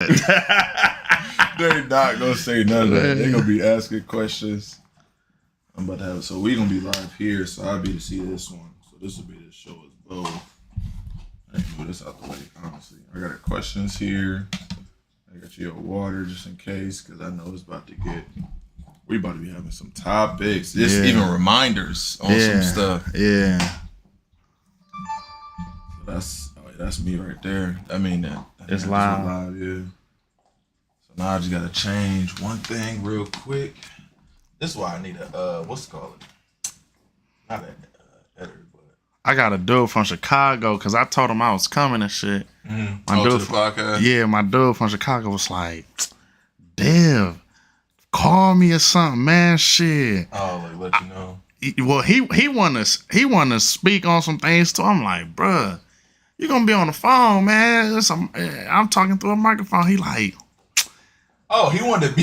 They're not gonna say none of that. They're gonna be asking questions. I'm about to have so we gonna be live here, so I'll be to see this one. So this will be the show as both. I can move this out the way, honestly. I got questions here. I got you a water just in case, because I know it's about to get. We about to be having some topics. Just even reminders on some stuff. Yeah. So that's me right there. I mean that it's live. Yeah. So now I just gotta change one thing real quick. This is why I need a what's it called? Not an editor, but I got a dude from Chicago because I told him I was coming and shit. Mm-hmm. My dude to the podcast? Yeah, my dude from Chicago was like, "Dev, call me or something, man. Shit." Oh, like let you know. Well, he wanna speak on some things too. I'm like, bruh, you gonna be on the phone, man. I'm talking through a microphone. He like, oh, he wanted to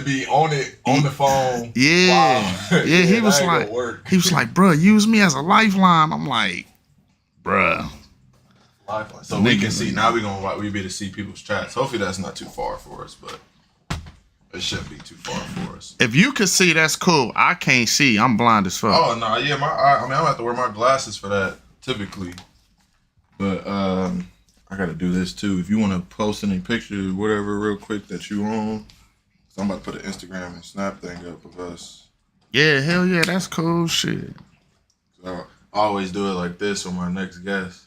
be on the phone. Yeah, wow. Yeah. He was like, bruh, use me as a lifeline. I'm like, bruh. Lifeline. So we can see now. We be able to see people's chats. Hopefully that's not too far for us, but. It shouldn't be too far for us. If you can see, that's cool. I can't see. I'm blind as fuck. Oh no, yeah, my eye. I mean, I'm gonna have to wear my glasses for that typically. But I gotta do this too. If you want to post any pictures, whatever, real quick that you own, so I'm about to put an Instagram and Snap thing up of us. Yeah, hell yeah, that's cool shit. So I always do it like this with my next guest.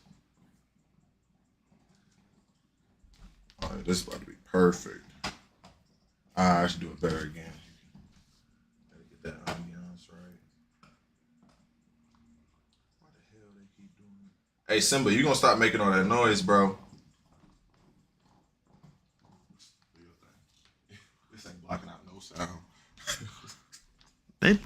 All right, this is about to be perfect. I should do it better again. Gotta get that ambiance right. Why the hell they keep doing it? Hey Simba, you gonna stop making all that noise, bro? This ain't blocking out no sound.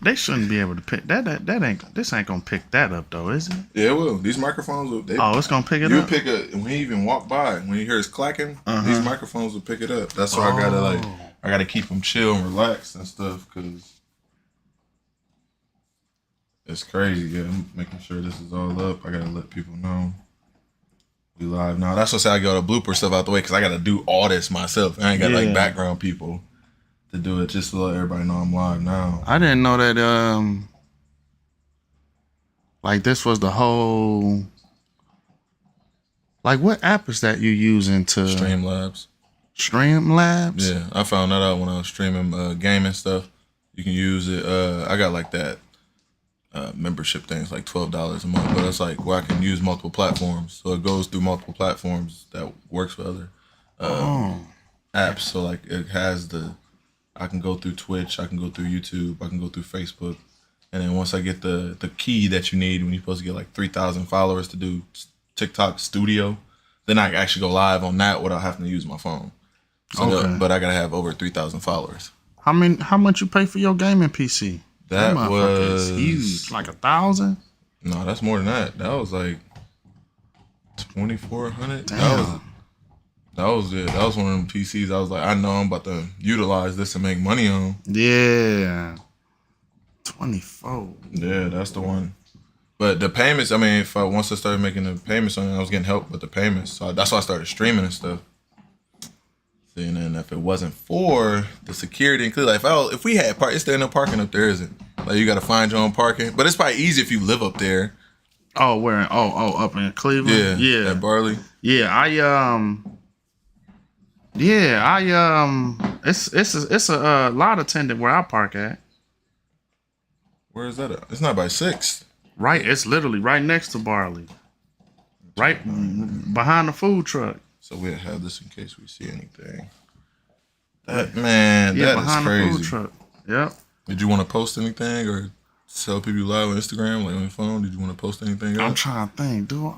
They shouldn't be able to pick this ain't gonna pick that up though, is it? Yeah, it will. These microphones will. It's gonna pick it up. You pick it when you even walk by. When you hear it's clacking, these microphones will pick it up. That's why I gotta keep them chill and relaxed and stuff, cause it's crazy. Yeah, I'm making sure this is all up. I gotta let people know we live now. That's what I go to blooper stuff out the way, cause I gotta do all this myself. I ain't got like background people to do it, just to let everybody know I'm live now. I didn't know that. Like this was the whole. Like, what app is that you using to Streamlabs? Streamlabs? Yeah, I found that out when I was streaming gaming stuff. You can use it. I got like that membership thing. It's like $12 a month, but it's like where I can use multiple platforms. So it goes through multiple platforms that works for other apps. So like it has I can go through Twitch, I can go through YouTube, I can go through Facebook, and then once I get the key that you need when you're supposed to get like 3,000 followers to do TikTok Studio, then I can actually go live on that without having to use my phone. So but I gotta have over 3,000 followers. How much you pay for your gaming PC? That was huge, like 1,000. No, that's more than that. That was like 2,400. That was it. That was one of them PCs. I was like, I know I'm about to utilize this and make money on. Yeah, 24. Yeah, that's the one. But the payments, I mean, once I started making the payments on it, I was getting help with the payments. So that's why I started streaming and stuff. See, and then if it wasn't for the security, and like if we had it's there no parking up there, is it? Like you got to find your own parking. But it's probably easy if you live up there. Oh, where? Up in Cleveland. Yeah. At Barley. Yeah, it's a lot attendant where I park at. Where is that at? It's not by 6th. Right, it's literally right next to Barley. Right behind the food truck. So we'll have this in case we see anything. That is crazy. Behind the food truck. Yep. Did you want to post anything or tell people live on Instagram, like on your phone? Did you want to post anything else? I'm trying to think, dude.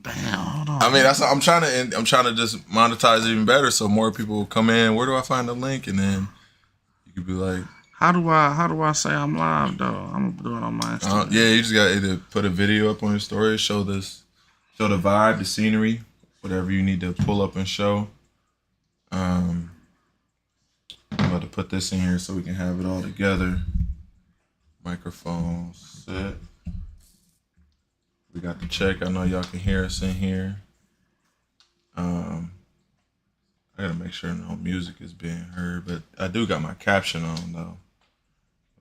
Damn, hold on. I mean, I'm trying to just monetize it even better, so more people come in. Where do I find the link? And then you could be like, how do I say I'm live though? I'm gonna do it on my Instagram. Yeah, you just got to either put a video up on your story, show the vibe, the scenery, whatever you need to pull up and show. I'm about to put this in here so we can have it all together. Microphone set. We got the check. I know y'all can hear us in here. I gotta make sure no music is being heard, but I do got my caption on though.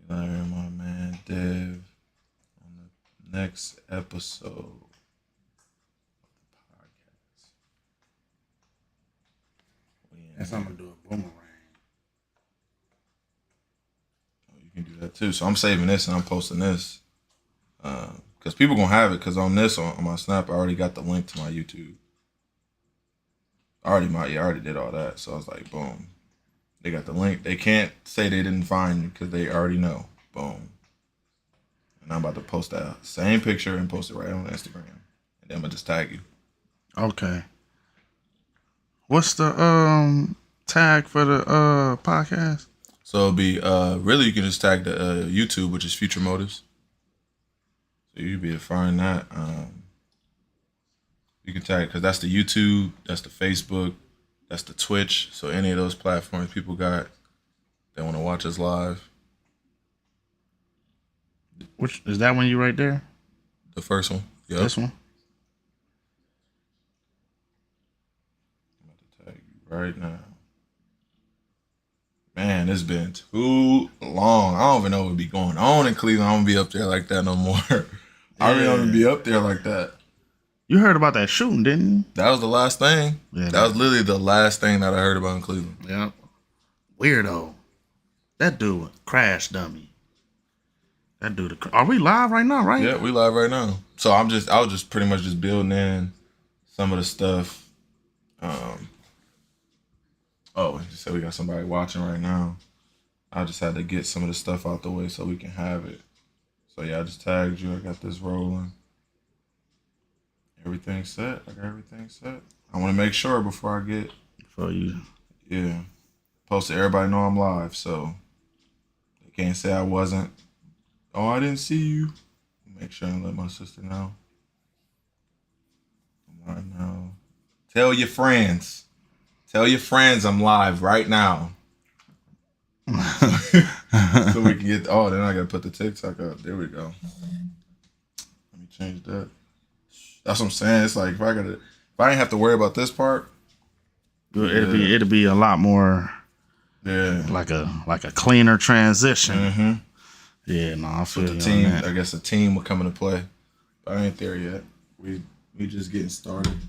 I hear my man Dev on the next episode. Podcast. Yes, I'm gonna do a boomerang. Oh, you can do that too. So I'm saving this and I'm posting this. Because people gonna have it. Because on this on my Snap, I already got the link to my YouTube. I already did all that. So I was like, boom, they got the link. They can't say they didn't find me because they already know. Boom. And I'm about to post that same picture and post it right on Instagram. And then I'm gonna just tag you. Okay. What's the tag for the podcast? So it'll be really you can just tag the YouTube, which is Future Motives. So you'll be able to find that. You can tag because that's the YouTube, that's the Facebook, that's the Twitch. So any of those platforms people got, they want to watch us live. Which is that one you right there? The first one. Yep. This one? I'm about to tag you right now. Man, it's been too long. I don't even know what be going on in Cleveland. I don't be up there like that no more. I really don't be up there like that. You heard about that shooting, didn't you? That was the last thing. Yeah, that was literally the last thing that I heard about in Cleveland. Yeah. Weirdo. That dude crash dummy. That dude. Are we live right now? Right? Yeah, we live right now. So I was just pretty much just building in some of the stuff. Oh, you said we got somebody watching right now. I just had to get some of the stuff out the way so we can have it. So yeah, I just tagged you. I got this rolling. Everything's set. I got everything set. I want to make sure before I get. For you. Yeah. Post to everybody know I'm live, so they can't say I wasn't. Oh, I didn't see you. Make sure and let my sister know. I'm live now. Tell your friends. Tell your friends I'm live right now. So we can get. Oh, then I gotta put the TikTok up. There we go. Let me change that. That's what I'm saying. It's like if I didn't have to worry about this part, it'll be a lot more. Yeah. Like a cleaner transition. Mm-hmm. Yeah, no, I feel the team. I guess a team will come into play. But I ain't there yet. We just getting started. I'm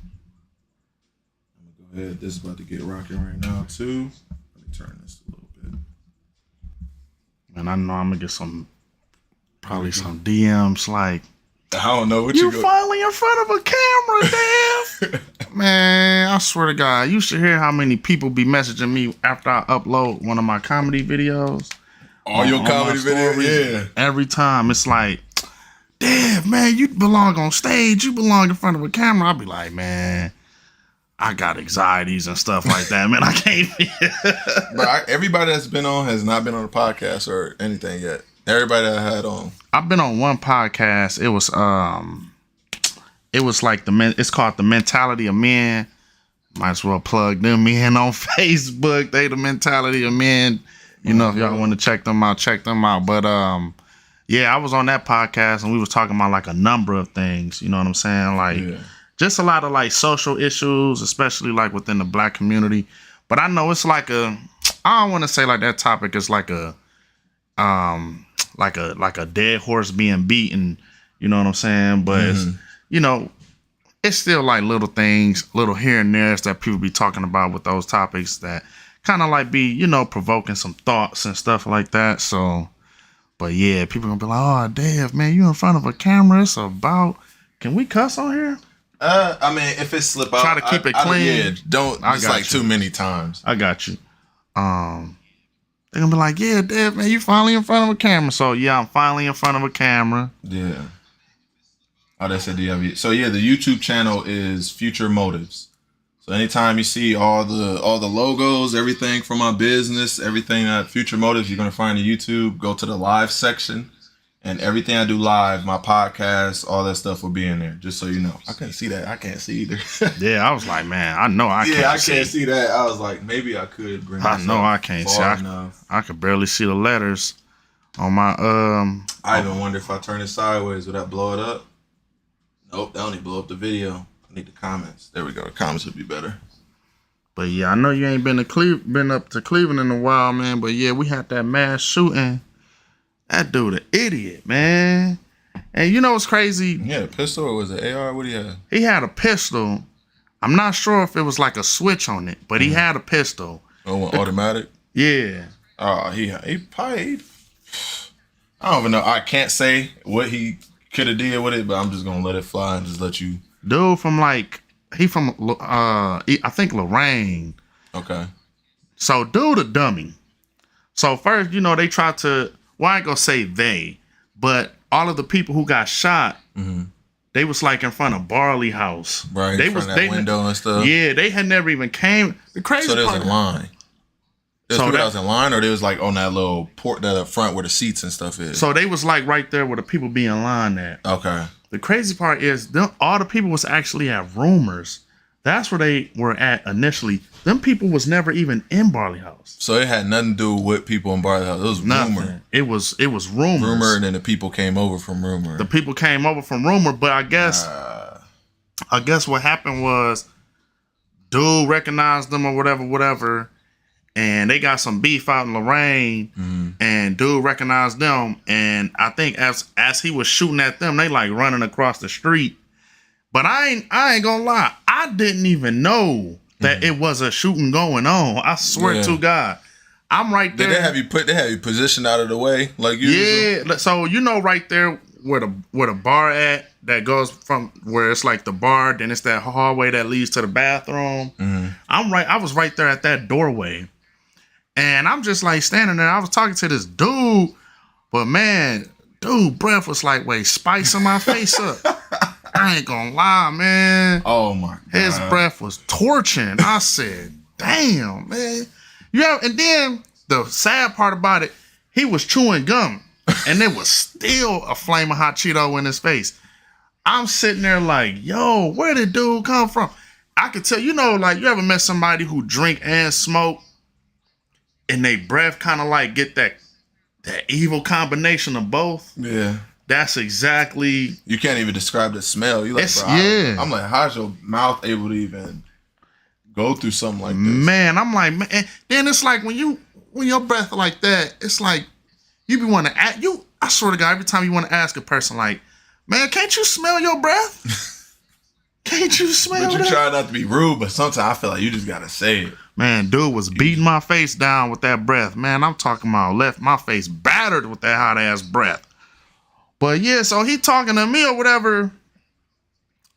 gonna go ahead. This is about to get rocking right now too. Let me turn this a little bit. And I know I'm gonna get probably some DMs like, I don't know what you finally in front of a camera, Dev. Man, I swear to God, you should hear how many people be messaging me after I upload one of my comedy videos. All your comedy videos, yeah. Every time it's like, Dev, man, you belong on stage. You belong in front of a camera. I'll be like, man, I got anxieties and stuff like that, man. I can't. But everybody that's been on has not been on a podcast or anything yet. Everybody that I had on. I've been on one podcast. It was like it's called The Mentality of Men. Might as well plug them in on Facebook. They The Mentality of Men. You know, if y'all want to check them out, check them out. But yeah, I was on that podcast and we was talking about like a number of things. You know what I'm saying? Like just a lot of like social issues, especially like within the Black community. But I know it's like I don't want to say like that topic is like a dead horse being beaten, you know what I'm saying? But it's, you know, it's still like little things, little here and there's that people be talking about with those topics that kind of like be, you know, provoking some thoughts and stuff like that. So, but yeah, people gonna be like, oh, Dave, man, you in front of a camera. It's about, can we cuss on here? I mean, if it slip out, try to keep it clean. Yeah, don't. It's like too many times. I got you. They're gonna be like, yeah, Dad, man, you finally in front of a camera. So yeah, I'm finally in front of a camera. Yeah. Oh, they said, so yeah, the YouTube channel is Future Motives. So anytime you see all the logos, everything from my business, everything at Future Motives, you're gonna find on YouTube. Go to the live section, and everything I do live, my podcast, all that stuff will be in there. Just so you know, I couldn't see that. I can't see either. Yeah, I was like, man, I know I can't. Yeah, I can't see that. I was like, maybe I could bring. I know I can't see. I could barely see the letters on my I even wonder if I turn it sideways, would that blow it up? Nope, that only blow up the video. I need the comments. There we go. The comments would be better. But yeah, I know you ain't been up to Cleveland in a while, man. But yeah, we had that mass shooting. That dude, an idiot, man. And you know what's crazy? Yeah, a pistol or was it AR? What do you have? He had a pistol. I'm not sure if it was like a switch on it, but he had a pistol. Oh, automatic? Yeah. Oh, he probably. I don't even know. I can't say what he could have did with it, but I'm just gonna let it fly and just let you. Dude from I think Lorraine. Okay. So dude a dummy. So first, they tried to. Well, I ain't gonna say they, but all of the people who got shot, they was like in front of Barley House. Right. They in was front of that window and stuff. Yeah, they had never even came. The crazy So there was part. a line. There's So people that that- was in line, or they was like on that little port, that up front where the seats and stuff is. So they was like right there where the people be in line at. Okay. The crazy part is all the people was actually at Rumors. That's where they were at initially. Them people was never even in Barley House. So it had nothing to do with people in Barley House. It was Nothing. rumor. It was Rumors. Rumor, and then the people came over from rumor. The people came over from Rumor, but I guess what happened was dude recognized them or whatever, and they got some beef out in Lorraine, and dude recognized them, and I think as he was shooting at them, they like running across the street. But I ain't gonna lie, I didn't even know that it was a shooting going on. I swear to God, I'm right there. Did they have you positioned out of the way like usual? Yeah, so right there where the bar at that goes from where it's like the bar, then it's that hallway that leads to the bathroom. I was right there at that doorway, and I'm just like standing there. I was talking to this dude, but man, dude, breath was like spicing my face up. I ain't gonna lie, man. Oh my God. His breath was torching. I said, damn, man. And then the sad part about it, he was chewing gum, and there was still a flame of hot Cheeto in his face. I'm sitting there like, yo, where did dude come from? I could tell, like you ever met somebody who drink and smoke, and they breath kind of like get that evil combination of both? Yeah. That's exactly. You can't even describe the smell. You like, bro, yeah. I'm like, how's your mouth able to even go through something like this? Man, I'm like, man. Then it's like when your breath like that, it's like you be want to ask you. I swear to God, every time you want to ask a person, like, man, can't you smell your breath? Can't you smell? But you that? try not to be rude, but sometimes I feel like you just gotta say it. Man, dude was beating my face down with that breath. Man, I'm talking about left my face battered with that hot ass breath. But yeah, so he talking to me or whatever.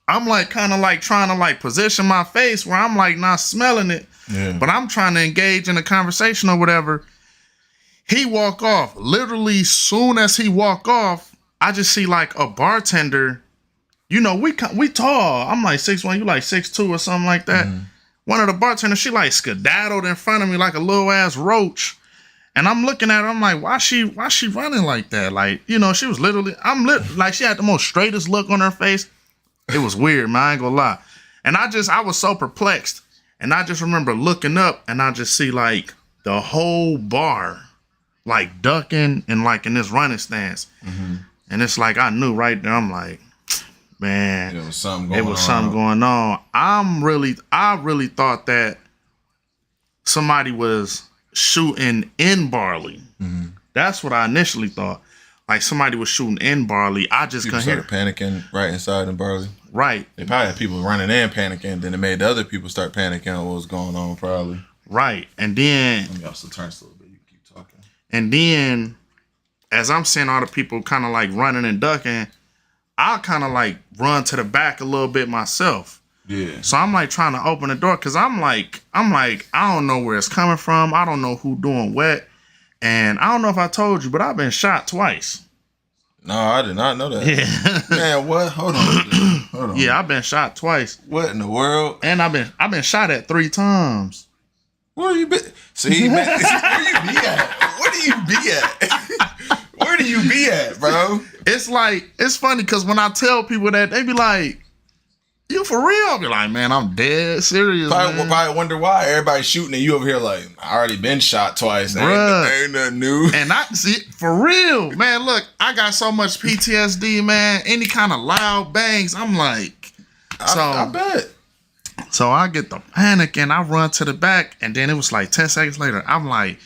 I'm like kind of like trying to like position my face where I'm like not smelling it. Yeah. But I'm trying to engage in a conversation or whatever. He walk off. Literally soon as he walk off, I just see like a bartender. We tall. I'm like 6'1", you like 6'2" or something like that. One of the bartenders, she like skedaddled in front of me like a little ass roach. And I'm looking at her, I'm like, why she running like that? Like, she was literally, like she had the most straightest look on her face. It was weird, man, I ain't gonna lie. And I was so perplexed. And I just remember looking up and I just see like the whole bar, like ducking and like in this running stance. And it's like, I knew right there, I'm like, man, It was something going on. I really thought that somebody was shooting in Barley. That's what I initially thought. Like somebody was shooting in Barley. I just People couldn't hear. started panicking right inside in Barley. Right. They probably had people running in panicking, then it made the other people start panicking on what was going on probably. Right. And then Let me also turn this a little bit. You keep talking. And then, as I'm seeing all the people kind of like running and ducking, I'll kind of like run to the back a little bit myself. Yeah. So I'm like trying to open the door because I'm like, I don't know where it's coming from. I don't know who doing what. And I don't know if I told you, but I've been shot twice. No, I did not know that. Yeah. Man, what? Hold on. Yeah, I've been shot twice. What in the world? And I've been shot at 3 times. Where you been? See, man, where you be at? Where do you be at? Where do you be at, bro? It's like, it's funny because when I tell people that, they be like, you for real? I'll be like, man, I'm dead serious, man. Probably wonder why everybody's shooting and you over here like, I already been shot twice. Bruh. Ain't nothing new. And I see, for real, man, look, I got so much PTSD, man. Any kind of loud bangs, I'm like, I bet. So I get the panic and I run to the back, and then it was like 10 seconds later. I'm like,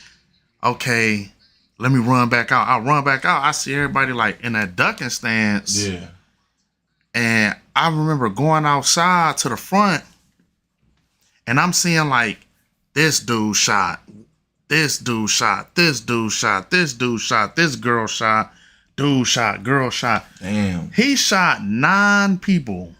okay, let me run back out. I run back out. I see everybody like in that ducking stance. Yeah. And I remember going outside to the front, and I'm seeing like this dude shot, this dude shot, this dude shot, this dude shot, this girl shot, dude shot, girl shot. Damn. He shot 9 people.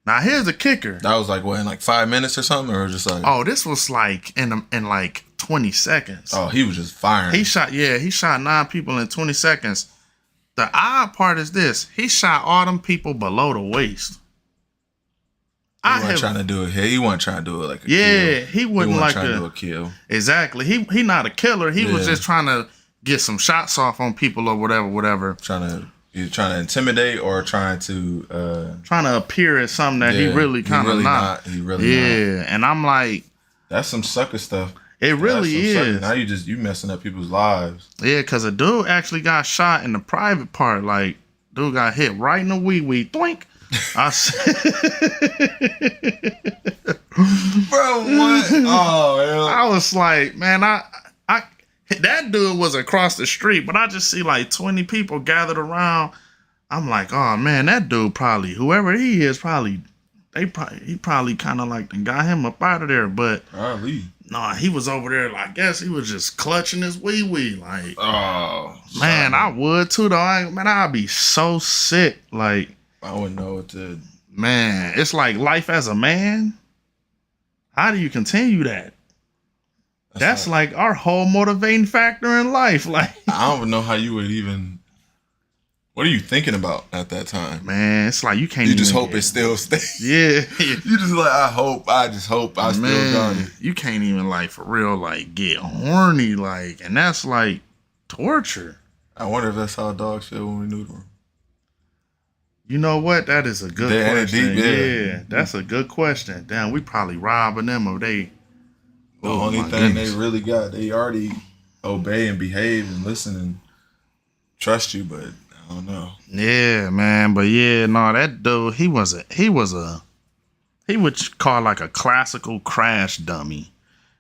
Now here's the kicker. That was like what, in like 5 minutes or something, or just like? Oh, this was like in like 20 seconds. Oh, he was just firing. He shot 9 people in 20 seconds. The odd part is this: he shot all them people below the waist. He wasn't trying to do it here. He wasn't trying to do it like a kill. Yeah, he wouldn't like trying to do a kill. Exactly. He not a killer. He was just trying to get some shots off on people or whatever. Either trying to intimidate or trying to appear as something that he really kind of not. He really not. And I'm like, that's some sucker stuff. It really is. Now you messing up people's lives. Yeah, because a dude actually got shot in the private part. Like, dude got hit right in the wee. Doink. I said, bro, what? Oh, hell. I was like, man, I that dude was across the street, but I just see like 20 people gathered around. I'm like, oh man, that dude probably, whoever he is, he probably kind of like got him up out of there. But probably. No, he was over there. Like, I guess he was just clutching his wee. Like, oh man, I would too though. I'd be so sick. Like, I wouldn't know what to. Man, it's like life as a man. How do you continue that? That's like our whole motivating factor in life. Like, I don't even know how you would even. What are you thinking about at that time? Man, it's like you can't. You just hope it still stays. Yeah. You just like, I just hope I still got it. You can't even like for real like get horny like, and that's like torture. I wonder if that's how dogs feel when we neuter them. You know what? That is a good question. Yeah, that's a good question. Damn, we probably robbing them of they. The only thing they really got, they already obey and behave and listen and trust you, but I don't know. Yeah, man, but yeah, no, that dude, he would call like a classical crash dummy.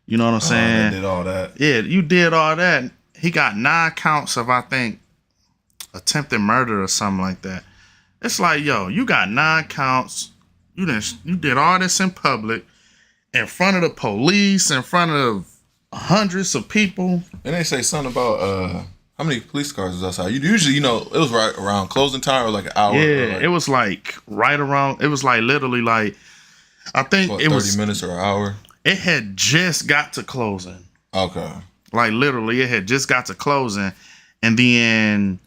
You know what I'm saying? Did all that. Yeah, you did all that. He got 9 counts of, I think, attempted murder or something like that. It's like, yo, you got 9 counts. You did all this in public, in front of the police, in front of hundreds of people. And they say something about how many police cars was outside. Usually, it was right around closing time or like an hour. Yeah, it was like right around. It was like literally like, I think it 30 was 30 minutes or an hour. It had just got to closing. Okay. Like literally, it had just got to closing, and then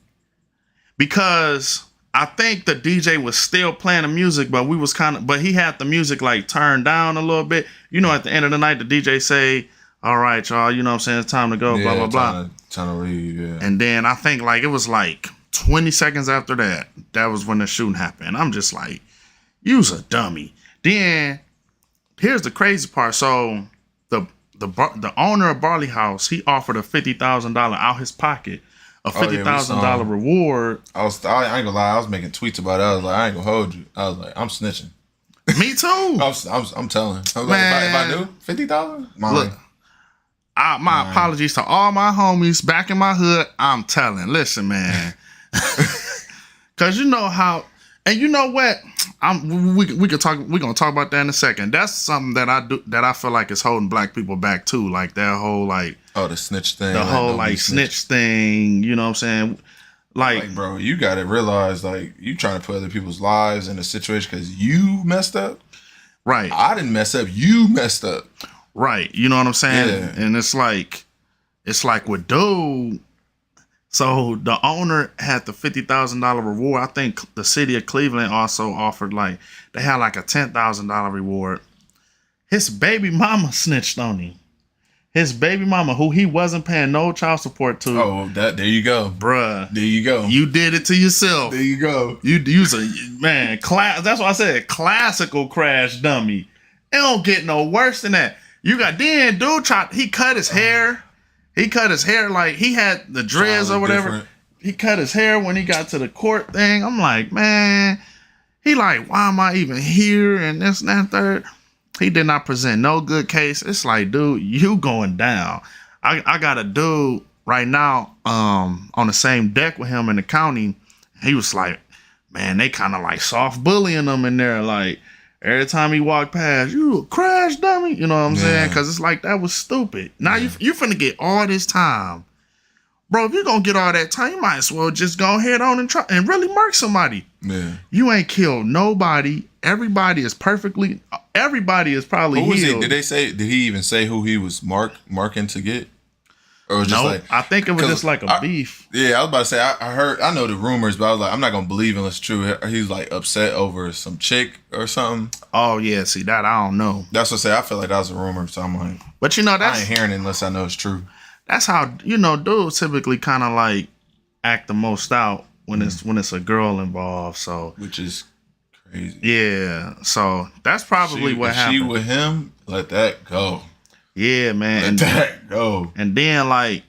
because I think the DJ was still playing the music, but but he had the music like turned down a little bit. At the end of the night, the DJ say, all right, y'all, you know what I'm saying? It's time to go, Yeah, blah, blah, blah. Trying to leave, yeah. And then I think like it was like 20 seconds after that, that was when the shooting happened. I'm just like, you's a dummy. Then here's the crazy part. So the owner of Barley House, he offered a $50,000 out his pocket. A $50,000 reward. I ain't gonna lie. I was making tweets about it. I was like, I ain't gonna hold you. I was like, I'm snitching. Me too. I'm telling. I was Man. like, if I knew $50, look, my apologies to all my homies back in my hood. I'm telling. Listen, man, because you know how, and you know what? We could talk. We're gonna talk about that in a second. That's something that I do that I feel like is holding black people back too. Like that whole like. Oh, the snitch thing. The whole like snitch thing, you know what I'm saying? Like, bro, you got to realize, like, you trying to put other people's lives in a situation because you messed up. Right. I didn't mess up. You messed up. Right. You know what I'm saying? Yeah. And it's like with dude. So the owner had the $50,000 reward. I think the city of Cleveland also offered they had like a $10,000 reward. His baby mama snitched on him. His baby mama, who he wasn't paying no child support to. Oh, there you go. Bruh. There you go. You did it to yourself. There you go. You's a, man, that's why I said classical crash dummy. It don't get no worse than that. You got, then dude he cut his hair. He cut his hair like he had the dreads or whatever. Different. He cut his hair when he got to the court thing. I'm like, man, He like, why am I even here? And this and that third. He did not present no good case. It's like, dude, you going down. I got a dude right now on the same deck with him in the county. He was like, man, they kind of like soft bullying him in there. Like, every time he walked past, you a crash dummy. You know what I'm saying? Because it's like, that was stupid. Now you finna get all this time. Bro, if you're going to get all that time, you might as well just go ahead on and try and really murk somebody. Yeah. You ain't killed nobody. Everybody is probably Who was healed. he? Did he even say who he was marking to get? Or was it just No, like, I think it was just like a beef. Yeah, I was about to say, I know the rumors, but I was like, I'm not gonna believe unless it's true. He's like upset over some chick or something. Oh yeah, see that I don't know. That's what I say. I feel like that was a rumor, so I'm like, But you know, I ain't hearing it unless I know it's true. that's how, you know, dudes typically kind of like act the most out when it's a girl involved. So Which is crazy. yeah, so that's probably what happened. She with him, let that go. Yeah, man. Let that go. And then like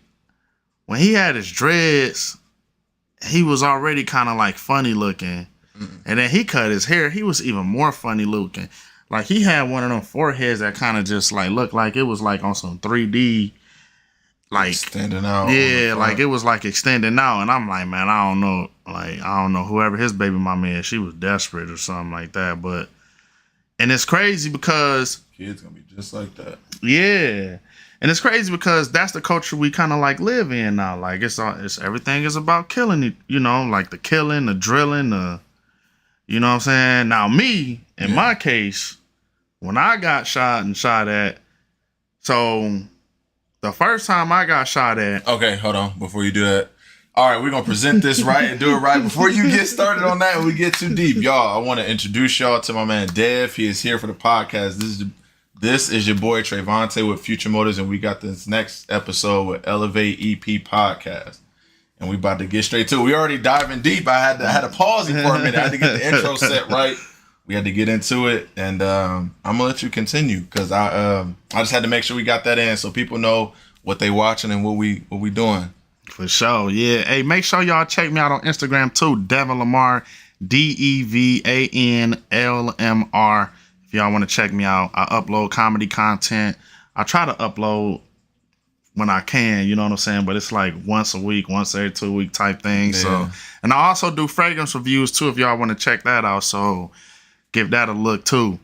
when he had his dreads, he was already kind of like funny looking. And then he cut his hair. He was even more funny looking. Like he had one of them foreheads that kind of just like looked like it was like on some 3D, like standing out. yeah, like it was like extending out. And I'm like, man, I don't know. Like I don't know whoever his baby mama is. She was desperate or something like that. But and it's crazy because Kids gonna be just like that. yeah. And it's crazy because that's the culture we kind of like live in now. Like it's everything is about killing, you know, like the killing, the drilling, you know what I'm saying? Now me, in my case, when I got shot and shot at, so the first time I got shot at. Okay, hold on. Before you do that. All right, we're going to present this right and do it right. Before you get started on that and we get too deep, y'all, I want to introduce y'all to my man Dev. He is here for the podcast. This is your boy Trayvonte with Future Motors, and we got this next episode with Elevate EP Podcast. And we about to get straight to it. We already diving deep. I had to pause it for a minute. I had to get the intro set right. We had to get into it, and I'm gonna let you continue because I just had to make sure we got that in so people know what they watching and what we doing. For sure, yeah. Hey, make sure y'all check me out on Instagram too, Devin Lamar, DEVANLMR. If y'all want to check me out, I upload comedy content. I try to upload when I can, you know what I'm saying? But it's like once a week, once every 2 week type thing. Yeah. So, and I also do fragrance reviews too. If y'all want to check that out, so give that a look too.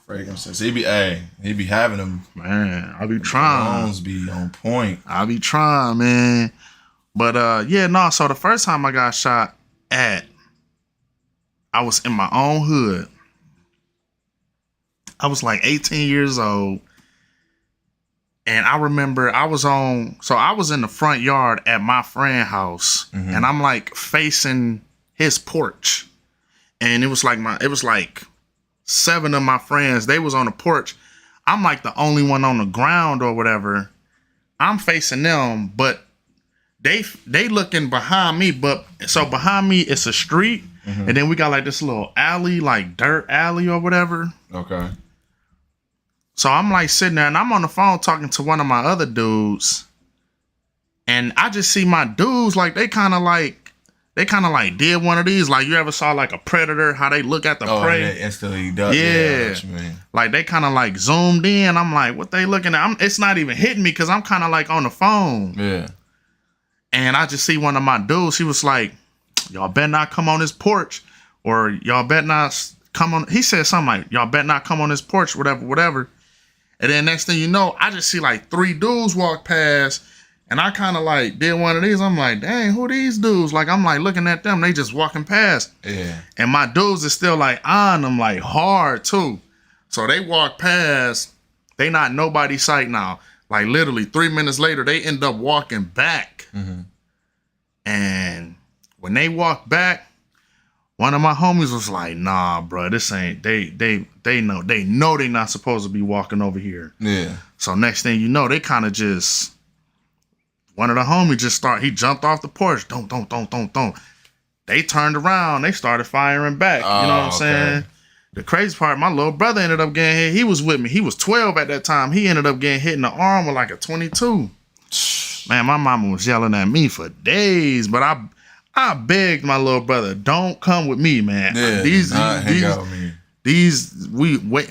Fragrances, he be having them. Man, I be trying. Bones be on point. I be trying, man. But yeah, no. So the first time I got shot at, I was in my own hood. I was like 18 years old. And I remember I was in the front yard at my friend's house, and I'm like facing his porch. And it was like 7 of my friends, they was on the porch. I'm like the only one on the ground or whatever. I'm facing them, but they looking behind me, but so behind me it's a street, and then we got like this little alley, like dirt alley or whatever. Okay. So I'm like sitting there and I'm on the phone talking to one of my other dudes. And I just see my dudes, like they kind of like did one of these. Like you ever saw like a predator, how they look at the prey? Yeah, instantly duck. Yeah. I know what you mean. Like they kind of like zoomed in. I'm like, what they looking at? It's not even hitting me because I'm kind of like on the phone. Yeah. And I just see one of my dudes. He was like, y'all better not come on this porch, or y'all better not come on. He said something like, y'all better not come on this porch, whatever. And then next thing you know, I just see like 3 dudes walk past, and I kind of like did one of these. I'm like, dang, who these dudes? Like, I'm like looking at them. They just walking past. Yeah. And my dudes is still like on them like hard too. So they walk past. They not nobody's sight now. Like literally 3 minutes later, they end up walking back. And when they walk back, one of my homies was like, nah, bro, this ain't, they know they not supposed to be walking over here. Yeah. So next thing you know, they kind of just, one of the homies he jumped off the porch. Don't. They turned around. They started firing back. You know what I'm saying? The crazy part, my little brother ended up getting hit. He was with me. He was 12 at that time. He ended up getting hit in the arm with like a 22. Man, my mama was yelling at me for days, but I begged my little brother, don't come with me, man. Yeah, hang out with me.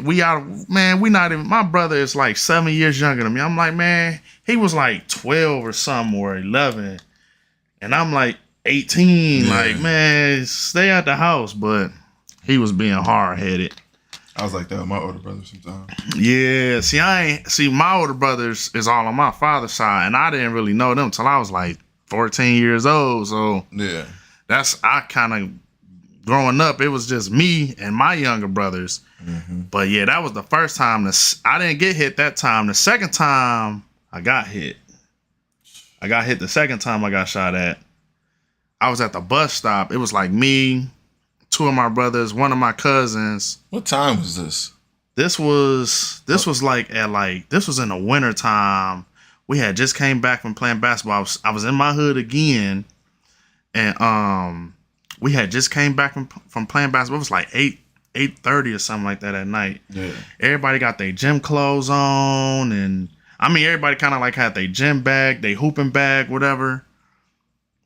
We are, man, we not even, my brother is like 7 years younger than me. I'm like, man, he was like 12 or something or 11. And I'm like 18. Yeah. Like, man, stay at the house. But he was being hard headed. I was like that with my older brother sometimes. Yeah, see, my older brothers is all on my father's side, and I didn't really know them till I was like 14 years old. So Yeah. I kind of, growing up, it was just me and my younger brothers. Mm-hmm. But yeah, that was the first time. I didn't get hit that time. The second time, I got hit. I got hit the second time I got shot at. I was at the bus stop. It was like me, two of my brothers, one of my cousins. What time was this? This was this was in the winter time. We had just came back from playing basketball. I was in my hood again, and we had just came back from playing basketball. It was like 8:30 or something like that at night. Yeah. Everybody got their gym clothes on, and I mean everybody kind of like had their gym bag, their hooping bag, whatever.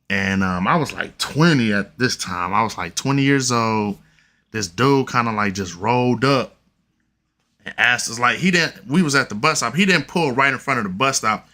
And I was like 20 at this time. I was like 20 years old. This dude kind of like just rolled up and asked us, like, we was at the bus stop. He didn't pull right in front of the bus stop.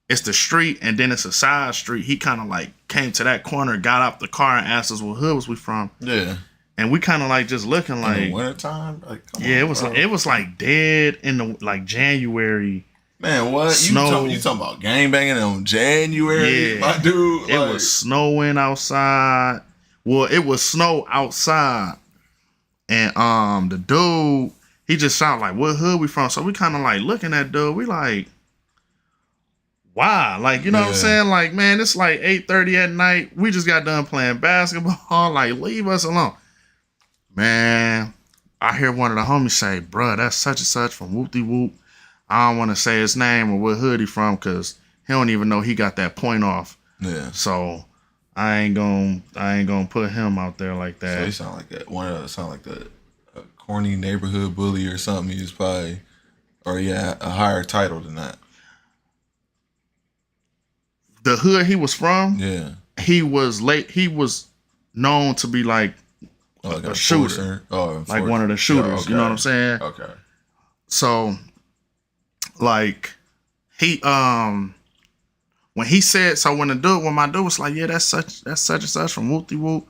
It's the street, and then it's a side street. He kind of like came to that corner, got out the car, and asked us what hood was we from. Yeah. And we kind of like just looking like, in the wintertime? Like, come yeah, on, it was like dead in the like January. Man, what? Snow. You talking about gangbanging on January? Yeah. My dude. It was snowing outside. Well, it was snow outside. And the dude, he just shouted like, what hood we from? So we kind of like looking at dude. We like, why? Like, you know what I'm saying? Like, man, it's like 8:30 at night. We just got done playing basketball. Like, leave us alone. Man, I hear one of the homies say, bruh, that's such and such from Whoop-de-Whoop. I don't want to say his name or what hood he from because he don't even know he got that point off. Yeah. So I ain't gonna put him out there like that. So he sound like a corny neighborhood bully or something. He was probably, or yeah, a higher title than that. The hood he was from, Yeah. he was known to be like a shooter. Oh, like one of the shooters. Yeah, okay. You know what I'm saying? Okay. So, like, he when he said, so when my dude was like, yeah, that's such and such from Whoop-de-Whoop.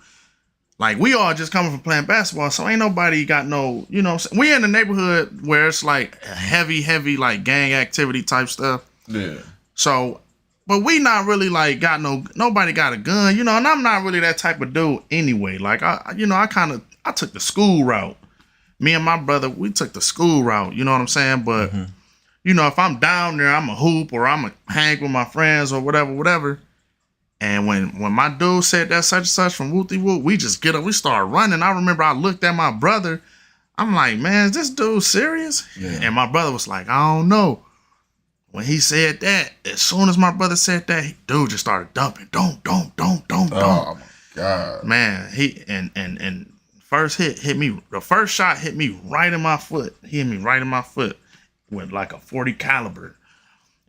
Like, we all just coming from playing basketball, so ain't nobody got no, you know, we in the neighborhood where it's like heavy like gang activity type stuff. Yeah. So, but we not really like nobody got a gun, you know, and I'm not really that type of dude anyway. Like, I took the school route. Me and my brother, we took the school route, you know what I'm saying? But, you know, if I'm down there, I'm a hoop or I'm a hang with my friends or whatever. And when my dude said that such and such from Whoop-de-Whoop, we just get up, we start running. I remember I looked at my brother. I'm like, man, is this dude serious? Yeah. And my brother was like, I don't know. When he said that, as soon as my brother said that, dude just started dumping. Don't. Oh my God. Man, he and first hit me. The first shot hit me right in my foot. He hit me right in my foot with like a .40 caliber,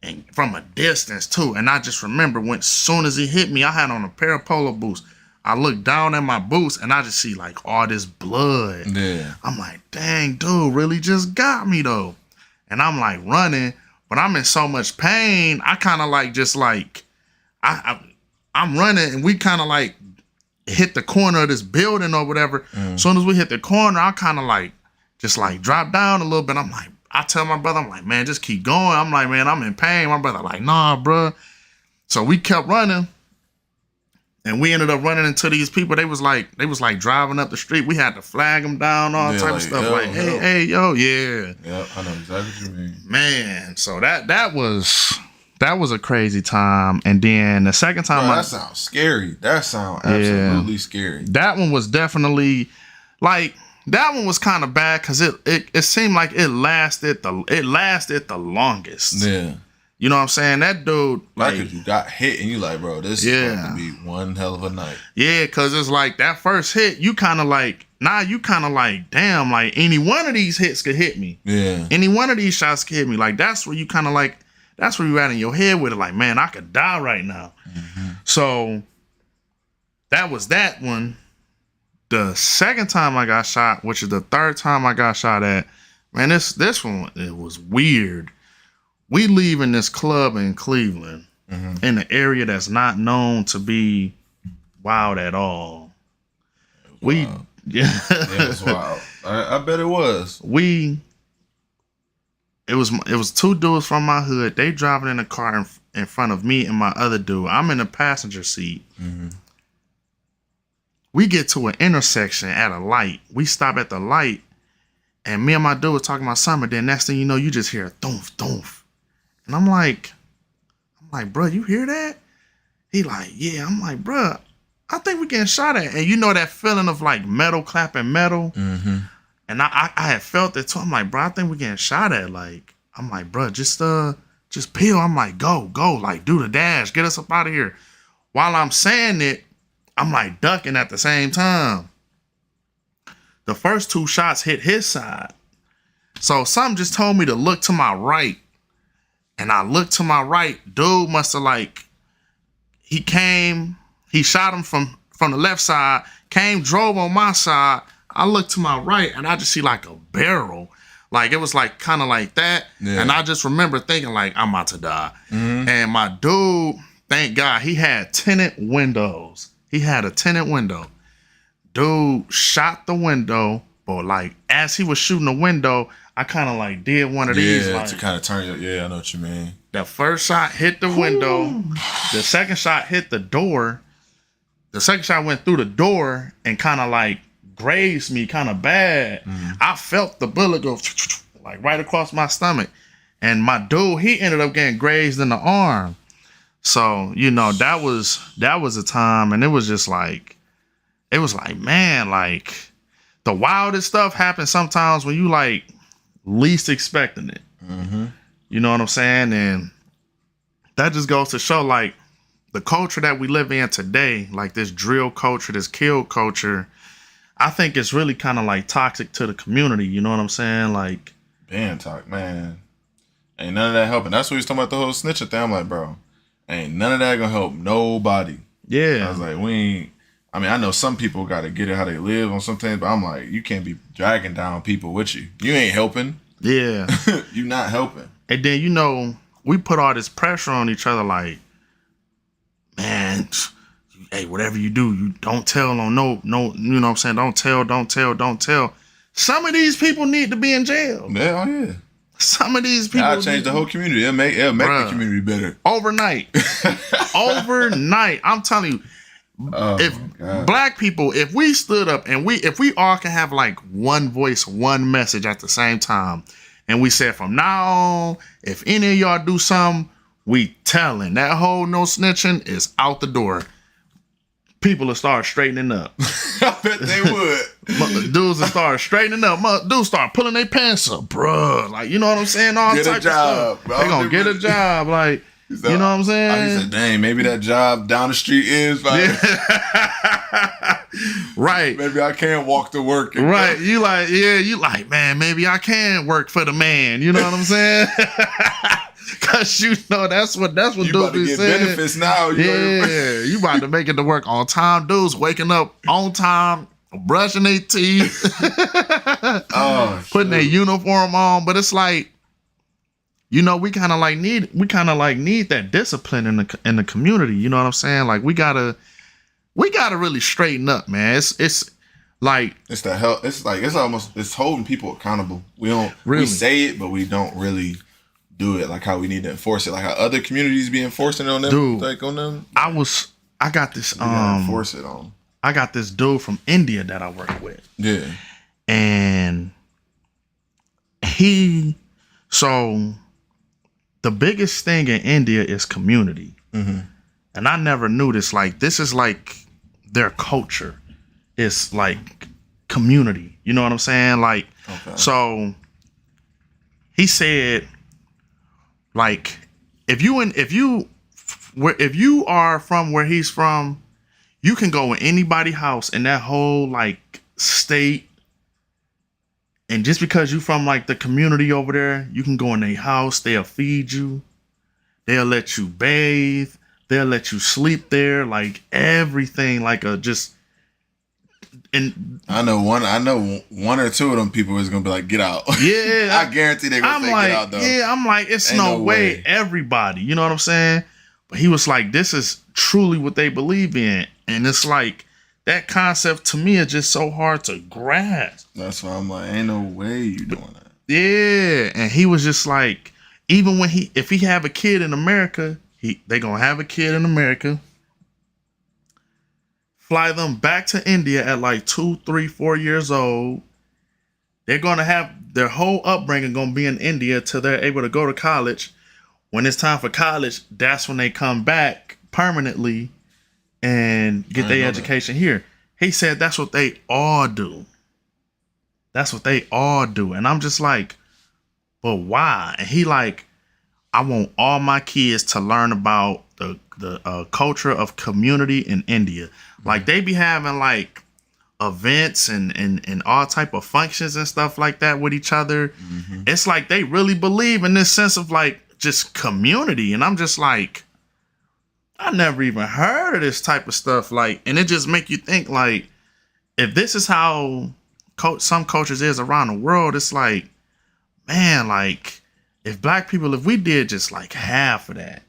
and from a distance too. And I just remember when soon as he hit me, I had on a pair of polo boots. I looked down at my boots and I just see like all this blood. Yeah. I'm like, dang, dude, really just got me though. And I'm like running, but I'm in so much pain. I kind of like just like I'm running, and we kind of like hit the corner of this building or whatever. As soon as we hit the corner, I kind of like just like drop down a little bit. I'm like, I tell my brother, I'm like, man, just keep going. I'm like, man, I'm in pain. My brother like, nah, bro. So we kept running, and we ended up running into these people. They was like driving up the street. We had to flag them down, all type of stuff. Yo, like, hey, yo, yeah. Yeah, I know exactly what you mean. Man, so that was a crazy time. And then the second time, Bro, that sounds scary. That sounds absolutely scary. That one was definitely like, that one was kind of bad because it seemed like it lasted the longest. Yeah. You know what I'm saying? That dude, Like, cause you got hit and you like, bro, this is going to be one hell of a night. Yeah, because it's like that first hit, you kind of like, damn, like any one of these hits could hit me. Yeah. Any one of these shots could hit me. Like, that's where you kind of like, that's where you at in your head with it. Like, man, I could die right now. So that was that one. The second time I got shot, which is the third time I got shot at, man, this one, it was weird. We leaving this club in Cleveland in an area that's not known to be wild at all. We Wild. It was wild. I bet it was. It was two dudes from my hood. They driving in a car in front of me and my other dude. I'm in the passenger seat. We get to an intersection at a light. We stop at the light, and me and my dude was talking about something. Then next thing you know, you just hear a thump, thump. And I'm like, bro, you hear that? He like, yeah. I'm like, bro, I think we getting shot at. And you know that feeling of like metal clapping metal? And I had felt it too. I'm like, bro, I think we getting shot at. Like, I'm like, bro, just peel. I'm like, go, like do the dash, get us up out of here. While I'm saying it, I'm like ducking at the same time. The first two shots hit his side. So something just told me to look to my right. And I looked to my right. Dude must have he shot him from the left side, drove on my side. I looked to my right and I just see like a barrel. Like it was like kind of like that. Yeah. And I just remember thinking like, I'm about to die. And my dude, thank God, he had tinted windows. He had a tinted window. Dude shot the window, but like as he was shooting the window, I kind of like did one of these. Yeah, like, to kind of turn your, I know what you mean. The first shot hit the window. The second shot hit the door. The second shot went through the door and kind of like grazed me kind of bad. I felt the bullet go like right across my stomach. And my dude, he ended up getting grazed in the arm. So, you know, that was a time, and it was like, man, like the wildest stuff happens sometimes when you like least expecting it. You know what I'm saying? And that just goes to show like the culture that we live in today, like this drill culture, this kill culture, I think it's really kind of like toxic to the community. You know what I'm saying? Like, man, ain't none of that helping. That's what he's talking about, the whole snitching thing. I'm like, bro, ain't none of that gonna help nobody. Yeah. I was like, I know some people got to get it how they live on some things, but I'm like, you can't be dragging down people with you. You ain't helping. Yeah. You not helping. And then, you know, we put all this pressure on each other like, man, hey, whatever you do, you don't tell on no, you know what I'm saying? Don't tell. Some of these people need to be in jail. Yeah, oh yeah. Some of these people. I'll change the whole community. It'll make the community better. Overnight. I'm telling you. If black people, if we stood up and if we all can have like one voice, one message at the same time, and we said from now on, if any of y'all do something, we telling. That whole no snitching is out the door. People will start straightening up. I bet they would. Dudes will start straightening up. Dudes start pulling their pants up, bruh. Like, you know what I'm saying? All get type a job, of stuff. They gonna get a job. Like, you know what I'm saying? I said, dang, maybe that job down the street is like, right. Maybe I can't walk to work. Right. You like, man, maybe I can work for the man. You know what I'm saying? Cause you know that's what you about to get saying. Benefits now. You about to make it to work on time. Dudes waking up on time, brushing their teeth, putting their uniform on. But it's like, you know, we kind of like need that discipline in the community. You know what I'm saying? Like we gotta really straighten up, man. It's like it's the help. It's like it's holding people accountable. We say it, but we don't really do it like how we need to enforce it, like how other communities be enforcing it on them. Dude, like on them. I got this. Enforce it on. I got this dude from India that I work with. Yeah, and so the biggest thing in India is community, and I never knew this. Like this is like their culture. It's like community. You know what I'm saying? Like, So he said, like, if you are from where he's from, you can go in anybody's house in that whole like state, and just because you from like the community over there, you can go in their house. They'll feed you. They'll let you bathe They'll let you sleep there, like everything, like a just. And I know one or two of them people is gonna be like, get out. yeah, I guarantee they're gonna say get out though. Yeah, I'm like, it's Ain't no no way. way. Everybody, you know what I'm saying? But he was like, this is truly what they believe in, and it's like that concept to me is just so hard to grasp. That's why I'm like, ain't no way you doing that. Yeah, and he was just like, even when if he have a kid in America, they gonna have a kid in America, fly them back to India at like 2, 3, 4 years old. They're gonna have their whole upbringing gonna be in India till they're able to go to college. When it's time for college, that's when they come back permanently and get their education here. He said that's what they all do. That's what they all do. And I'm just like, but why? And he like, I want all my kids to learn about the culture of community in India. Like they be having like events and all type of functions and stuff like that with each other. Mm-hmm. It's like they really believe in this sense of like just community. And I'm just like, I never even heard of this type of stuff. Like, and it just make you think like, if this is how some cultures is around the world, it's like, man, like if black people, if we did just like half of that.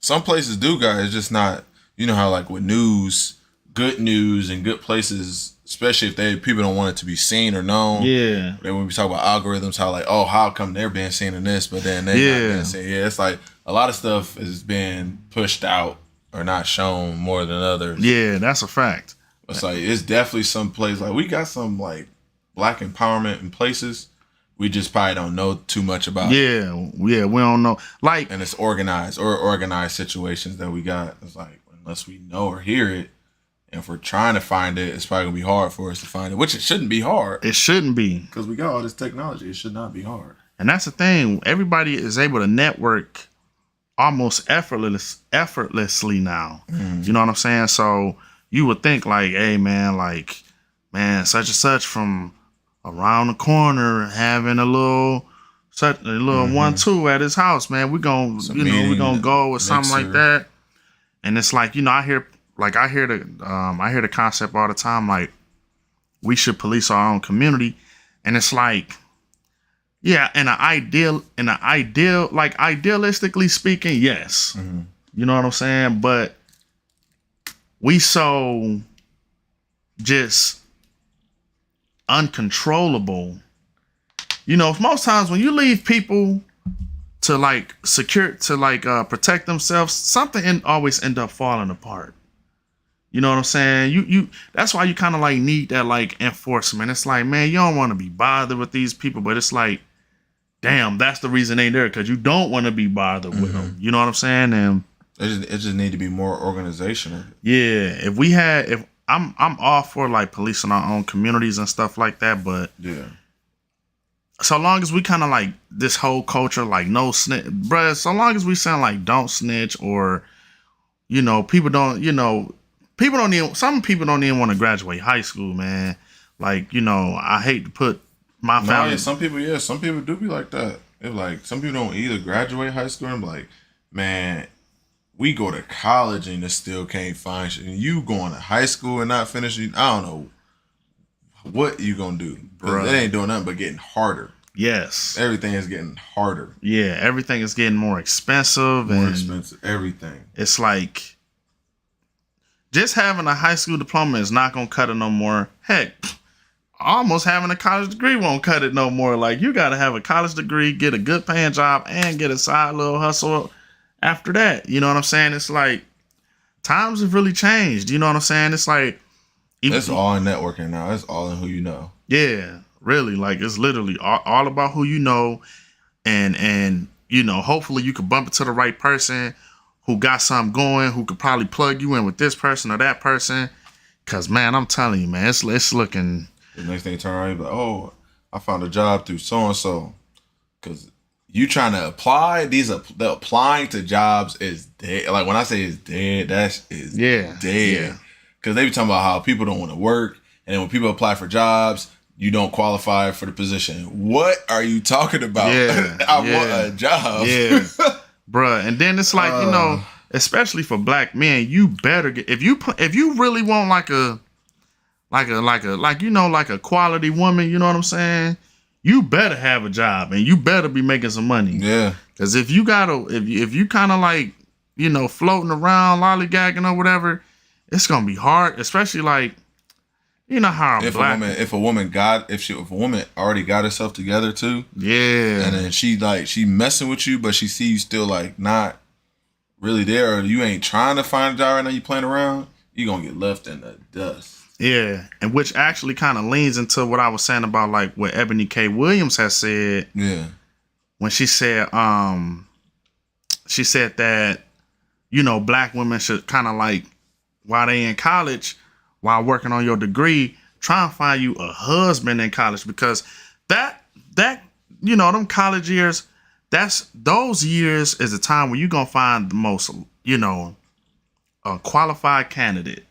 Some places do, guys. It's just not, you know how like with news, good news and good places, especially if people don't want it to be seen or known. Yeah. Then when we talk about algorithms, how like, oh, how come they're being seen in this, but then they're not being seen. Yeah, it's like a lot of stuff is being pushed out or not shown more than others. Yeah, that's a fact. It's like, it's definitely some place, like we got some like black empowerment in places. We just probably don't know too much about it. Yeah, we don't know. Like, and it's organized situations that we got. It's like, unless we know or hear it, and if we're trying to find it, it's probably gonna be hard for us to find it, which it shouldn't be hard. It shouldn't be. Because we got all this technology. It should not be hard. And that's the thing. Everybody is able to network almost effortlessly now. Mm-hmm. You know what I'm saying? So you would think like, hey man, such and such from around the corner having a little 1-2 at his house, man. We're gonna go with something like that. And it's like, I hear the concept all the time, like we should police our own community. And it's like, yeah, in an ideal, like idealistically speaking, yes. Mm-hmm. You know what I'm saying? But we so just uncontrollable. Most times when you leave people to like protect themselves, something always end up falling apart. You know what I'm saying? You that's why you kind of like need that like enforcement. It's like, man, you don't want to be bothered with these people, but it's like, damn, that's the reason they there, because you don't want to be bothered with them. You know what I'm saying? And it just need to be more organizational. Yeah, if I'm all for like policing our own communities and stuff like that, but yeah, so long as we kind of like this whole culture, like no snitch, bruh. So long as we sound like don't snitch, or people don't even, some people don't even want to graduate high school, man. Like, I hate to put my family. Yeah, some people do be like that. It's like some people don't either graduate high school and be like, man, we go to college and it still can't find shit. And you going to high school and not finishing, I don't know what you gonna do. It ain't doing nothing but getting harder. Yes. Everything is getting harder. Yeah, everything is getting more expensive. Everything. It's like, just having a high school diploma is not gonna cut it no more. Heck, almost having a college degree won't cut it no more. Like, you gotta have a college degree, get a good paying job, and get a side little hustle after that. You know what I'm saying? It's like, times have really changed. You know what I'm saying? It's like, it's all in networking now. It's all in who you know. Yeah, really. Like, it's literally all about who you know, and hopefully you could bump into the right person who got something going, who could probably plug you in with this person or that person. Cause man, I'm telling you, man, it's looking. The next thing you turn around, you're like, oh, I found a job through so and so. Cause you trying to apply, the applying to jobs is dead. Like, when I say it's dead, that is dead. Yeah. Because they be talking about how people don't want to work, and then when people apply for jobs, you don't qualify for the position. What are you talking about? Yeah, I want a job. Yeah, bruh. And then it's like, especially for black men, you better get if you really want like a quality woman, you know what I'm saying? You better have a job and you better be making some money. Yeah. Cause if you kind of like, floating around lollygagging or whatever, it's gonna be hard, especially like, how I'm black. If a woman already got herself together too, yeah, and then she messing with you, but she see you still like not really there, or you ain't trying to find a job right now, you playing around, you gonna get left in the dust. Yeah, and which actually kind of leans into what I was saying about like what Ebony K. Williams has said. Yeah, when she said that black women should kind of like while they in college, while working on your degree, try and find you a husband in college, because that them college years, those years is the time where you're gonna find the most qualified candidate.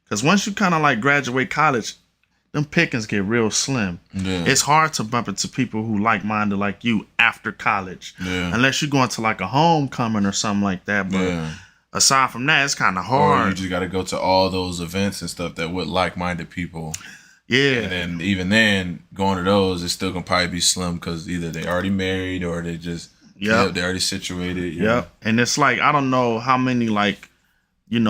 Because once you kind of like graduate college, them pickings get real slim. Yeah. It's hard to bump into people who like-minded like you after college. Yeah. Unless you're going to like a homecoming or something like that. But aside from that, it's kind of hard. Or you just got to go to all those events and stuff that with like-minded people. Yeah. And then even then, going to those, it's still going to probably be slim because either they already married or they just, they're already situated. Yep. And it's like, I don't know how many like,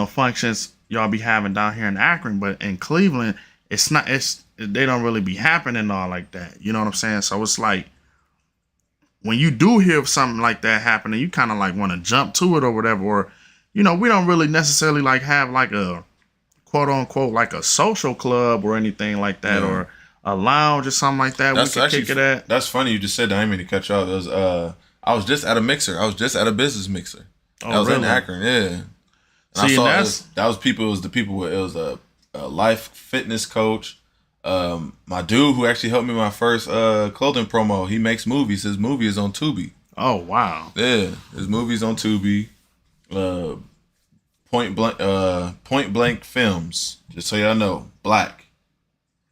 functions y'all be having down here in Akron, but in Cleveland, they don't really be happening all like that. You know what I'm saying? So it's like when you do hear of something like that happening, you kind of like want to jump to it or whatever. Or, we don't really necessarily like have like a quote unquote like a social club or anything like that, or a lounge or something like that. That's we can kick it at. That's funny you just said that. I didn't mean to cut you off. It was, I was just at a mixer. I was just at a business mixer. I was in Akron, yeah. And See, I saw it was the people with, it was a life fitness coach. My dude who actually helped me my first clothing promo, he makes movies. His movie is on Tubi. Oh wow. Yeah, his movie's on Tubi. Point Blank Films. Just so y'all know, Black.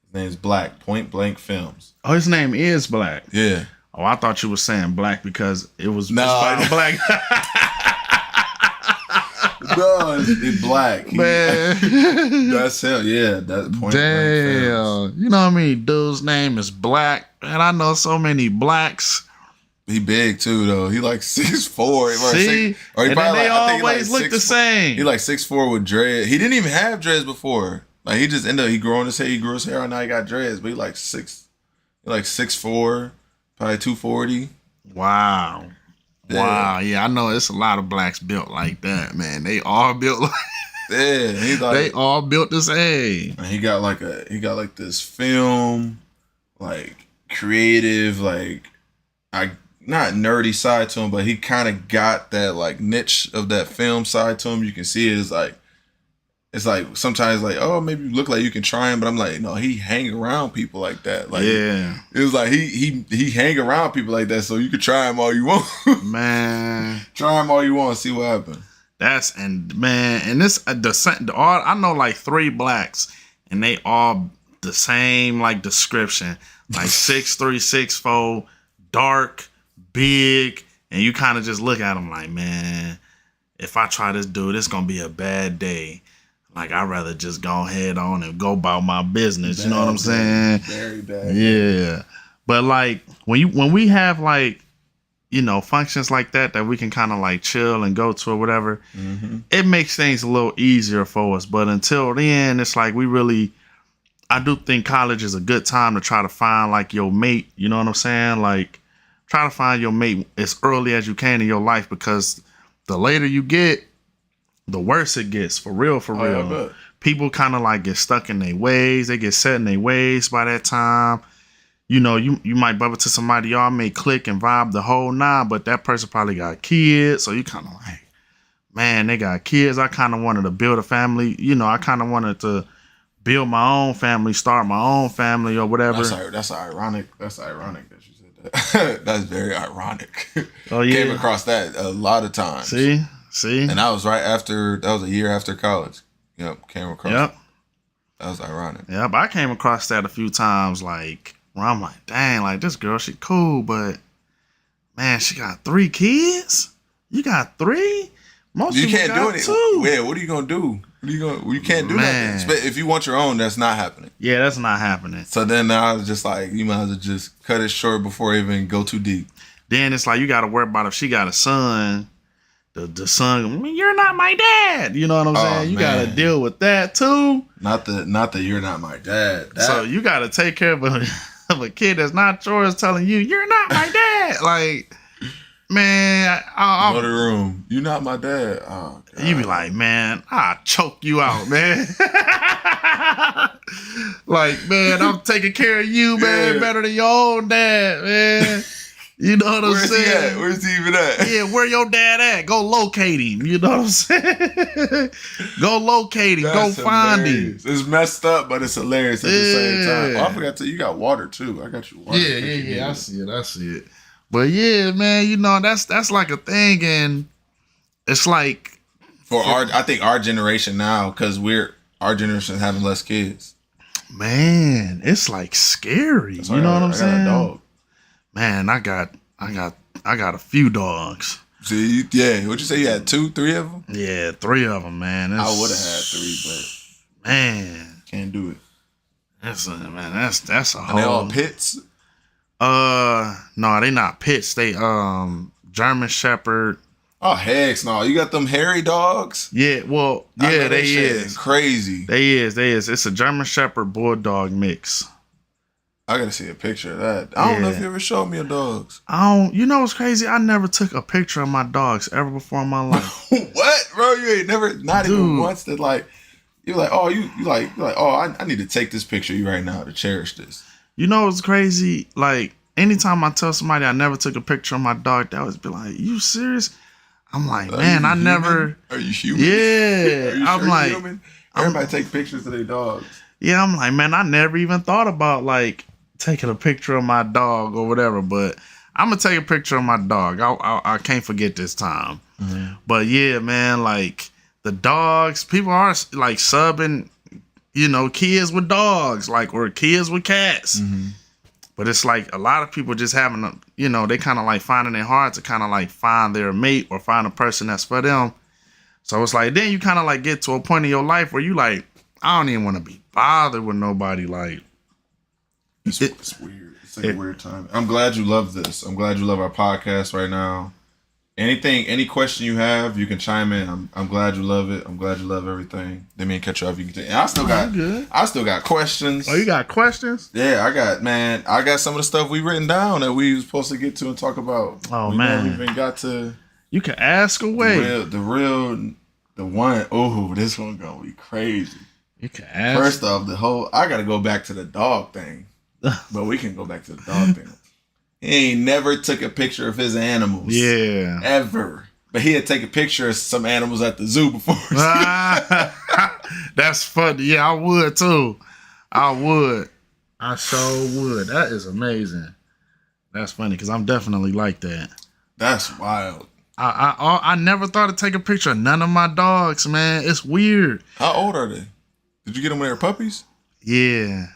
His name's Black. Point Blank Films. Oh, his name is Black. Yeah. Oh, I thought you were saying black because it was no, black. No, it's Black. Man. That's him. Yeah, that's Point Blank Films. You know what I mean? Dude's name is Black, and I know so many blacks. He big too though. He like 6'4". See, or he and then they always look the same. He like 6'4" with dread. He didn't even have dreads before. Like he just ended up growing his hair. He grew his hair, and now he got dreads. But he like 6'4", probably 240. Wow. Yeah. Wow, yeah, I know it's a lot of blacks built like that, man. They all built like they all built the same. And he got like this film, like creative, like not nerdy side to him, but he kind of got that like niche of that film side to him. You can see it is like, it's like sometimes like, oh, maybe you look like you can try him, but I'm like, no, he hang around people like that. Like, yeah, it was like he hang around people like that, so you could try him all you want, man. Try him all you want, see what happens. I know like 3 blacks, and they all the same like description, like 6'3", 6'4", dark, big, and you kind of just look at them like, man, if I try this dude, it's gonna be a bad day. Like, I'd rather just go ahead on and go about my business. You know what I'm saying? Very bad. Yeah. But like when we have like, functions like that we can kind of like chill and go to or whatever, it makes things a little easier for us. But until then, it's like I do think college is a good time to try to find like your mate. You know what I'm saying? Like, try to find your mate as early as you can in your life, because the later you get, the worse it gets, for real. Yeah, people kind of like get stuck in their ways. They get set in their ways by that time. You might bump into somebody, y'all may click and vibe the whole 9, but that person probably got kids. So you kind of like, man, they got kids. I kind of wanted to build a family. I kind of wanted to build my own family, start my own family or whatever. That's ironic. That's ironic that you said that. That's very ironic. Oh yeah. Came across that a lot of times. See? And that was that was a year after college. Yep, came across. Yep. That was ironic. Yep, I came across that a few times, like, where I'm like, dang, like, this girl, she cool, but, man, she got 3 kids? You got 3? Most You people can't do got it. two. Yeah, what are you gonna do? You can't do Man. nothing. If you want your own, that's not happening. Yeah, that's not happening. So then I was just like, you might as well just cut it short before it even go too deep. Then it's like you got to worry about if she got a son. The son, I mean, you're not my dad. You know what I'm saying? You got to man. deal with that too. Not that you're not my dad. So you got to take care of a kid that's not yours, telling you you're not my dad. Like, man, go to the room. You're not my dad. Oh, God. You be like, man, I'll choke you out, man. Like, man, I'm taking care of you, man, better than your own dad, man. You know what I'm Where's saying? he at? Where's he even at? Yeah, where your dad at? Go locate him. You know what I'm saying? Go locate him. That's Go find hilarious. him. It's messed up, but it's hilarious at the same time. Yeah. Oh, I forgot to. You got water too. I got you water. Yeah. I see it. But yeah, man, you know that's like a thing, and it's like I think our generation now, because our generation is having less kids. Man, it's like scary. That's why You know what I'm I got saying? a dog. Man, I got a few dogs. See, yeah. What'd you say? You had 2, 3 of them? Yeah, 3 of them, man. I would have had 3, but man, can't do it. that's a And whole. they all pits. No, they not pits. They German Shepherd. Oh heck no! You got them hairy dogs. Yeah, well, I know yeah, that they shit is. crazy. They is. It's a German Shepherd Bulldog mix. I gotta see a picture of that. I don't know if Yeah. you ever showed me your dogs. You know what's crazy? I never took a picture of my dogs ever before in my life. What, bro? You ain't never, not even Dude. once that like, you're like, oh, you're like, oh, I need to take this picture of you right now to cherish this. You know what's crazy? Like, anytime I tell somebody I never took a picture of my dog, they always be like, you serious? I'm like, Are man, you I human? never. Are you human? Yeah. Are you I'm sure like, you're human? Everybody take pictures of their dogs. yeah, I'm like, man, I never even thought about like taking a picture of my dog or whatever, but I'm gonna take a picture of my dog. I can't forget this time. Mm-hmm. But yeah, man, like the dogs, people are like subbing, you know, kids with dogs, like, or kids with cats. Mm-hmm. But it's like a lot of people just having a, you know, they kind of like finding it hard to kind of like find their mate or find a person that's for them. So it's like, then you kind of like get to a point in your life where you like, I don't even want to be bothered with nobody. Like, It's weird. It's like a weird time. I'm glad you love this. I'm glad you love our podcast right now. Any question you have, you can chime in. I'm glad you love it. I'm glad you love everything. Let me catch you up. You can. And I still got questions. oh, you got questions? Yeah, I got some of the stuff we written down that we was supposed to get to and talk about. Oh, we man. never even got to You can ask away. the one. Oh, this one gonna be crazy. You can ask. First off, I gotta go back to the dog thing, but we can go back to the dog thing. He ain't never took a picture of his animals. Yeah. Ever. But he had taken a picture of some animals at the zoo before. That's funny. Yeah, I would too. I would. I sure would. That is amazing. That's funny because I'm definitely like that. That's wild. I never thought to take a picture of none of my dogs, man. It's weird. How old are they? Did you get them when they were puppies? Yeah.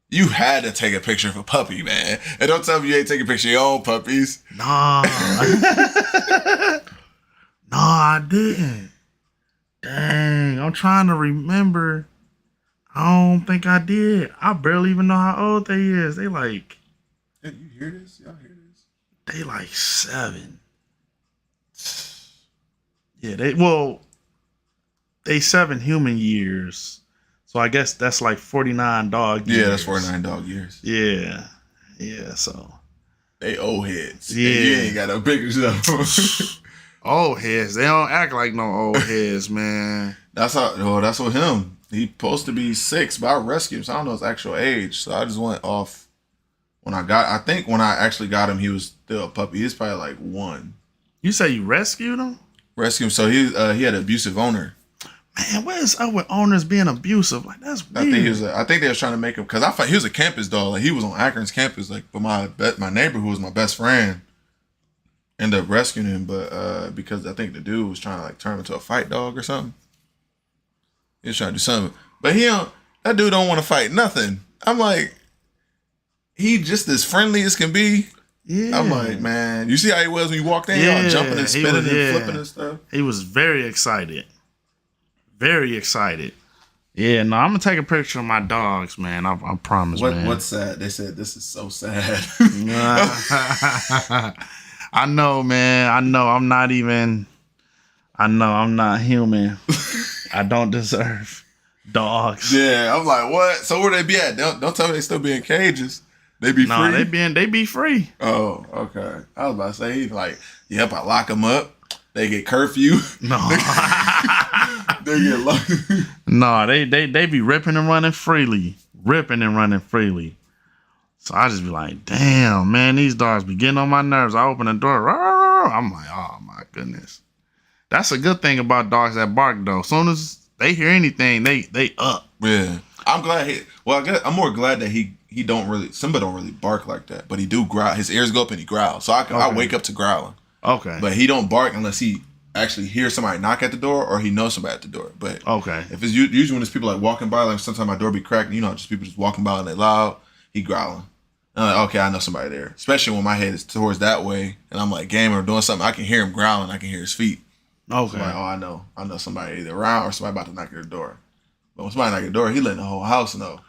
You had to take a picture of a puppy, man. And don't tell me you ain't taking a picture of your own puppies. No. No, I didn't. Dang, I'm trying to remember. I don't think I did. I barely even know how old they is. They like, Hey, you hear this? Y'all hear this? they like 7. Yeah, they 7 human years. So I guess that's like 49 dog years. Yeah, that's 49 dog years. Yeah. Yeah, so. They old heads. Yeah. And you ain't got no pictures of them. Old heads. They don't act like no old heads, man. That's what him. He supposed to be 6, but I rescued him, so I don't know his actual age. So I just went off I think when I actually got him, he was still a puppy. He was probably like 1. You say you rescued him? Rescued him. So he had an abusive owner. Man, what is up with owners being abusive? Like, that's weird. I think they was trying to make him, because I thought he was a campus dog. Like, he was on Akron's campus. Like, but my neighbor, who was my best friend, ended up rescuing him. But because I think the dude was trying to like turn him into a fight dog or something. He was trying to do something, but that dude don't want to fight nothing. I'm like, he just as friendly as can be. Yeah. I'm like, man, you see how he was when you walked in? Yeah, Y'all jumping and he spinning was- and yeah. flipping and stuff. He was very excited. Very excited. Yeah, no, I'm gonna take a picture of my dogs, man. I promise, man. What's sad? They said this is so sad. I know, man. I know. I'm not even. I know I'm not human. I don't deserve dogs. Yeah, I'm like, what? So where they be at? Don't tell me they still be in cages. They be No, free. they be free. Oh, okay. I was about to say, like, yep, I lock them up. They get curfew. No, They get locked. no, they be ripping and running freely, So I just be like, damn, man, these dogs be getting on my nerves. I open the door, I'm like, oh my goodness. That's a good thing about dogs that bark though. As soon as they hear anything, they up. Yeah, I'm glad. I'm more glad that he don't really. Simba don't really bark like that, but he do growl. His ears go up and he growls. So I wake up to growling. Okay, But he don't bark unless he actually hears somebody knock at the door or he knows somebody at the door. But okay, if it's usually when there's people like walking by, like sometimes my door be cracking, just people just walking by and they loud, he growling. And I'm like, okay, I know somebody there. Especially when my head is towards that way and I'm like gaming or doing something, I can hear him growling, I can hear his feet. okay. So I'm like, oh, I know somebody either around or somebody about to knock at the door. But when somebody knock at the door, he letting the whole house know.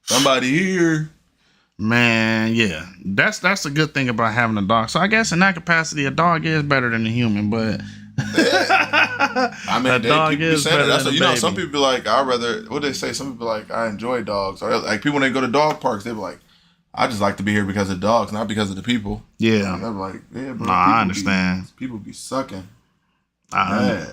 Somebody here. Man, yeah, that's a good thing about having a dog. So I guess in that capacity, a dog is better than a human, but I mean, A dog people be is saying better that. than a Some baby. people be like, I'd rather, what they say? Some people be like, I enjoy dogs. Or like people when they go to dog parks, they be like, I just like to be here because of dogs, not because of the people. yeah, And I'm like, yeah, bro. Nah, I understand. People be sucking. I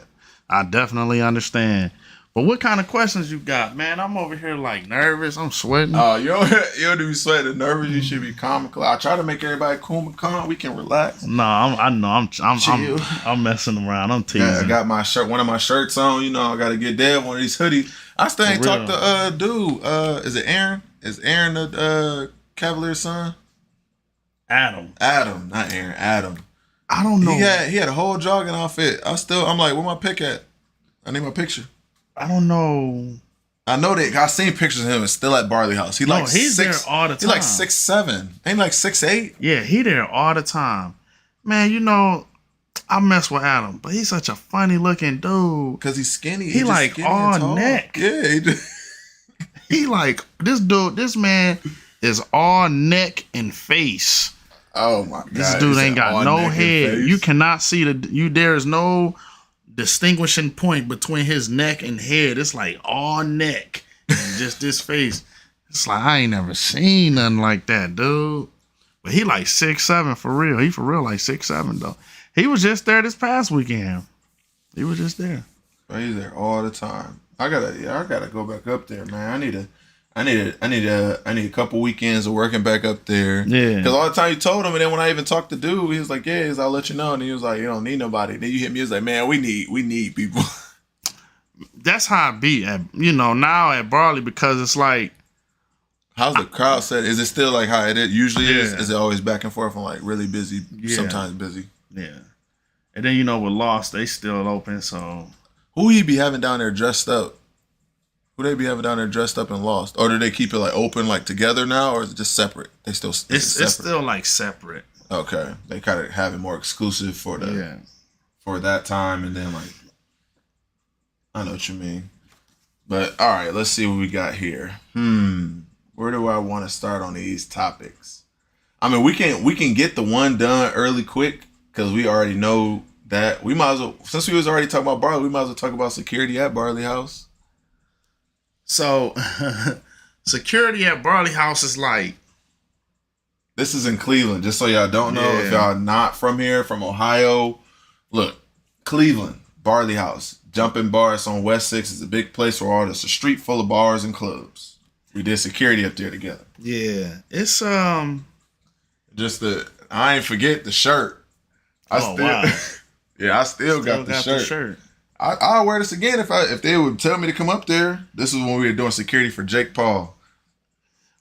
definitely understand. But what kind of questions you got, man? I'm over here like nervous. I'm sweating. You don't be sweating nervous. You should be calm and cool. I try to make everybody cool and calm. We can relax. No, I know. Chill. I'm messing around. I'm teasing. I got my shirt, one of my shirts on. I got to get Dad one of these hoodies. I still ain't For talked real. to dude. Is it Aaron? Is Aaron the Cavalier's son? Adam. Adam, not Aaron. Adam. I don't know. He had a whole jogging outfit. I'm like, where my pic at? I need my picture. I don't know. I know that I seen pictures of him. It's still at Barley House. He's there all the He's like time. 6'7". Ain't like 6'8". Yeah, he there all the time. Man, I mess with Adam, but he's such a funny looking dude. Cause he's skinny. He just like skinny and all tall. neck. Yeah, he do. He like this man is all neck and face. Oh my god. This dude He ain't said all got no neck and head. face. You cannot see there is no distinguishing point between his neck and head. It's like all neck and just this face. It's like I ain't never seen nothing like that, dude. But he like 6'7" for real. He for real like 6'7" though. He was just there this past weekend. He was just there. Bro, he's there all the time. I gotta go back up there, man. I need a couple weekends of working back up there. Yeah. Because all the time you told him, and then when I even talked to dude, he was like, "Yeah, I'll let you know." And he was like, "You don't need nobody." Then you hit me, he was like, "Man, we need people." That's how I be at now at Barley, because it's like How's the crowd set? Is it still like how it usually is? Yeah. Is it always back and forth from like really busy, Yeah. sometimes busy? yeah. And then with Lost, they still open, so Who he be having down there dressed up? Who they be having down there dressed up and Lost? Or do they keep it like open like together now, or is it just separate? They still it's separate? still like separate. Okay, they kind of have it more exclusive for that time, and then like I know what you mean. But all right, let's see what we got here. Where do I want to start on these topics? I mean, we can get the one done early quick because we already know that. We might as well, since we was already talking about Barley, we might as well talk about security at Barley House. So security at Barley House is like, This is in Cleveland, just so y'all don't know. If Yeah. y'all not from here, from Ohio, look, Cleveland, Barley House, Jumping Bar. It's on West 6. It's a big place where it's a street full of bars and clubs. We did security up there together. yeah, it's Just I ain't forget the shirt. wow. Yeah, I still got the shirt. I'll wear this again if they would tell me to come up there. This is when we were doing security for Jake Paul.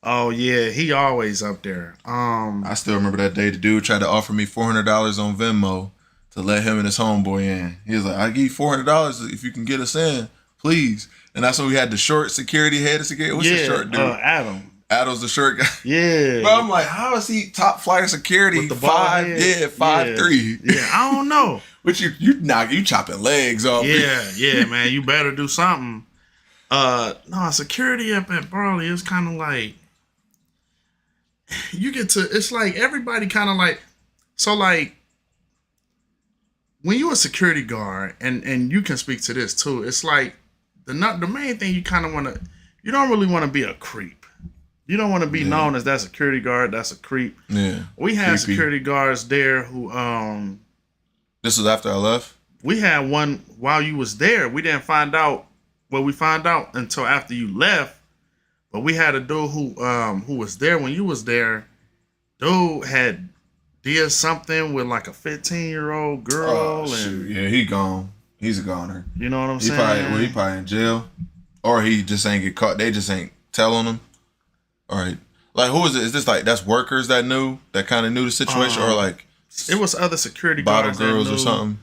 Oh yeah, he always up there. I still remember that day the dude tried to offer me $400 on Venmo to let him and his homeboy in. He was like, "I'll give you $400 if you can get us in, please." And that's when we had the short security head of security. What's the short dude? Adam. Adams the short guy. Yeah. Bro, I'm like, how is he top flight of security? With the bald 5, head? 5'3". Yeah, I don't know. But you chopping legs off. Yeah, man. You better do something. No, security up at Barley is kind of like you get to. It's like everybody kind of like so like when you're a security guard and you can speak to this too. It's like the main thing you kind of want to. You don't really want to be a creep. You don't want to be known as that security guard. That's a creep. Yeah. We had Creepy. security guards there who This was after I left. we had one while you was there. We didn't find out. Well, we found out until after you left. But we had a dude who was there when you was there. Dude had did something with like a 15-year-old girl, Oh, and shoot. Yeah, he gone. He's a goner. you know what I'm He saying. he probably in jail, or he just ain't get caught. They just ain't telling him. All right, like who is it? Is this like that's workers that kind of knew the situation, or like It was other security bottle guards that girls or knew- something?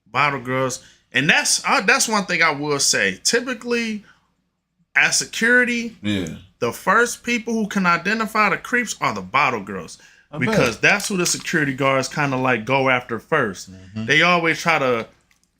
Bottle girls, and that's one thing I will say. Typically, as security, Yeah, the first people who can identify the creeps are the bottle girls. Because that's who the security guards kind of like go after 1st. Mm-hmm. They always try to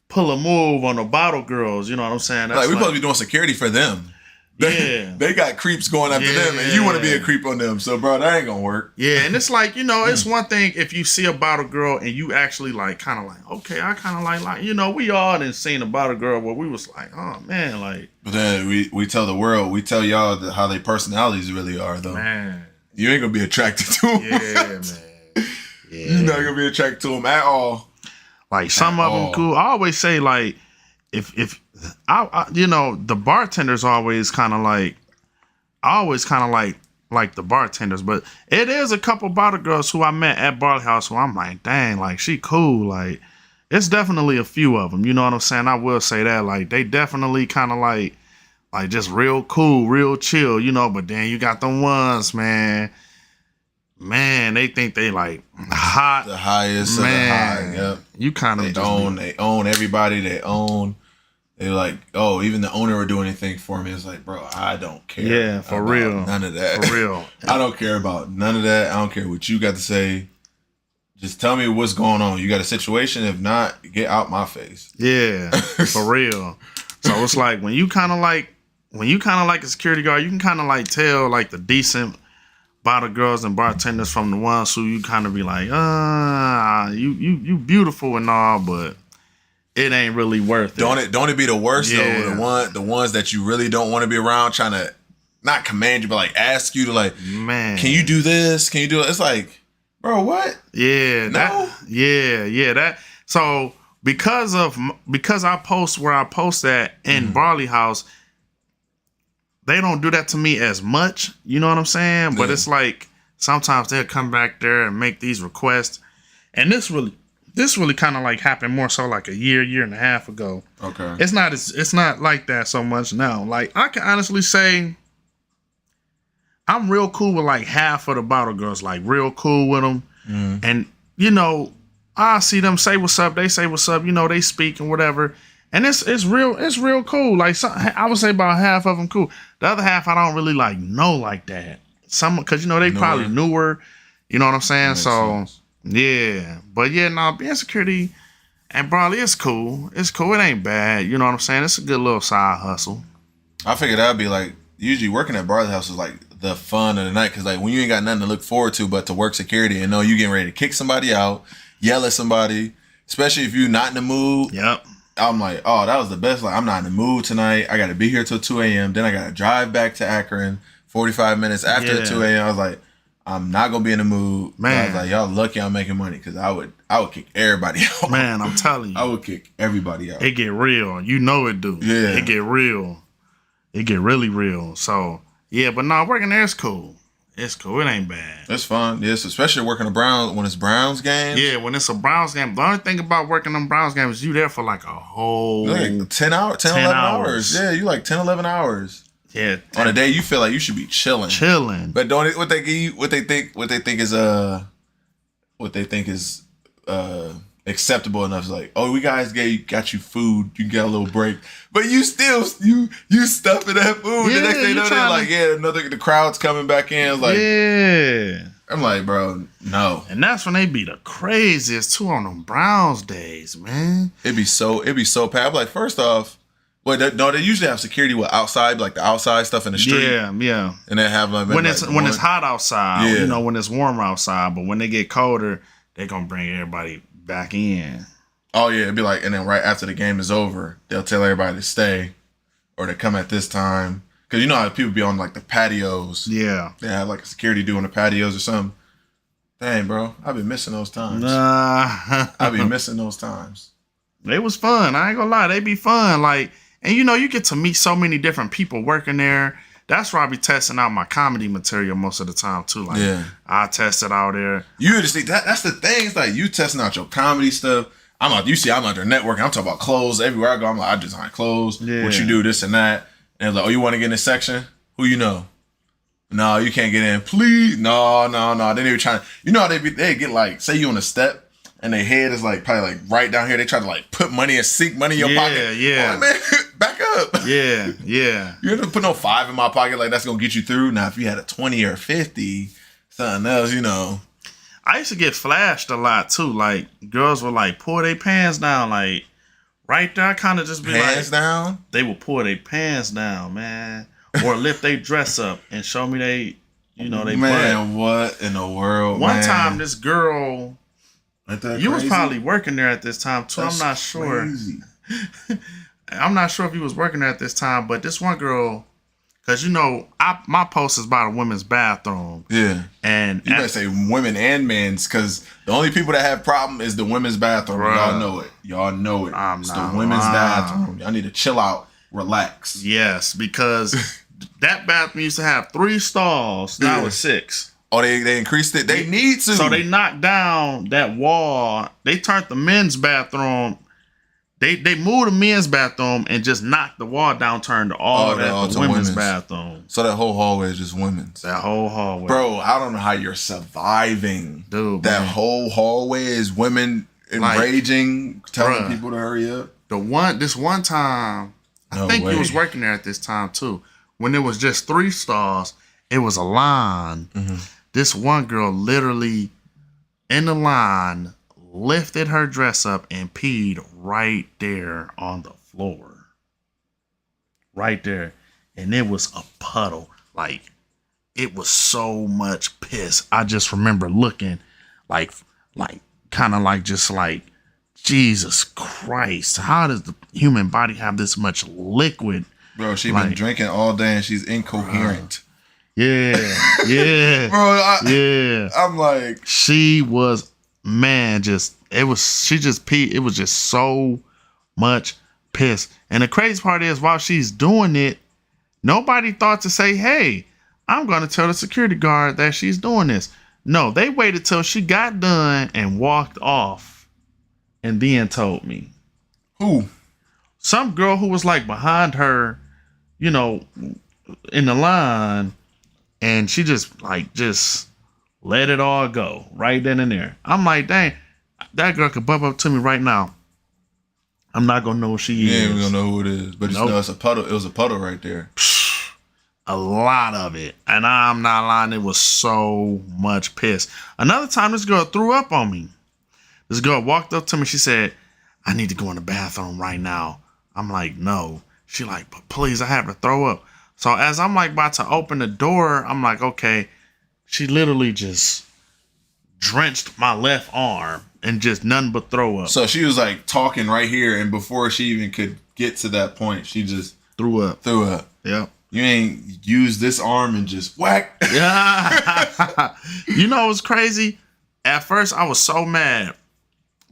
pull a move on the bottle girls. You know what I'm saying? That's like we supposed to be doing security for them. yeah, They got creeps going after them, and you want to be a creep on them. So, bro, that ain't gonna work. yeah. And it's like, it's one thing if you see a bottle girl and you actually like kind of like, okay, I kind of like we all done seen a bottle girl where we was like, oh man, like But then we tell the world, we tell y'all how their personalities really are, though. man, You ain't gonna be attracted to them. yeah, man, yeah. You're not gonna be attracted to them at all. Like some of them cool. I always say like if I the bartenders always kind of like I always kind of like the bartenders, but it is a couple bottle girls who I met at Barley House who I'm like, dang, like she cool. Like it's definitely a few of them. You know what I'm saying? I will say that like they definitely kind of like just real cool, real chill. But then you got them ones, man. Man, they think they like hot. The highest of the Man, high. Yep. You kind of They own everybody. They're like, oh, even the owner would do anything for me. It's like, bro, I don't care. Yeah, for about real. None of that. For real. I don't care about none of that. I don't care what you got to say. Just tell me what's going on. You got a situation? If not, get out my face. Yeah, for real. So it's like when you kind of like a security guard, you can kind of like tell like the decent bottle girls and bartenders from the ones who you kind of be like, you beautiful and all, but it ain't really worth it. Don't it be the worst Yeah. though? The ones that you really don't want to be around, trying to not command you, but like ask you to like, Man, can you do this? Can you do it? It's like, bro, what? Yeah, No? that. So because I post where I post at in Barley House, they don't do that to me as much. You know what I'm saying? But Yeah. it's like sometimes they'll come back there and make these requests, and this really kind of like happened more so like a year and a half ago. Okay. It's not like that so much now. Like I can honestly say, I'm real cool with like half of the bottle girls. Like real cool with them, and I see them say what's up. They say what's up. They speak and whatever. And it's real cool. Like I would say about half of them cool. The other half I don't really like know like that. Some because they probably newer. You know what I'm saying? Makes So sense. yeah, but yeah, no, being security and Barley, it's cool. It's cool. It ain't bad. You know what I'm saying? It's a good little side hustle. I figured that'd be like usually working at Barley House is like the fun of the night because like when you ain't got nothing to look forward to but to work security and know you getting ready to kick somebody out, yell at somebody, especially if you're not in the mood. Yep. I'm like, oh, that was the best. Like, I'm not in the mood tonight. I got to be here till 2 a.m. Then I got to drive back to Akron 45 minutes after Yeah. 2 a.m. I was like, I'm not going to be in the mood. Man. I was like, y'all lucky I'm making money because I would kick everybody out. Man, I'm telling I you, would kick everybody out. it get real. You know it do. Yeah. It get real. It get really real. So yeah, but no, working there is cool. It's cool. It ain't bad. It's fun. Yes, especially working the Browns when it's Browns games. Yeah, when it's a Browns game, the only thing about working them Browns games is you there for like a whole Like 10 11 hours. Yeah, you like 10, 11 hours. yeah On a day you feel like you should be chilling. chilling. But don't it, what they give you, what they think is they acceptable enough. It's like, oh, we guys got you food. You got a little break, but you still you stuffing that food. The next thing you know, they're like, the crowd's coming back in. It's like, yeah. I'm like, bro, no. And that's when they be the craziest too on them Browns days, man. It'd be so bad. I'm like, first off, they usually have security outside, like the outside stuff in the street. Yeah. And they have like when it's hot outside, yeah. when it's warmer outside, but when they get colder, they're gonna bring everybody back in. Oh yeah, it'd be like, and then right after the game is over, they'll tell everybody to stay, or to come at this time. Cause you know how people be on like the patios. Yeah, they have like a security dude on the patios or something. Dang, bro, I've been missing those times. I've been missing those times. They was fun. I ain't gonna lie, they be fun. Like, and you get to meet so many different people working there. That's where I be testing out my comedy material most of the time too. Like, I test it out there. You just think that's the thing. It's like you testing out your comedy stuff. I'm out there networking. I'm talking about clothes everywhere I go. I'm like, I design clothes. Yeah. What you do, this and that. And it's like, oh, you want to get in this section? Who you know? No, you can't get in. Please, no. Then they were trying to, how they get like, say you on a step and their head is like probably like right down here. They try to like put money and sink money in your pocket. Yeah. Oh, man, back up. Yeah. You have to put no 5 in my pocket like that's gonna get you through. Now, if you had a 20 or 50, something else, I used to get flashed a lot too. Like girls would like pull their pants down, like right there. I kind of just be pants down. They would pull their pants down, man, or lift their dress up and show me they butt. Man, what in the world? One time, this girl. You was probably working there at this time too. That's I'm not sure. Crazy. I'm not sure if you was working there at this time, but this one girl, because my post is by the women's bathroom. Yeah, and you better say women and men's, because the only people that have problem is the women's bathroom. Bruh. Y'all know it. It's the women's bathroom. Y'all need to chill out, relax. Yes, because that bathroom used to have 3 stalls. Now it's 6. Oh, they increased it. They need to. So they knocked down that wall. They turned the men's bathroom. They moved the men's bathroom and just knocked the wall down, turned all that the women's bathroom. So that whole hallway is just women's. That whole hallway. Bro, I don't know how you're surviving. Dude, that whole hallway is women enraging, telling people to hurry up. This one time, I think you was working there at this time too. When it was just 3 stalls, it was a line. Mm-hmm. This one girl literally in the line lifted her dress up and peed right there on the floor. Right there. And it was a puddle. Like, it was so much piss. I just remember looking like kind of like just like, Jesus Christ, how does the human body have this much liquid? Bro, she's been drinking all day and she's incoherent. Yeah. Bro, I'm like, she was, man, she just peed. It was just so much piss. And the crazy part is, while she's doing it, nobody thought to say, hey, I'm going to tell the security guard that she's doing this. No, they waited till she got done and walked off and then told me. Who? Some girl who was like behind her, in the line. And she just let it all go right then and there. I'm like, dang, that girl could bump up to me right now. I'm not gonna know who she is. You ain't gonna know who it is, but it's a puddle. It was a puddle right there. A lot of it, and I'm not lying. It was so much piss. Another time, this girl threw up on me. This girl walked up to me. She said, "I need to go in the bathroom right now." I'm like, "No." She like, "But please, I have to throw up." So as I'm like about to open the door, I'm like, okay. She literally just drenched my left arm and just nothing but throw up. So she was like talking right here, and before she even could get to that point, she just threw up. Yep. You ain't used this arm and just whack. Yeah. What's crazy? At first, I was so mad.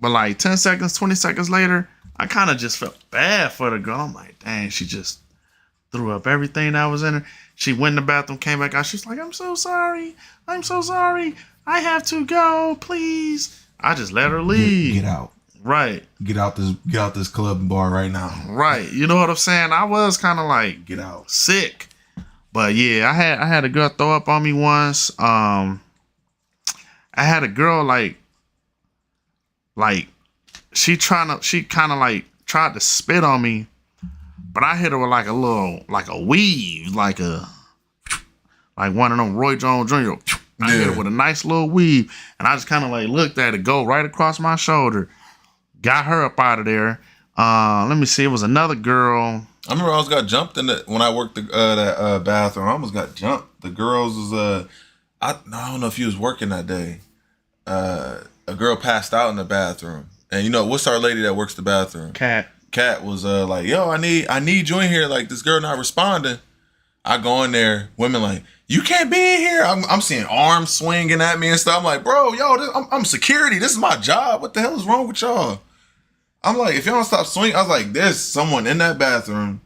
But like 10 seconds, 20 seconds later, I kind of just felt bad for the girl. I'm like, dang, she just threw up everything that was in her. She went in the bathroom, came back out. She's like, I'm so sorry. I have to go, please. I just let her leave. Get out. Right. Get out this club and bar right now. Right. You know what I'm saying? I was kind of like, get out. Sick. But yeah, I had a girl throw up on me once. I had a girl like she kind of like tried to spit on me, but I hit her with like a weave, like one of them Roy Jones Jr. I hit her with a nice little weave, and I just kind of like looked at it go right across my shoulder. Got her up out of there. Let me see. It was another girl. I remember I almost got jumped when I worked that bathroom. I almost got jumped. The girls was I don't know if you was working that day. A girl passed out in the bathroom, and you know what's our lady that works the bathroom? Cat Was like, yo, I need you in here. Like this girl not responding. I go in there. Women like, you can't be in here. I'm seeing arms swinging at me and stuff. I'm like, bro, I'm security. This is my job. What the hell is wrong with y'all? I'm like, if y'all don't stop swinging, I was like, there's someone in that bathroom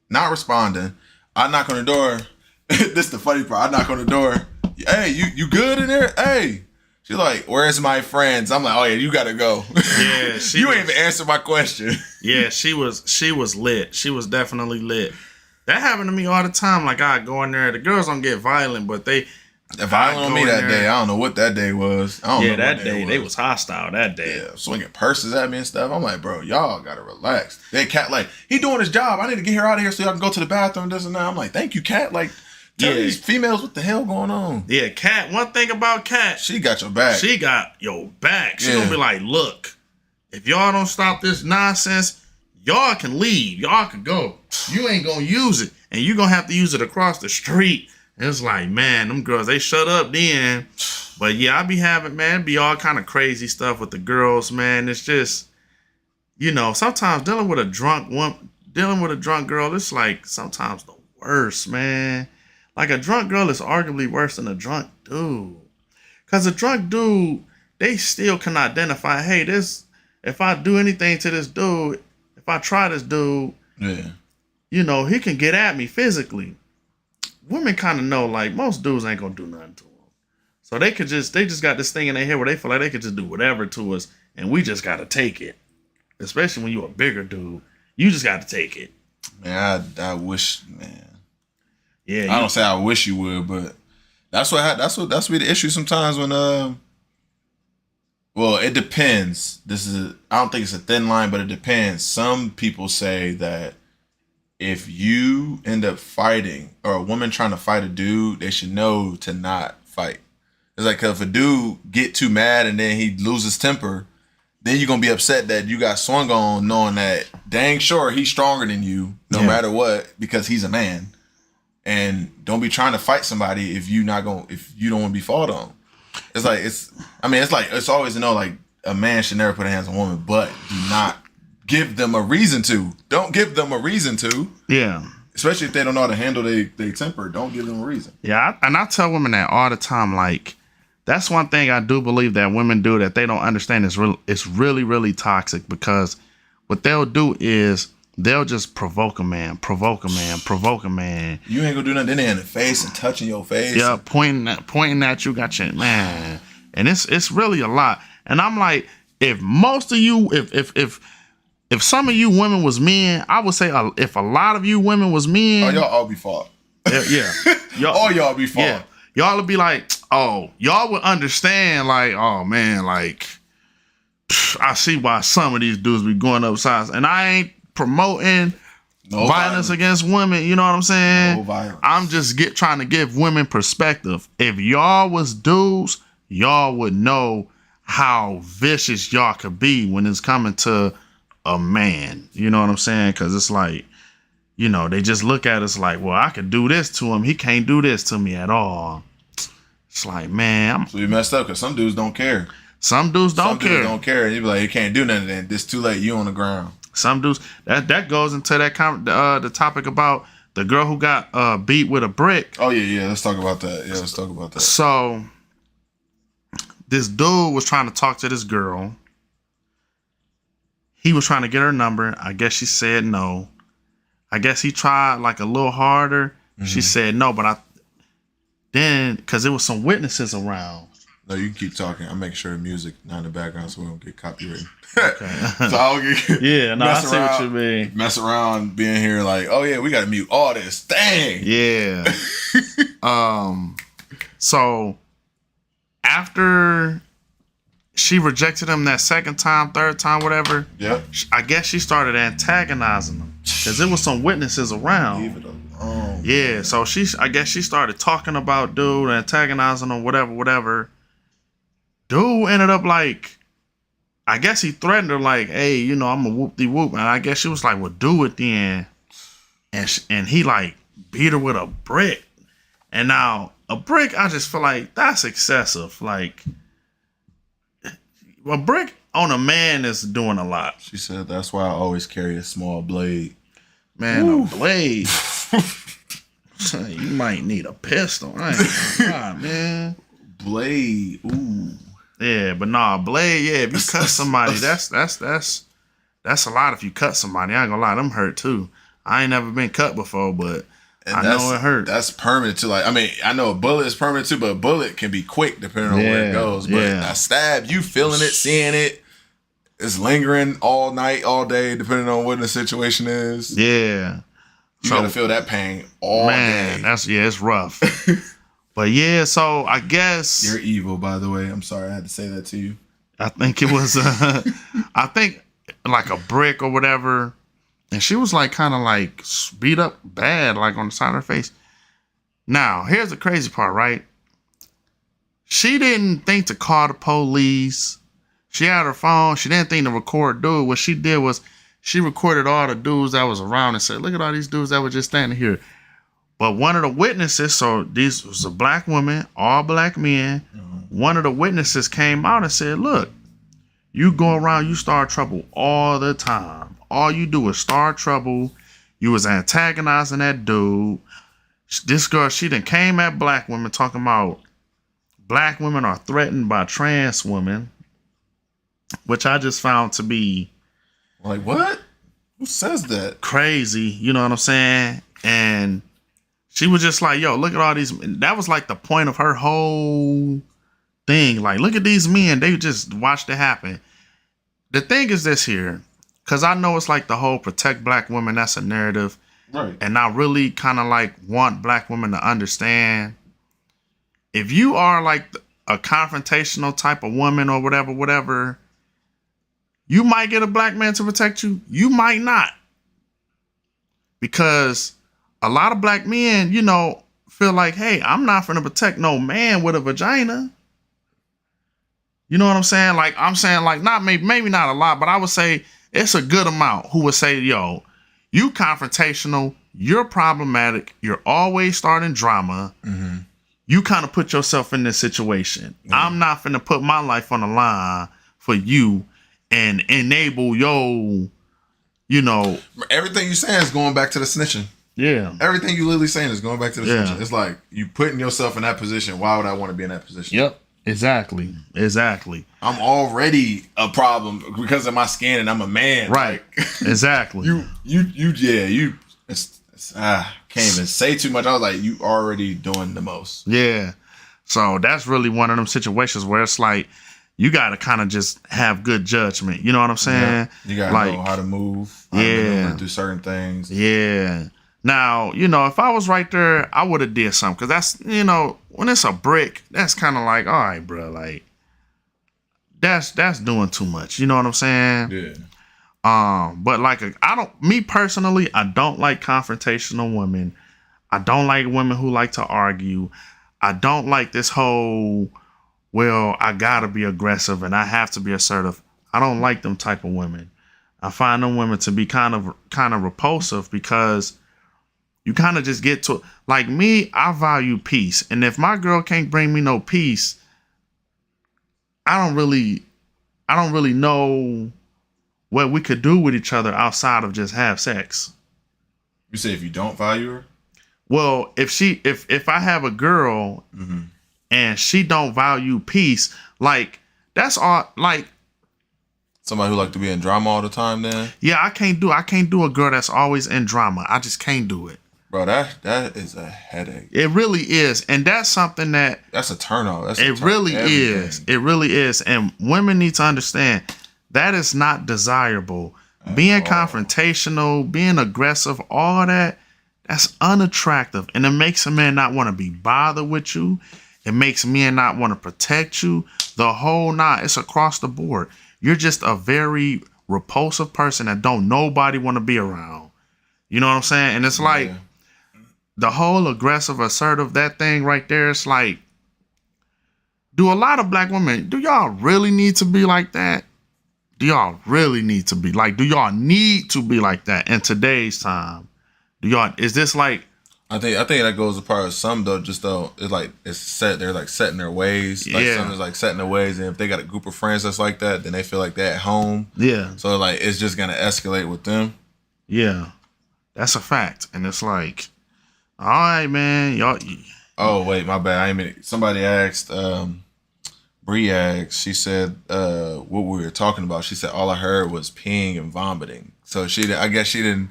not responding. I knock on the door. This is the funny part. I knock on the door. Hey, you good in there? Hey. She's like, where's my friends? I'm like, oh yeah, you gotta go. Yeah, you ain't even answered my question. Yeah, she was lit. She was definitely lit. That happened to me all the time. Like I go in there, the girls don't get violent, but they violent on me that day. I don't know what that day was. I don't know that day they was hostile that day. Yeah, swinging purses at me and stuff. I'm like, bro, y'all gotta relax. They Cat like, he doing his job. I need to get her out of here so y'all can go to the bathroom. This and that. I'm like, thank you, Cat. Like. Tell these females what the hell going on. Yeah, Cat. One thing about Cat, she got your back. She got your back. She gonna be like, look, if y'all don't stop this nonsense, y'all can leave. Y'all can go. You ain't gonna use it, and you gonna have to use it across the street. And it's like, man, them girls, they shut up then. But yeah, I be having, man, be all kind of crazy stuff with the girls, man. It's just, sometimes dealing with a drunk girl, it's like sometimes the worst, man. Like a drunk girl is arguably worse than a drunk dude. Cause a drunk dude, they still can identify, hey, if I do anything to this dude, if I try this dude, he can get at me physically. Women kind of know, like, most dudes ain't gonna do nothing to them. So they just got this thing in their head where they feel like they could just do whatever to us, and we just gotta take it. Especially when you're a bigger dude. You just gotta take it. Man, I wish, man. Yeah, I don't say I wish you would, but that's be the issue sometimes when well, it depends. I don't think it's a thin line, but it depends. Some people say that if you end up fighting or a woman trying to fight a dude, they should know to not fight. It's like if a dude get too mad and then he loses temper, then you're gonna be upset that you got swung on, knowing that dang sure he's stronger than you, no matter what, because he's a man. And don't be trying to fight somebody if you don't want to be fought on. It's always like a man should never put hands on a woman, but do not give them a reason to. Don't give them a reason to. Yeah. Especially if they don't know how to handle their temper. Don't give them a reason. Yeah, and I tell women that all the time. Like, that's one thing I do believe that women do that they don't understand is it's really, really toxic, because what they'll do is they'll just provoke a man. You ain't gonna do nothing. Then they in the face and touching your face. Yeah, pointing at you, got your man. And it's really a lot. And I'm like, if most of you, if some of you women was men, I would say if a lot of you women was men, y'all all be fought. Yeah. Y'all be fought. Yeah. Y'all would be like, oh, y'all would understand, like, oh man, like, I see why some of these dudes be going upsides. And I ain't promoting violence against women, you know what I'm saying? No violence. I'm just trying to give women perspective. If y'all was dudes, y'all would know how vicious y'all could be when it's coming to a man. You know what I'm saying? Because it's like, they just look at us like, well, I could do this to him. He can't do this to me at all. It's like, man. So you messed up because some dudes don't care. Some dudes don't care. And you be like, you can't do nothing. Then it's too late. You on the ground. Some dudes, that goes into the topic about the girl who got beat with a brick. Oh yeah. Let's talk about that. So this dude was trying to talk to this girl. He was trying to get her number. I guess she said no. I guess he tried like a little harder. Mm-hmm. She said no, but because there was some witnesses around. No, you can keep talking. I'm making sure the music not in the background so we don't get copyrighted. Okay. So I'll get I see what you mean. Mess around being here like, oh yeah, we gotta mute all this. Dang. Yeah. So after she rejected him that second time, third time, whatever. Yep. I guess she started antagonizing him because there was some witnesses around. Leave it alone. Yeah, so I guess she started talking about dude, antagonizing him, whatever. Dude ended up like, I guess he threatened her like, hey, you know, I'm a whoop-de-whoop. And I guess she was like, well, do it then. And he like beat her with a brick. And now a brick, I just feel like that's excessive. Like, a brick on a man is doing a lot. She said that's why I always carry a small blade. Man, a blade. You might need a pistol. I ain't gonna lie, man. Blade. Ooh. Yeah, but nah, blade. Yeah, if you cut somebody, that's a lot. If you cut somebody, I ain't gonna lie, them hurt too. I ain't never been cut before, but I know it hurt. That's permanent too. Like, I mean, I know a bullet is permanent too, but a bullet can be quick depending on where it goes. But a stab, you feeling it, seeing it, it's lingering all night, all day, depending on what the situation is. Yeah. You gotta feel that pain all day. It's rough. But yeah, so I guess you're evil, by the way. I'm sorry I had to say that to you. I think it was I think like a brick or whatever. And she was like kind of like beat up bad, like on the side of her face. Now, here's the crazy part, right? She didn't think to call the police. She had her phone. She didn't think to record dude. What she did was she recorded all the dudes that was around and said, look at all these dudes that were just standing here. But one of the witnesses, so this was a black woman, all black men. Mm-hmm. One of the witnesses came out and said, look, you go around, you start trouble all the time. All you do is start trouble. You was antagonizing that dude. This girl, she done came at black women talking about black women are threatened by trans women, which I just found to be like, what? Who says that? Crazy. You know what I'm saying? And she was just like, yo, look at all these. That was like the point of her whole thing. Like, look at these men. They just watched it happen. The thing is this here, because I know it's like the whole protect black women. That's a narrative. Right. And I really kind of like want black women to understand. If you are like a confrontational type of woman or whatever, you might get a black man to protect you. You might not. Because a lot of black men, you know, feel like, hey, I'm not finna protect no man with a vagina. You know what I'm saying? Like, I'm saying like not maybe not a lot, but I would say it's a good amount who would say, yo, you confrontational, you're problematic, you're always starting drama. Mm-hmm. You kind of put yourself in this situation. Mm-hmm. I'm not finna put my life on the line for you and enable yo, you know. Everything you're saying is going back to the snitching. Yeah. Everything you literally saying is going back to the snitching. It's like you putting yourself in that position. Why would I want to be in that position? Yep. Exactly. I'm already a problem because of my skin and I'm a man. Right. Like, exactly. You can't even say too much. I was like, you already doing the most. Yeah. So that's really one of them situations where it's like, you got to kind of just have good judgment. You know what I'm saying? Yeah. You got to know how to move. How to maneuver, do certain things. Yeah. Now, you know, if I was right there, I would have did something. Because that's, you know, when it's a brick, that's kind of like, all right, bro, like, that's doing too much. You know what I'm saying? Yeah. But like, me personally, I don't like confrontational women. I don't like women who like to argue. I don't like this whole, well, I gotta be aggressive and I have to be assertive. I don't like them type of women. I find them women to be kind of repulsive because you kind of just get to, like me, I value peace. And if my girl can't bring me no peace, I don't really know what we could do with each other outside of just have sex. You say if you don't value her? Well, if I have a girl mm-hmm. and she don't value peace, like that's all, like somebody who like to be in drama all the time then? Yeah, I can't do a girl that's always in drama. I just can't do it. Bro, that is a headache. It really is. And that's something that's a turnoff. It really is. It really is. And women need to understand that is not desirable. Being confrontational, being aggressive, all that's unattractive. And it makes a man not want to be bothered with you. It makes men not want to protect you. The whole nine. It's across the board. You're just a very repulsive person that don't nobody want to be around. You know what I'm saying? And it's like the whole aggressive, assertive, that thing right there. It's like, do a lot of black women, do y'all really need to be like that? Do y'all really need to be like, do y'all need to be like that in today's time? Do y'all, is this like, I think that goes as part of some though. Just though it's like it's set. They're like set in their ways. Like some is like set in their ways, and if they got a group of friends that's like that, then they feel like they're at home. Yeah. So like it's just gonna escalate with them. Yeah, that's a fact, and it's like, all right, man, y'all. Oh wait, my bad. I mean, somebody asked. Bree asked. She said what we were talking about. She said all I heard was peeing and vomiting. So I guess she didn't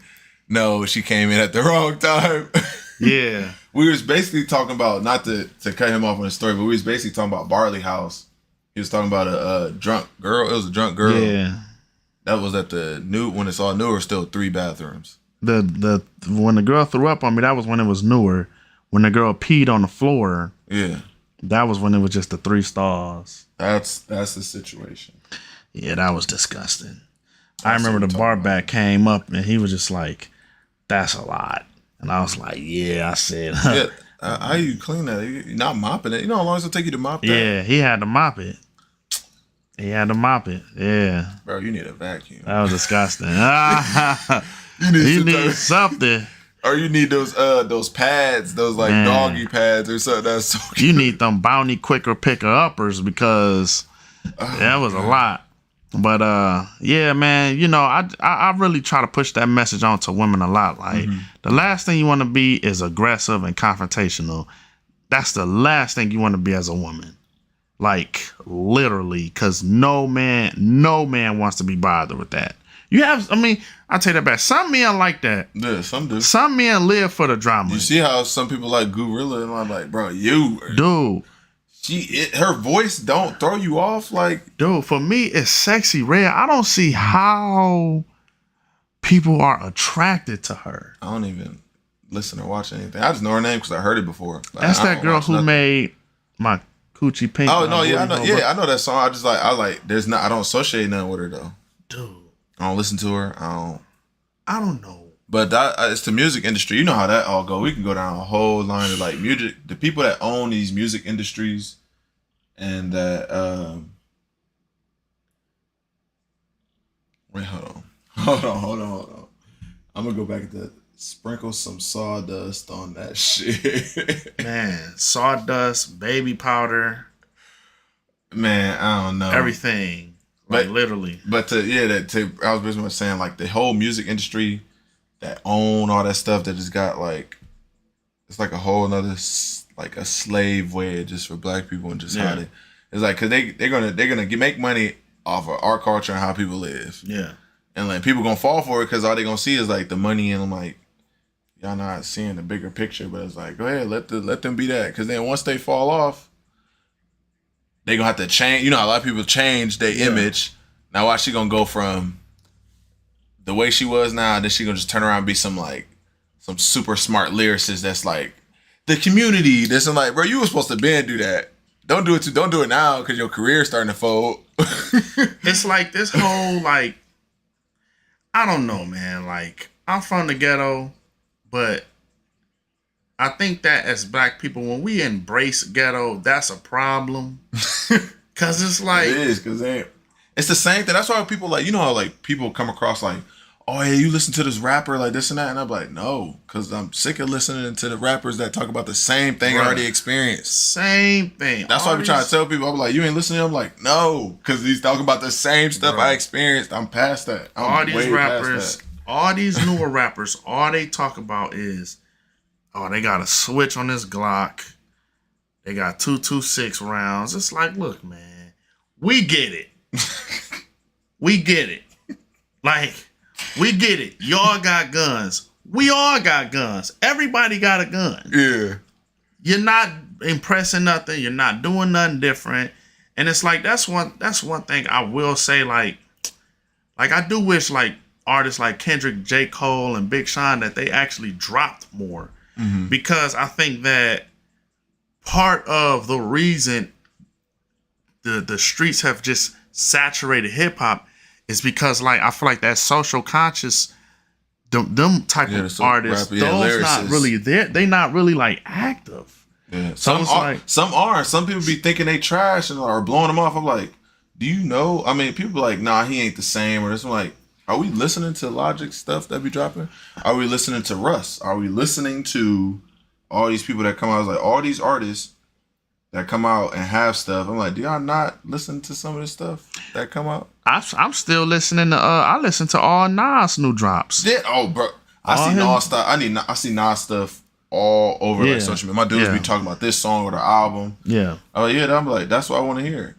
know she came in at the wrong time. Yeah. We was basically talking about, not to cut him off on the story, but we was basically talking about Barley House. He was talking about a drunk girl. It was a drunk girl. Yeah. That was at the new, when it's all newer, still 3 bathrooms. The when the girl threw up on me, that was when it was newer. When the girl peed on the floor, Yeah. that was when it was just the 3 stalls. That's the situation. Yeah, that was disgusting. I remember the bar back came up and he was just like, "That's a lot." And I was like, yeah, I said, Yeah, how you clean that? You're not mopping it. You know how long it'll take you to mop that? Yeah, he had to mop it. Yeah. Bro, you need a vacuum. That was disgusting. You need something. Or you need those pads, those like doggy pads or something. That's so cute. You need them Bounty Quicker Picker Uppers because that was a lot. But yeah, man, you know, I really try to push that message on to women a lot. Like the last thing you want to be is aggressive and confrontational. That's the last thing you want to be as a woman. Like literally, because no man wants to be bothered with that. I'll take that back. Some men like that. Yeah, some do. Some men live for the drama. You see how some people like Gorilla, and I'm like, bro, dude. Her voice don't throw you off, like, dude. For me, it's sexy red. I don't see how people are attracted to her. I don't even listen or watch anything. I just know her name because I heard it before. Like, that's that girl who made my coochie pink. Oh no, yeah, I know. Yeah, I know that song. I don't associate nothing with her though. Dude, I don't listen to her. I don't know. But it's the music industry. You know how that all go. We can go down a whole line of like music. The people that own these music industries, and that wait, hold on. I'm gonna go back to sprinkle some sawdust on that shit. Man, sawdust, baby powder. Man, I don't know everything. Like literally. But I was basically saying like the whole music industry that own all that stuff that just got like, it's like a whole nother like a slave way just for black people and just how it's like, cause they're gonna make money off of our culture and how people live. Yeah. And like people gonna fall for it because all they gonna see is like the money, and I'm like, y'all not seeing the bigger picture. But it's like, go ahead, let them be that. Cause then once they fall off, they gonna have to change. You know, a lot of people change their image. Now why she gonna go from the way she was now, then she gonna just turn around and be some super smart lyricist that's like the community. That's like, bro, you were supposed to do that. Don't do it now because your career's starting to fold. It's like this whole like, I don't know, man. Like I'm from the ghetto, but I think that as black people, when we embrace ghetto, that's a problem. Cause it's like it is, cause it's the same thing. That's why people like, you know how like people come across like, oh yeah, you listen to this rapper like this and that, and I'm like, no, cause I'm sick of listening to the rappers that talk about the same thing I already experienced. Same thing. That's why we try to tell people. I'm like, you ain't listening. I'm like, no, cause he's talking about the same stuff I experienced. I'm past that. All these rappers, all these newer rappers, all they talk about is, oh, they got a switch on this Glock. They got 226 rounds. It's like, look, man, we get it. We get it. Like, we get it. Y'all got guns. We all got guns. Everybody got a gun. Yeah. You're not impressing nothing. You're not doing nothing different. And it's like, that's one thing I will say, like I do wish like artists like Kendrick, J. Cole, and Big Sean that they actually dropped more. Mm-hmm. Because I think that part of the reason the streets have just saturated hip hop is because like I feel like that social conscious them type of artists, those not really they not really like active. Yeah. Some are. Some people be thinking they trash and are blowing them off. I'm like, do you know? I mean, people like, nah, he ain't the same. Or this. I'm like, are we listening to Logic stuff that be dropping? Are we listening to Russ? Are we listening to all these people that come out? I was like, all these artists that come out and have stuff. I'm like, do y'all not listen to some of this stuff that come out? I'm still listening to I listen to all Nas new drops. Yeah. Oh, bro. I see Nas stuff. I see Nas stuff all over like social media. My dudes be talking about this song or the album. Yeah. Oh yeah. I'm like, that's what I want to hear.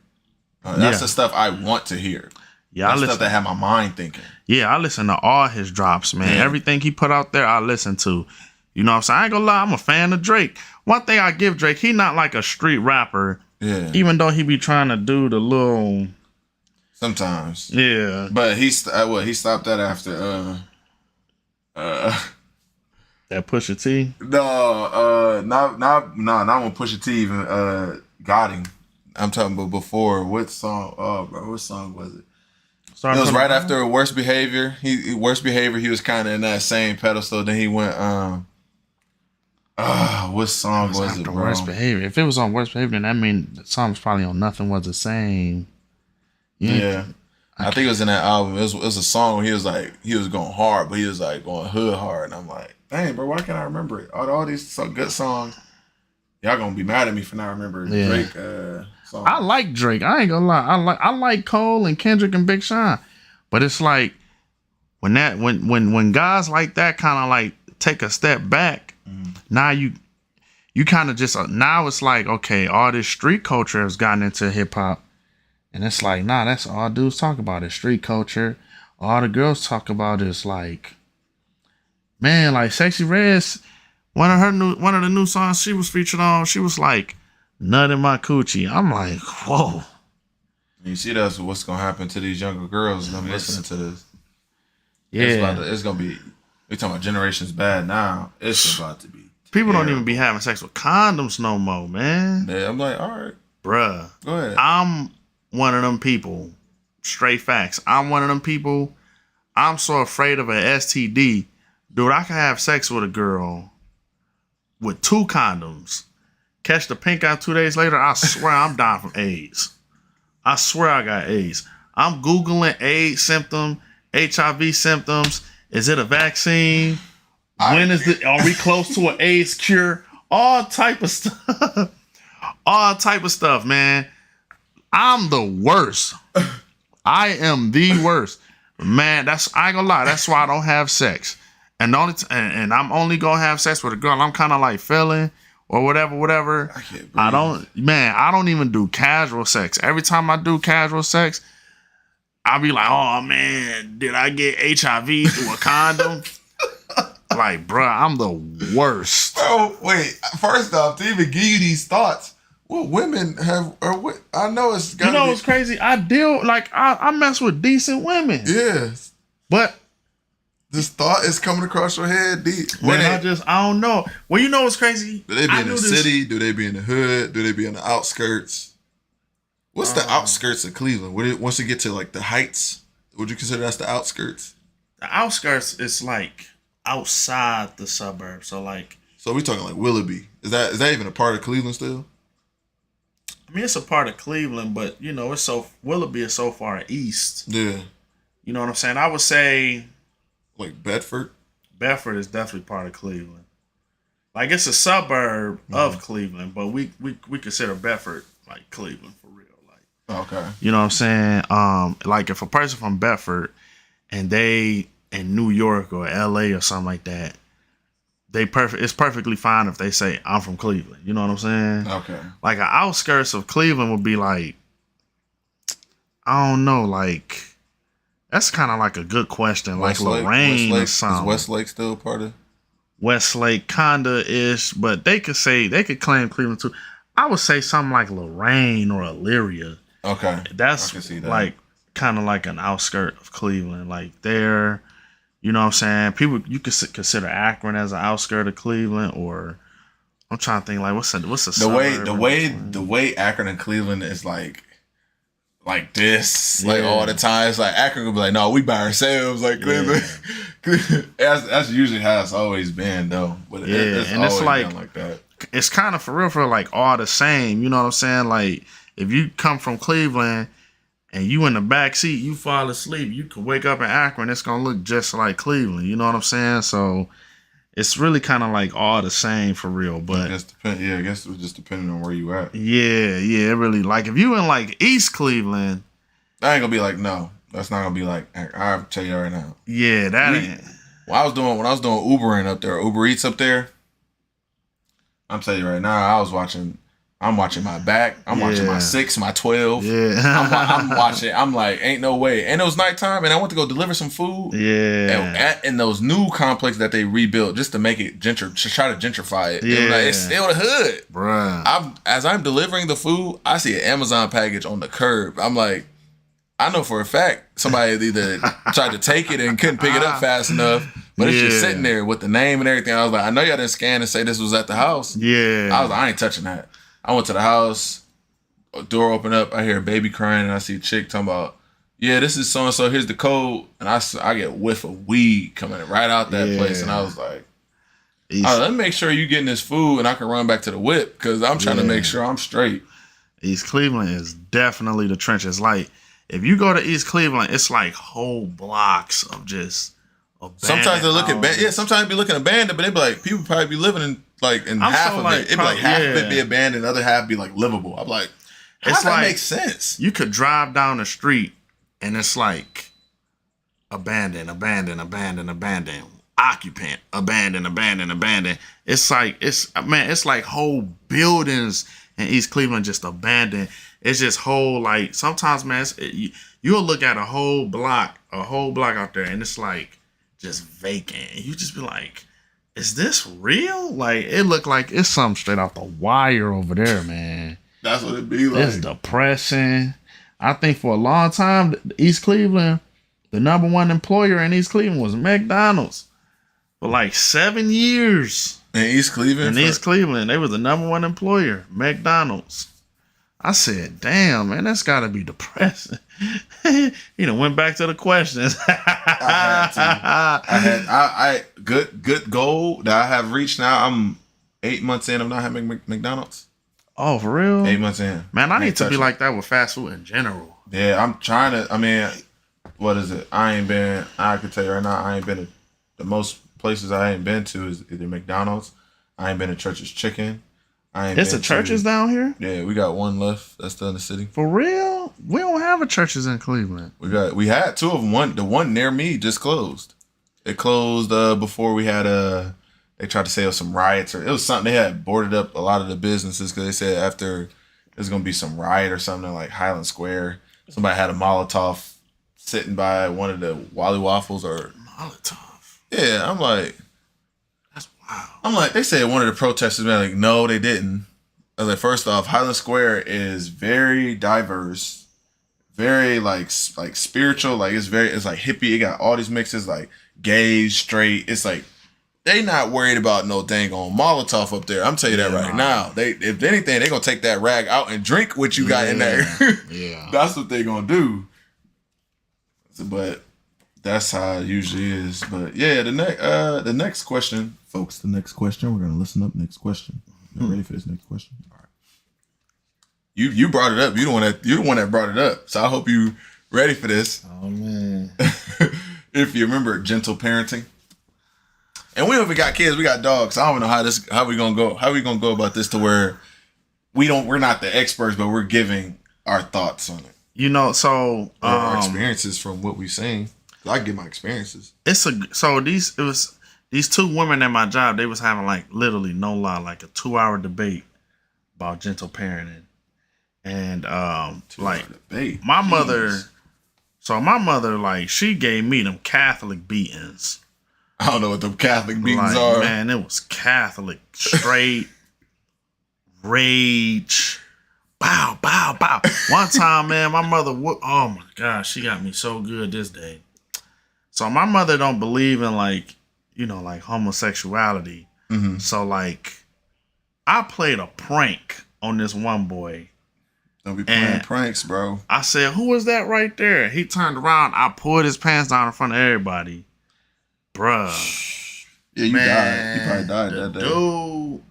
That's the stuff I want to hear. Yeah, that's stuff that had my mind thinking. Yeah, I listen to all his drops, man. Everything he put out there, I listen to. You know what I'm saying? I ain't gonna lie, I'm a fan of Drake. One thing I give Drake, he not like a street rapper. Yeah. Even though he be trying to do the little. Sometimes. Yeah. But he stopped that after that Pusha T? No, not when Pusha T even got him. I'm talking about before. What song? Oh, bro, what song was it? It was right after Worst Behavior. Worst Behavior. He was kind of in that same pedestal. Then he went. What song was it, bro? Worst Behavior. If it was on Worst Behavior, then that means the song's probably on Nothing Was the Same. Yeah. I think it was in that album. It was a song where he was going hard, but he was like going hood hard. And I'm like, dang, bro, why can't I remember it? All these good songs. Y'all gonna be mad at me for not remembering Drake song. I like Drake. I ain't gonna lie. I like Cole and Kendrick and Big Sean. But it's like when guys like that kind of like take a step back, now you kind of just now it's like, okay, all this street culture has gotten into hip hop. And it's like, nah, that's all dudes talk about is street culture. All the girls talk about is like, man, like Sexy Red's one of the new songs she was featured on, she was like, nut in my coochie. I'm like, whoa. You see that's what's gonna happen to these younger girls them listening to this. Yeah. It's gonna be, we talking about generations bad now. It's about to be people don't even be having sex with condoms no more, man. Yeah, I'm like, all right. Bruh. Go ahead. I'm one of them people. Straight facts. I'm one of them people. I'm so afraid of an STD. Dude, I can have sex with a girl with 2 condoms. Catch the pink eye 2 days later, I swear I'm dying from AIDS. I swear I got AIDS. I'm Googling AIDS symptom, HIV symptoms. Is it a vaccine? Are we close to an AIDS cure? All type of stuff. All type of stuff, man. I'm the worst. I am the worst. Man, I ain't gonna lie. That's why I don't have sex. And and I'm only gonna have sex with a girl I'm kind of like feeling or whatever. I don't even do casual sex. Every time I do casual sex, I'll be like, oh man, did I get HIV through a condom? Like, bruh, I'm the worst. Bro, wait. First off, to even give you these thoughts, what women have, or what I know it's gotta what's crazy? I mess with decent women. Yes. But this thought is coming across your head deep. I don't know. Well, you know what's crazy? Do they be in the city? Do they be in the hood? Do they be in the outskirts? What's the outskirts of Cleveland? Once you get to like the heights, would you consider that's the outskirts? The outskirts is like outside the suburbs. So we talking like Willoughby. Is that even a part of Cleveland still? I mean, it's a part of Cleveland, but you know, Willoughby is so far east. Yeah. You know what I'm saying? I would say like Bedford. Bedford is definitely part of Cleveland. Like it's a suburb of Cleveland, but we consider Bedford like Cleveland for real. Like, okay. You know what I'm saying? Like if a person from Bedford and they in New York or LA or something like that, it's perfectly fine if they say I'm from Cleveland. You know what I'm saying? Okay. Like an outskirts of Cleveland would be like, I don't know, like that's kind of like a good question, like Lorraine or something. Is Westlake still part of? Westlake kinda ish, but they could claim Cleveland too. I would say something like Lorraine or Elyria. Okay. That's like kind of like an outskirt of Cleveland, like there. You know what I'm saying? People, you could consider Akron as an outskirt of Cleveland, or I'm trying to think like what's the the way Akron and Cleveland is like this, like all the time. It's like Akron will be like, no, we by ourselves, like Cleveland. That's usually how it's always been, though. But it's and it's always been like that. It's kind of for real, like all the same. You know what I'm saying? Like if you come from Cleveland and you in the back seat, you fall asleep, you can wake up in Akron, it's gonna look just like Cleveland. You know what I'm saying? So it's really kind of like all the same for real. But I guess it was just depending on where you at. Yeah, it really like if you in like East Cleveland, that ain't gonna be like no. That's not gonna be like. I'll tell you right now. Yeah, ain't. When I was doing Ubering up there, Uber Eats up there. I'm telling you right now, I'm watching my back. I'm watching my 6, my 12. Yeah. I'm watching. I'm like, ain't no way. And it was nighttime, and I went to go deliver some food. Yeah. And in those new complexes that they rebuilt just to make it to try to gentrify it. Yeah. It's still the hood. Bruh. As I'm delivering the food, I see an Amazon package on the curb. I'm like, I know for a fact somebody either tried to take it and couldn't pick it up fast enough, but it's just sitting there with the name and everything. I was like, I know y'all didn't scan and say this was at the house. Yeah. I was like, I ain't touching that. I went to the house, door opened up, I hear a baby crying, and I see a chick talking about, yeah, this is so-and-so, here's the code. And I get a whiff of weed coming right out that place. And I was like, let me make sure you getting this food and I can run back to the whip because I'm trying to make sure I'm straight. East Cleveland is definitely the trenches. Like, if you go to East Cleveland, it's like whole blocks of just sometimes they look abandoned. Yeah, sometimes they be looking abandoned, but they be like, people probably be living in half of it. It'd be like half of it be abandoned, the other half be like livable. I'm like, how does that make sense? You could drive down the street and it's like abandoned, occupant, abandoned. It's like whole buildings in East Cleveland just abandoned. It's just whole, like, sometimes, man, you'll look at a whole block out there, and it's like just vacant. And you just be like, is this real? Like, it look like it's something straight off the wire over there, man. That's what it be like. It's depressing. I think for a long time, East Cleveland, the number one employer in East Cleveland was McDonald's. For like 7 years. In East Cleveland? East Cleveland, they were the number one employer, McDonald's. I said, damn, man, that's got to be depressing. Went back to the questions. I had good goal that I have reached now. I'm 8 months in of not having McDonald's. Oh, for real? 8 months in. Man, I need to be like that with fast food in general. Yeah, I'm trying to. I mean, what is it? I can tell you right now, I ain't been to the most places I ain't been to is either McDonald's. I ain't been to Church's Chicken. It's a Church's down here? Yeah, we got one left that's still in the city. For real? We don't have a Church's in Cleveland. We had two of them. The one near me just closed. It closed before we had they tried to say it was some riots or it was something. They had boarded up a lot of the businesses because they said after there's gonna be some riot or something like Highland Square. Somebody had a Molotov sitting by one of the Wally Waffles or Molotov. Yeah, I'm like. Wow. I'm like, they said one of the protesters been like, no, they didn't. I was like, first off, Highland Square is very diverse, very like spiritual, like it's like hippie. It got all these mixes, like gay, straight. It's like they not worried about no dang on Molotov up there. I'm telling you that right now. They, if anything, they gonna take that rag out and drink what you got in there. Yeah, that's what they gonna do. But that's how it usually is. But yeah, the next question, folks. The next question. We're gonna listen up. Next question. You ready for this next question? All right. You brought it up. You're the one that brought it up. So I hope you ready for this. Oh man. If you remember gentle parenting. And we don't even got kids. We got dogs. So I don't know how we gonna go. How we gonna go about this to where we're not the experts, but we're giving our thoughts on it. So our experiences from what we've seen. I get my experiences. These two women at my job, they was having like literally no lie, like a 2-hour debate about gentle parenting. And my mother, like, she gave me them Catholic beatings. I don't know what them Catholic beatings are. Man, it was Catholic, straight, rage, bow, bow, bow. One time, man, my mother, oh my gosh, she got me so good this day. So my mother don't believe in like homosexuality. Mm-hmm. So like I played a prank on this one boy. Don't be playing pranks, bro. I said, "Who was that right there?" He turned around. I pulled his pants down in front of everybody. Bruh. Yeah, you died. You probably died that day. Dude,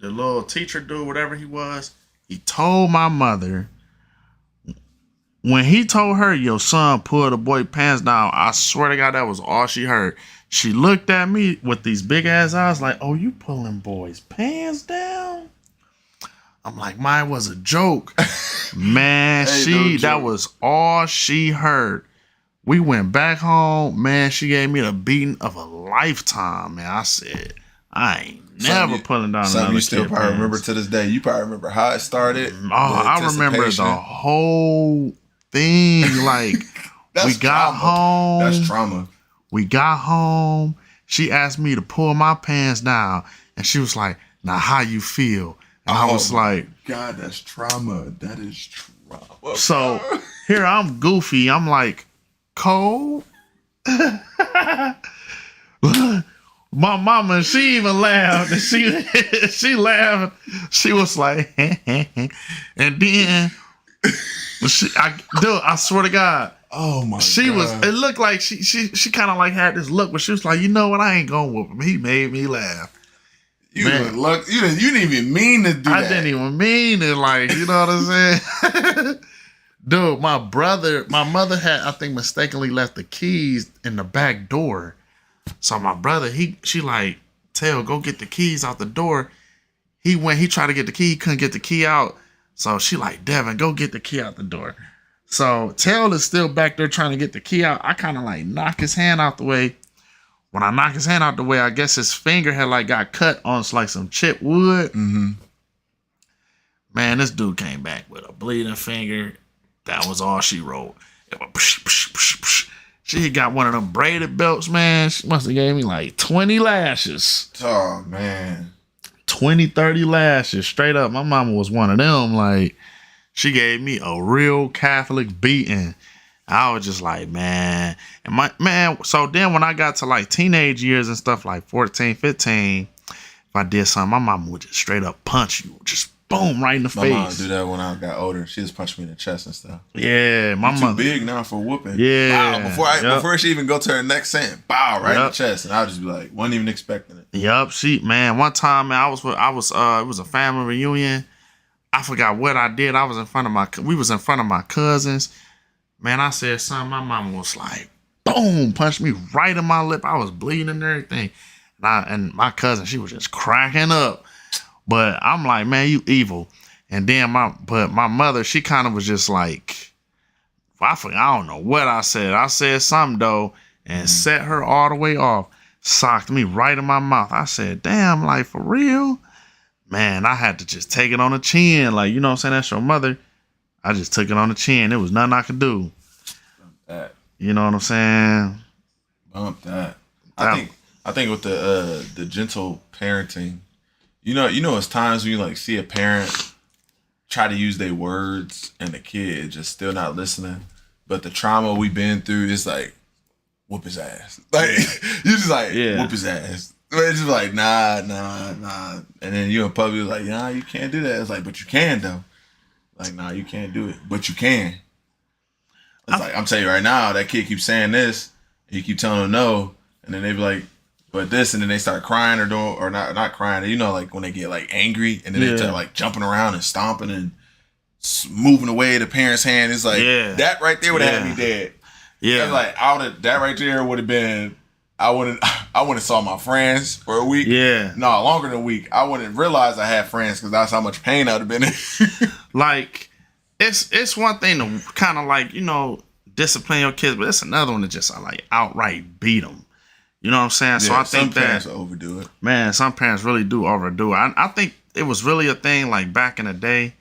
the little teacher dude, whatever he was, he told my mother, when he told her, your son pulled the boy pants down, I swear to God, that was all she heard. She looked at me with these big ass eyes like, "Oh, you pulling boys' pants down?" I'm like, mine was a joke. Man, that was all she heard. We went back home. Man, she gave me the beating of a lifetime. Man, I said, I ain't never pulling down another you still kid probably pants. remember to this day. You probably remember how it started. Oh, I remember the whole thing. Like, we got home. That's trauma. We got home. She asked me to pull my pants down. And she was like, "Now, how you feel?" And I was like, God, that's trauma. That is trauma. So here I'm goofy. I'm like, cold? My mama, she even laughed. She laughed. She was like, and then I swear to God. Oh my She God. was. It looked like she kind of like had this look, but she was like, "You know what? I ain't gonna whoop him." He made me laugh. You didn't even mean to do that. I didn't even mean it. Like, you know what I'm saying? Dude, my mother had, I think, mistakenly left the keys in the back door. So my brother, she like, "Tell, go get the keys out the door." He tried to get the key, he couldn't get the key out. So she like, "Devin, go get the key out the door." So Tell is still back there trying to get the key out. I kind of like knock his hand out the way. When I knock his hand out the way, I guess his finger had like got cut on like some chipped wood. Mm-hmm. Man, this dude came back with a bleeding finger. That was all she wrote. It went psh, psh, psh, psh. She got one of them braided belts, man. She must have gave me like 20 lashes. Oh, man. 20, 30 lashes. Straight up. My mama was one of them. Like, she gave me a real Catholic beating. I was just like, man. And so then when I got to like teenage years and stuff like 14, 15, if I did something, my mama would just straight up punch you. Just boom, right in the face. My mom would do that when I got older. She just punched me in the chest and stuff. Yeah, my mom. Too big now for whooping. Yeah. Bow, before she even go to her next sentence, bow right in the chest, and I'll just be like, wasn't even expecting it. Yup, one time, man, it was a family reunion. I forgot what I did. We was in front of my cousins. Man, I said something. My mama was like, boom, punched me right in my lip. I was bleeding and everything. And my cousin, she was just cracking up. But I'm like, man, you evil. And then my mother, she kind of was just like, I don't know what I said. I said something though, and set her all the way off. Socked me right in my mouth. I said, damn, like for real? Man, I had to just take it on the chin. Like, you know what I'm saying? That's your mother. I just took it on the chin. There was nothing I could do. Bump that. You know what I'm saying? Bump that. I think with the gentle parenting, you know, it's times when you like see a parent try to use their words and the kid just still not listening. But the trauma we've been through is like, whoop his ass. Like you just like whoop his ass. It's just like nah. And then you in public like, nah, you can't do that. It's like, but you can though. Like, nah, you can't do it, but you can. It's like, I'm telling you right now, that kid keeps saying this, and you keep telling them no, and then they be like, but this, and then they start crying or not crying. You know, like when they get like angry, and then they start like jumping around and stomping and moving away the parent's hand. It's like that right there would have had me dead. Yeah, like that right there would have been. I wouldn't have saw my friends for a week. Yeah. No, longer than a week. I wouldn't realize I had friends because that's how much pain I would have been in. Like, it's one thing to kind of like, you know, discipline your kids, but it's another one to just like outright beat them. You know what I'm saying? So I think some parents overdo it. Man, some parents really do overdo it. I think it was really a thing like back in the day.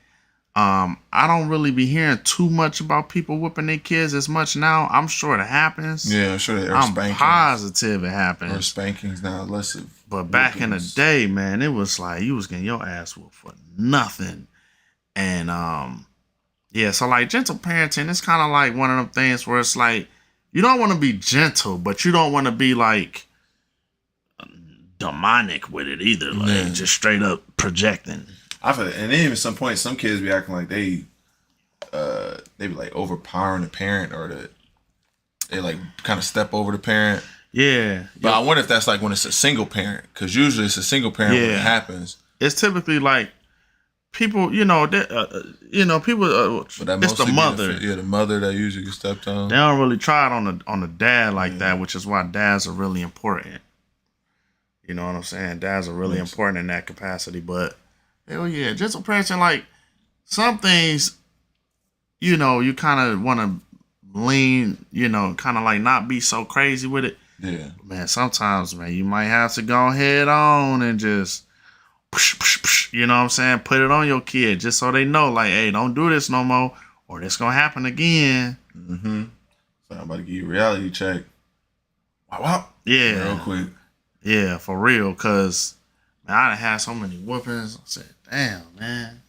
I don't really be hearing too much about people whipping their kids as much now. I'm sure it happens. Yeah, I'm sure there are spankings. Positive it happens. Or spankings now, less of. But back in the day, man, it was like you was getting your ass whooped for nothing. And so like gentle parenting, it's kind of like one of them things where it's like you don't want to be gentle, but you don't want to be like demonic with it either. Like Yeah. just straight up projecting. I feel, and then even some point, some kids be acting like they be like overpowering the parent, or they like kind of step over the parent. Yeah. But I wonder if that's like when it's a single parent, because usually it's a single parent when it happens. It's typically like people, people. But that It's the mostly be mother. the mother that usually gets stepped on. They don't really try it on the dad like that, which is why dads are really important. You know what I'm saying? Dads are really important in that capacity. But hell yeah, just a person like some things, you kind of want to lean, kind of like not be so crazy with it. Yeah. Man, sometimes, man, you might have to go head on and just, you know what I'm saying? Put it on your kid just so they know, like, hey, don't do this no more or this going to happen again. Mm-hmm. So I'm about to give you a reality check. Wow. Yeah. Real quick. Yeah, for real, because, man, I done had so many whoopings. I said, damn, man.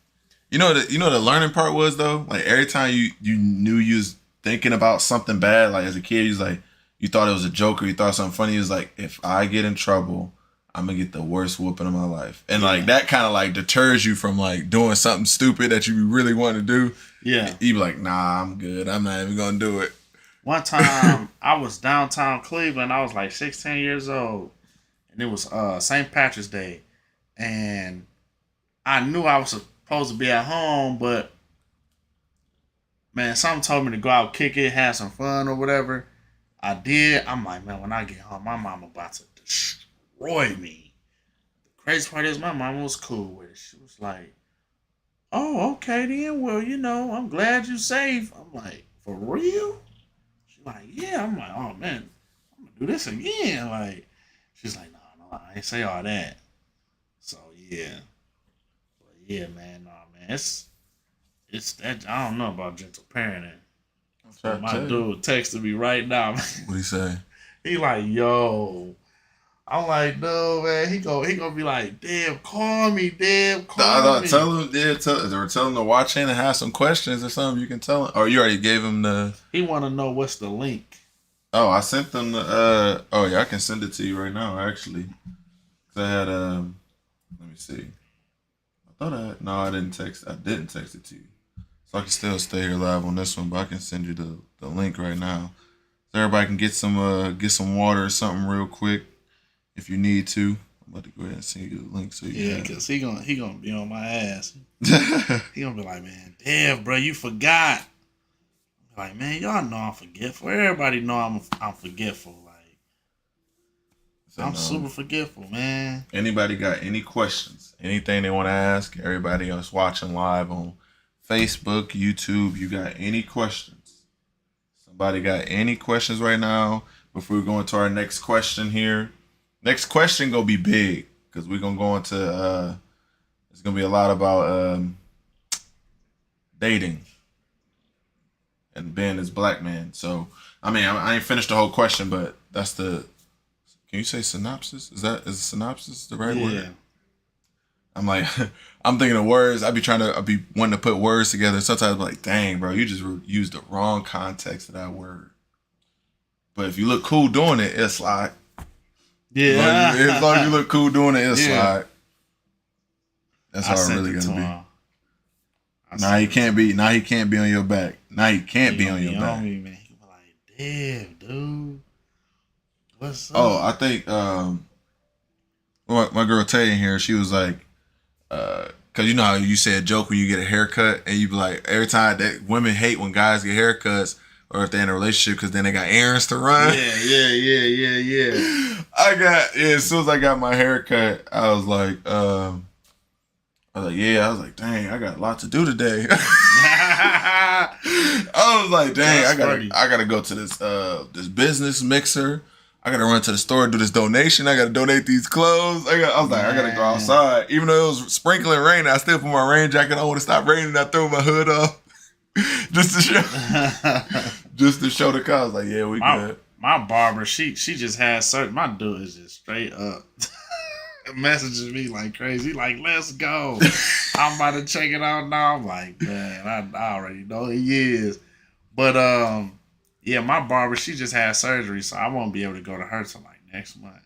You know the learning part was, though? Like, every time you knew you was thinking about something bad, like, as a kid, you was like, you thought it was a joke or you thought something funny. It was like, if I get in trouble, I'm going to get the worst whooping of my life. And, like, that kind of, like, deters you from, like, doing something stupid that you really want to do. Yeah. You be like, nah, I'm good. I'm not even going to do it. One time, I was downtown Cleveland. I was, like, 16 years old. And it was St. Patrick's Day. And I knew I was supposed to be at home, but, man, something told me to go out, kick it, have some fun or whatever. I did. I'm like, man, when I get home, my mama about to destroy me. The crazy part is my mama was cool with it. She was like, oh, okay then. Well, I'm glad you safe. I'm like, for real? She's like, yeah. I'm like, oh, man, I'm going to do this again. Like, she's like, no, I ain't say all that. So, yeah. But, yeah, man, it's that, I don't know about gentle parenting. My dude texted me right now. What'd he say? He like, yo. I'm like, no, man. He gonna be like, damn, call me, damn, call me. Tell him, or tell him to watch in and have some questions or something. You can tell him. Or you already gave him the. He want to know what's the link. Oh, I sent them the. Oh yeah, I can send it to you right now. Actually, 'cause I had Let me see. No, I didn't text. I didn't text it to you. So I can still stay here live on this one, but I can send you the link right now. So everybody can get some water or something real quick if you need to. I'm about to go ahead and send you the link so you can. Because he gonna be on my ass. He gonna be like, man, damn, bro, you forgot. I'm like, man, y'all know I'm forgetful. Everybody know I'm forgetful. Like, I'm super forgetful, man. Anybody got any questions? Anything they want to ask? Everybody else watching live on Facebook, YouTube, you got any questions? Somebody got any questions right now before we go into our next question here? Next question gonna be big because we're gonna go into it's gonna be a lot about dating and being this black man. So I mean I ain't finished the whole question, but that's the. Can you say synopsis? Is synopsis the right word? I'm like, I'm thinking of words. I be wanting to put words together. Sometimes I'm like, dang, bro, you just used the wrong context of that word. But if you look cool doing it, it'll slide. Yeah. As long as you look cool doing it, it'll slide. That's how it really gonna be. Now he can't be on your back. Now he can't be on your back. Me, man. He was like, damn, dude. What's up? Oh, I think my girl Tay in here, she was like, cause you know how you say a joke when you get a haircut and you be like, every time that women hate when guys get haircuts or if they're in a relationship because then they got errands to run. Yeah. As soon as I got my haircut, I was like, dang, I got a lot to do today. I was like, dang, I gotta go to this business mixer. I gotta run to the store and do this donation. I gotta donate these clothes. I gotta go outside. Even though it was sprinkling rain, I still put my rain jacket on when it stopped raining. I threw my hood off just to show the car. I was like, yeah, we good. My barber, she just has certain. My dude is just straight up messages me like crazy. Like, let's go. I'm about to check it out now. I'm like, man, I already know he is. But yeah, my barber, she just had surgery, so I won't be able to go to her till like next month.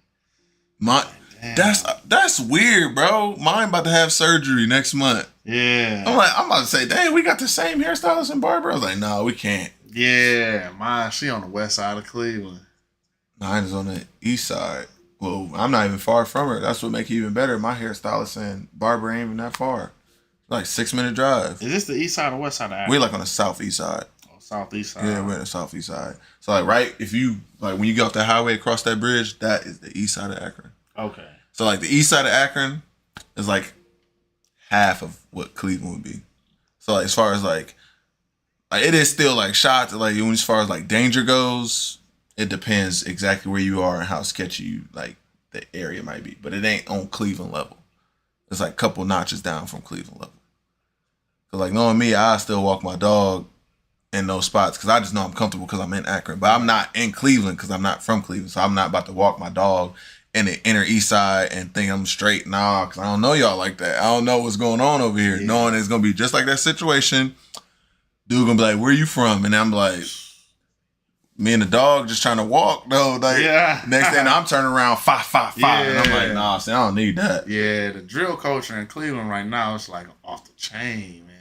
That's weird, bro. Mine about to have surgery next month. Yeah. I'm about to say, dang, we got the same hairstylist and barber. I was like, no, we can't. Yeah, mine. She on the west side of Cleveland. Mine is on the east side. Well, I'm not even far from her. That's what make it even better. My hairstylist and barber ain't even that far. Like 6-minute drive. Is this the east side or west side of Akron? We're like on the southeast side. Oh, southeast side. Yeah, we're on the southeast side. So like right, if you like when you get off the highway across that bridge, that is the east side of Akron. Okay. So like the east side of Akron is like half of what Cleveland would be. So like, as far as like it is still like shots. Like as far as like danger goes, it depends exactly where you are and how sketchy you like the area might be. But it ain't on Cleveland level. It's like a couple notches down from Cleveland level. So like knowing me, I still walk my dog in those spots because I just know I'm comfortable because I'm in Akron. But I'm not in Cleveland because I'm not from Cleveland. So I'm not about to walk my dog in the inner east side and think I'm straight. Nah, because I don't know y'all like that. I don't know what's going on over here. Yeah. Knowing it's going to be just like that situation. Dude going to be like, where you from? And I'm like, me and the dog just trying to walk though. Like, yeah. Next thing I'm turning around, five. Yeah. And I'm like, nah, see, I don't need that. Yeah, the drill culture in Cleveland right now is like off the chain, man.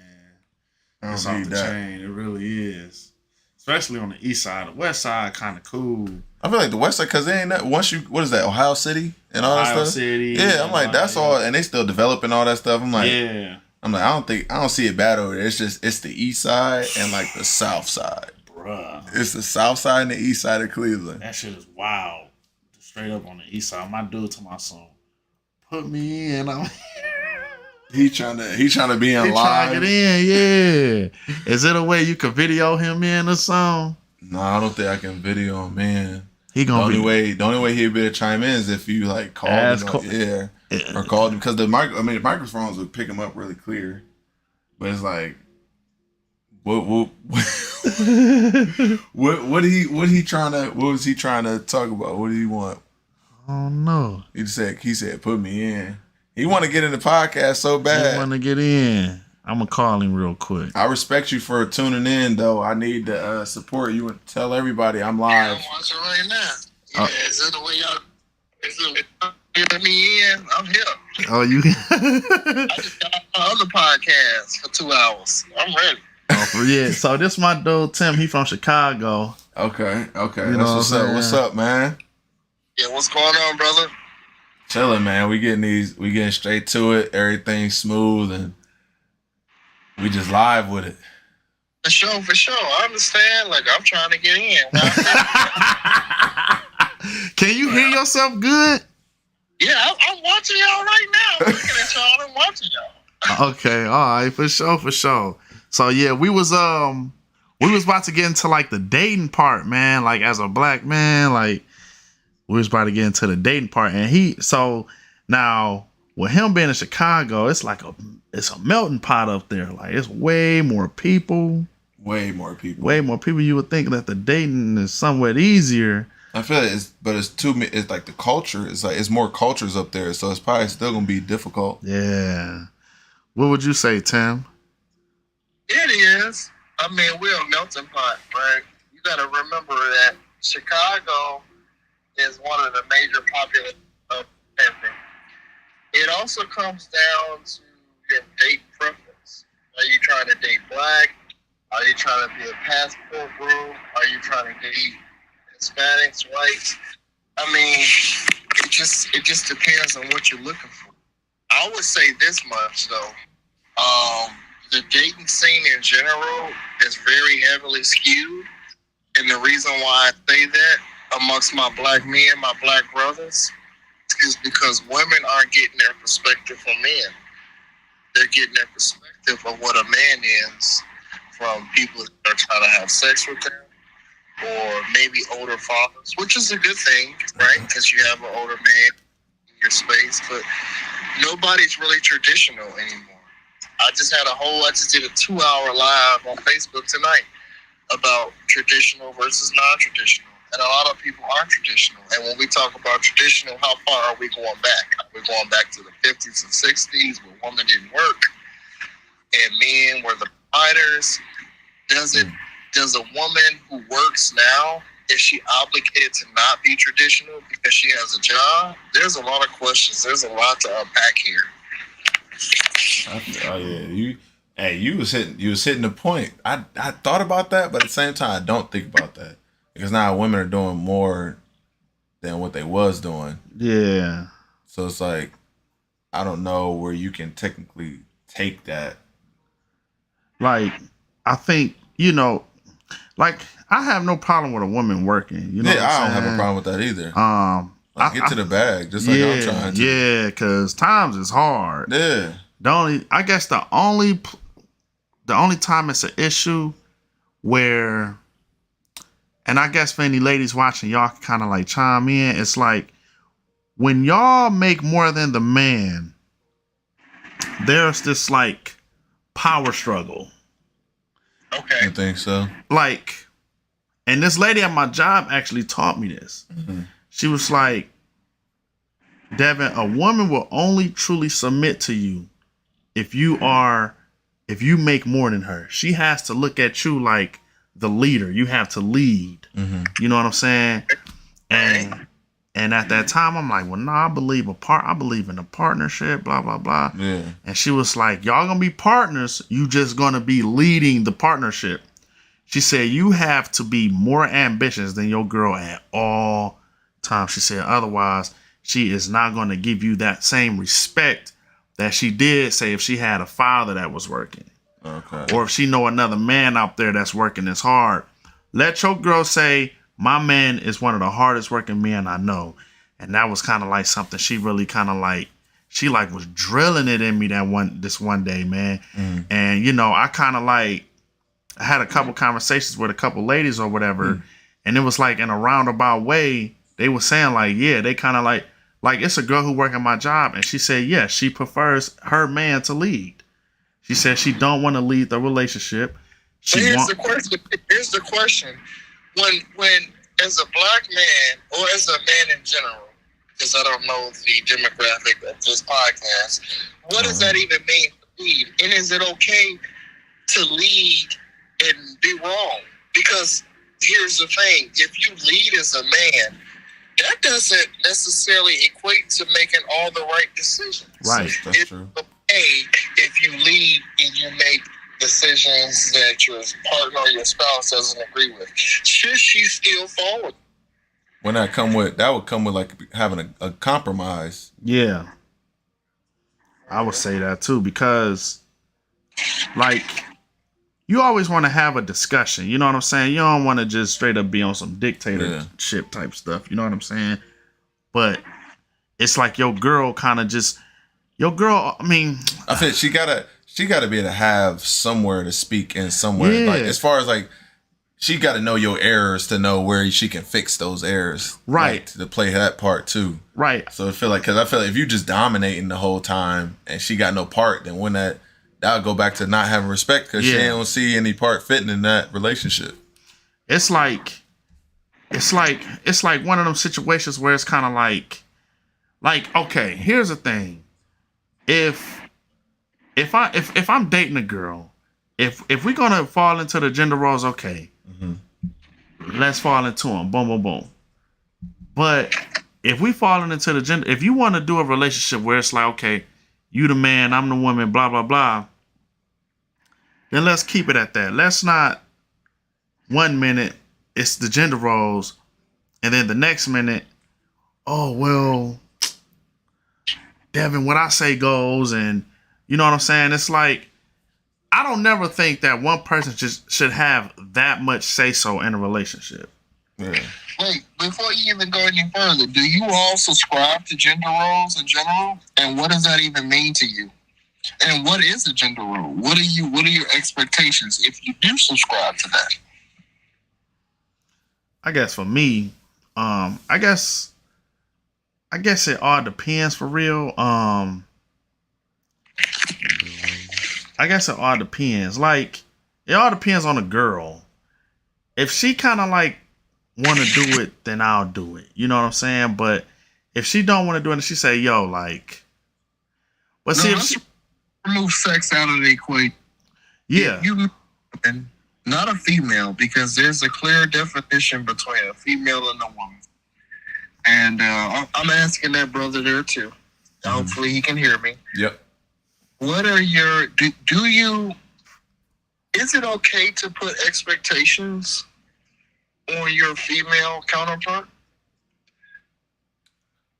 It's off the chain. It really is. Especially on the east side. The west side kind of cool. I feel like the west side, because they ain't that, once you, what is that, Ohio City and all that stuff? Ohio City. Yeah, I'm like, that's all, and they still developing all that stuff. I'm like, yeah. I don't see it bad over there. It's the east side and like the south side. Bruh. It's the south side and the east side of Cleveland. That shit is wild. Straight up on the east side. My dude to my son, put me in. He trying to be in live. Trying to get in, yeah. Is it a way you could video him in or something? No, I don't think I can video him in. The only way he'd be able to chime in is if you like called him, or called him, because the microphones would pick him up really clear. But it's like, what was he trying to talk about? What did he want? I don't know. He said, put me in. He want to get in the podcast so bad. He want to get in. I'm going to call him real quick. I respect you for tuning in, though. I need to support you and tell everybody I'm live. Yeah, I'm watching right now. Yeah, is it the way y'all get me in? I'm here. Oh, you? I just got my other podcast for 2 hours. I'm ready. Oh, yeah. So this my dude, Tim. He from Chicago. Okay. That's what's up. What's up, man? Yeah, what's going on, brother? Chilling, man. We getting straight to it. Everything's smooth and we just live with it. For sure. I understand. Like, I'm trying to get in. Can you hear yourself good? Yeah, I'm watching y'all right now. I'm looking at y'all and watching y'all. Okay, all right, for sure. So yeah, we was about to get into like the dating part, man. Like as a black man, like we was about to get into the dating part, and so now with him being in Chicago, it's like it's a melting pot up there. Like it's way more people. You would think that the dating is somewhat easier. I feel like it's like the culture. It's like it's more cultures up there, so it's probably still gonna be difficult. Yeah. What would you say, Tim? It is. I mean, we're a melting pot, right? You got to remember that Chicago is one of the major populations of everything. It also comes down to your date preference. Are you trying to date black? Are you trying to be a passport bro? Are you trying to date Hispanics, whites? I mean, it just depends on what you're looking for. I would say this much though. The dating scene in general is very heavily skewed. And the reason why I say that amongst my black men, my black brothers, is because women aren't getting their perspective from men. They're getting their perspective of what a man is from people that are trying to have sex with them, or maybe older fathers, which is a good thing, right? Because you have an older man in your space, but nobody's really traditional anymore. I just did a 2-hour live on Facebook tonight about traditional versus non-traditional. And a lot of people aren't traditional. And when we talk about traditional, how far are we going back? Are we going back to the 50s and 60s where women didn't work and men were the providers? Does a woman who works now Is she obligated to not be traditional because she has a job? There's a lot of questions. There's a lot to unpack here. Oh yeah, you was hitting the point. I thought about that, but at the same time, I don't think about that because now women are doing more than what they was doing. Yeah. So it's like I don't know where you can technically take that. Like, I think, like, I have no problem with a woman working. You know Yeah, what I'm I don't have a saying? problem with that either. I Get to the bag, just like I'm trying to. Yeah, because times is hard. Yeah. I guess the only time it's an issue where, and I guess for any ladies watching, y'all can kind of like chime in. It's like when y'all make more than the man, there's this like power struggle. Okay. I think so. Like, and this lady at my job actually taught me this. Mm-hmm. She was like, Devin, a woman will only truly submit to you if you make more than her. She has to look at you like the leader. You have to lead. Mm-hmm. You know what I'm saying? And at that time, I'm like, well, no, I believe in a partnership, blah, blah, blah. Yeah. And she was like, y'all gonna be partners. You just gonna be leading the partnership. She said, you have to be more ambitious than your girl at all times. She said, otherwise, she is not going to give you that same respect that she did, say, if she had a father that was working. Okay. Or if she know another man out there that's working as hard. Let your girl say, my man is one of the hardest working men I know. And that was kind of like something she really kind of like, she like was drilling it in me this one day, man. Mm. And, I kind of like, I had a couple conversations with a couple ladies or whatever. And it was like in a roundabout way, they were saying like, yeah, they kind of like it's a girl who work at my job. And she said, yeah, she prefers her man to lead. She said she don't want to lead the relationship. Here's the question. When as a black man or as a man in general, because I don't know the demographic of this podcast, what does that even mean to lead? And is it okay to lead and be wrong? Because here's the thing. If you lead as a man, that doesn't necessarily equate to making all the right decisions. Right. That's It's true. okay if you lead and you make decisions that your partner or your spouse doesn't agree with. Should she still follow? That would come with like having a compromise. Yeah. I would say that too, because like you always want to have a discussion. You know what I'm saying? You don't want to just straight up be on some dictatorship type stuff. You know what I'm saying? But it's like your girl, I mean, I think she gotta be able to have somewhere to speak in somewhere. Yeah. Like as far as like she got to know your errors to know where she can fix those errors. Right. Like, to play that part too. Right. So I feel like if you just dominating the whole time and she got no part, then when that'll go back to not having respect because she don't see any part fitting in that relationship. It's like one of them situations where it's kind of like, okay, here's the thing. If I'm dating a girl, if we're gonna fall into the gender roles, okay, let's fall into them. Boom, boom, boom. But if we falling into the gender, if you want to do a relationship where it's like, okay, you the man, I'm the woman, blah blah blah, then let's keep it at that. Let's not 1 minute it's the gender roles, and then the next minute, oh well, Devin, what I say goes, and you know what I'm saying? It's like, I don't never think that one person just should have that much say so in a relationship. Yeah. Wait, before you even go any further, do you all subscribe to gender roles in general? And what does that even mean to you? And what is a gender role? What are your expectations if you do subscribe to that? I guess for me, I guess it all depends for real. I guess it all depends. Like, it all depends on the girl. If she kind of like want to do it, then I'll do it. You know what I'm saying? But if she don't want to do it, and she say, "Yo, like," but see, if she remove sex out of the equation. yeah, You and not a female, because there's a clear definition between a female and a woman. And I'm asking that brother there too. Hopefully he can hear me. Yep. What are your do you? Is it okay to put expectations on your female counterpart?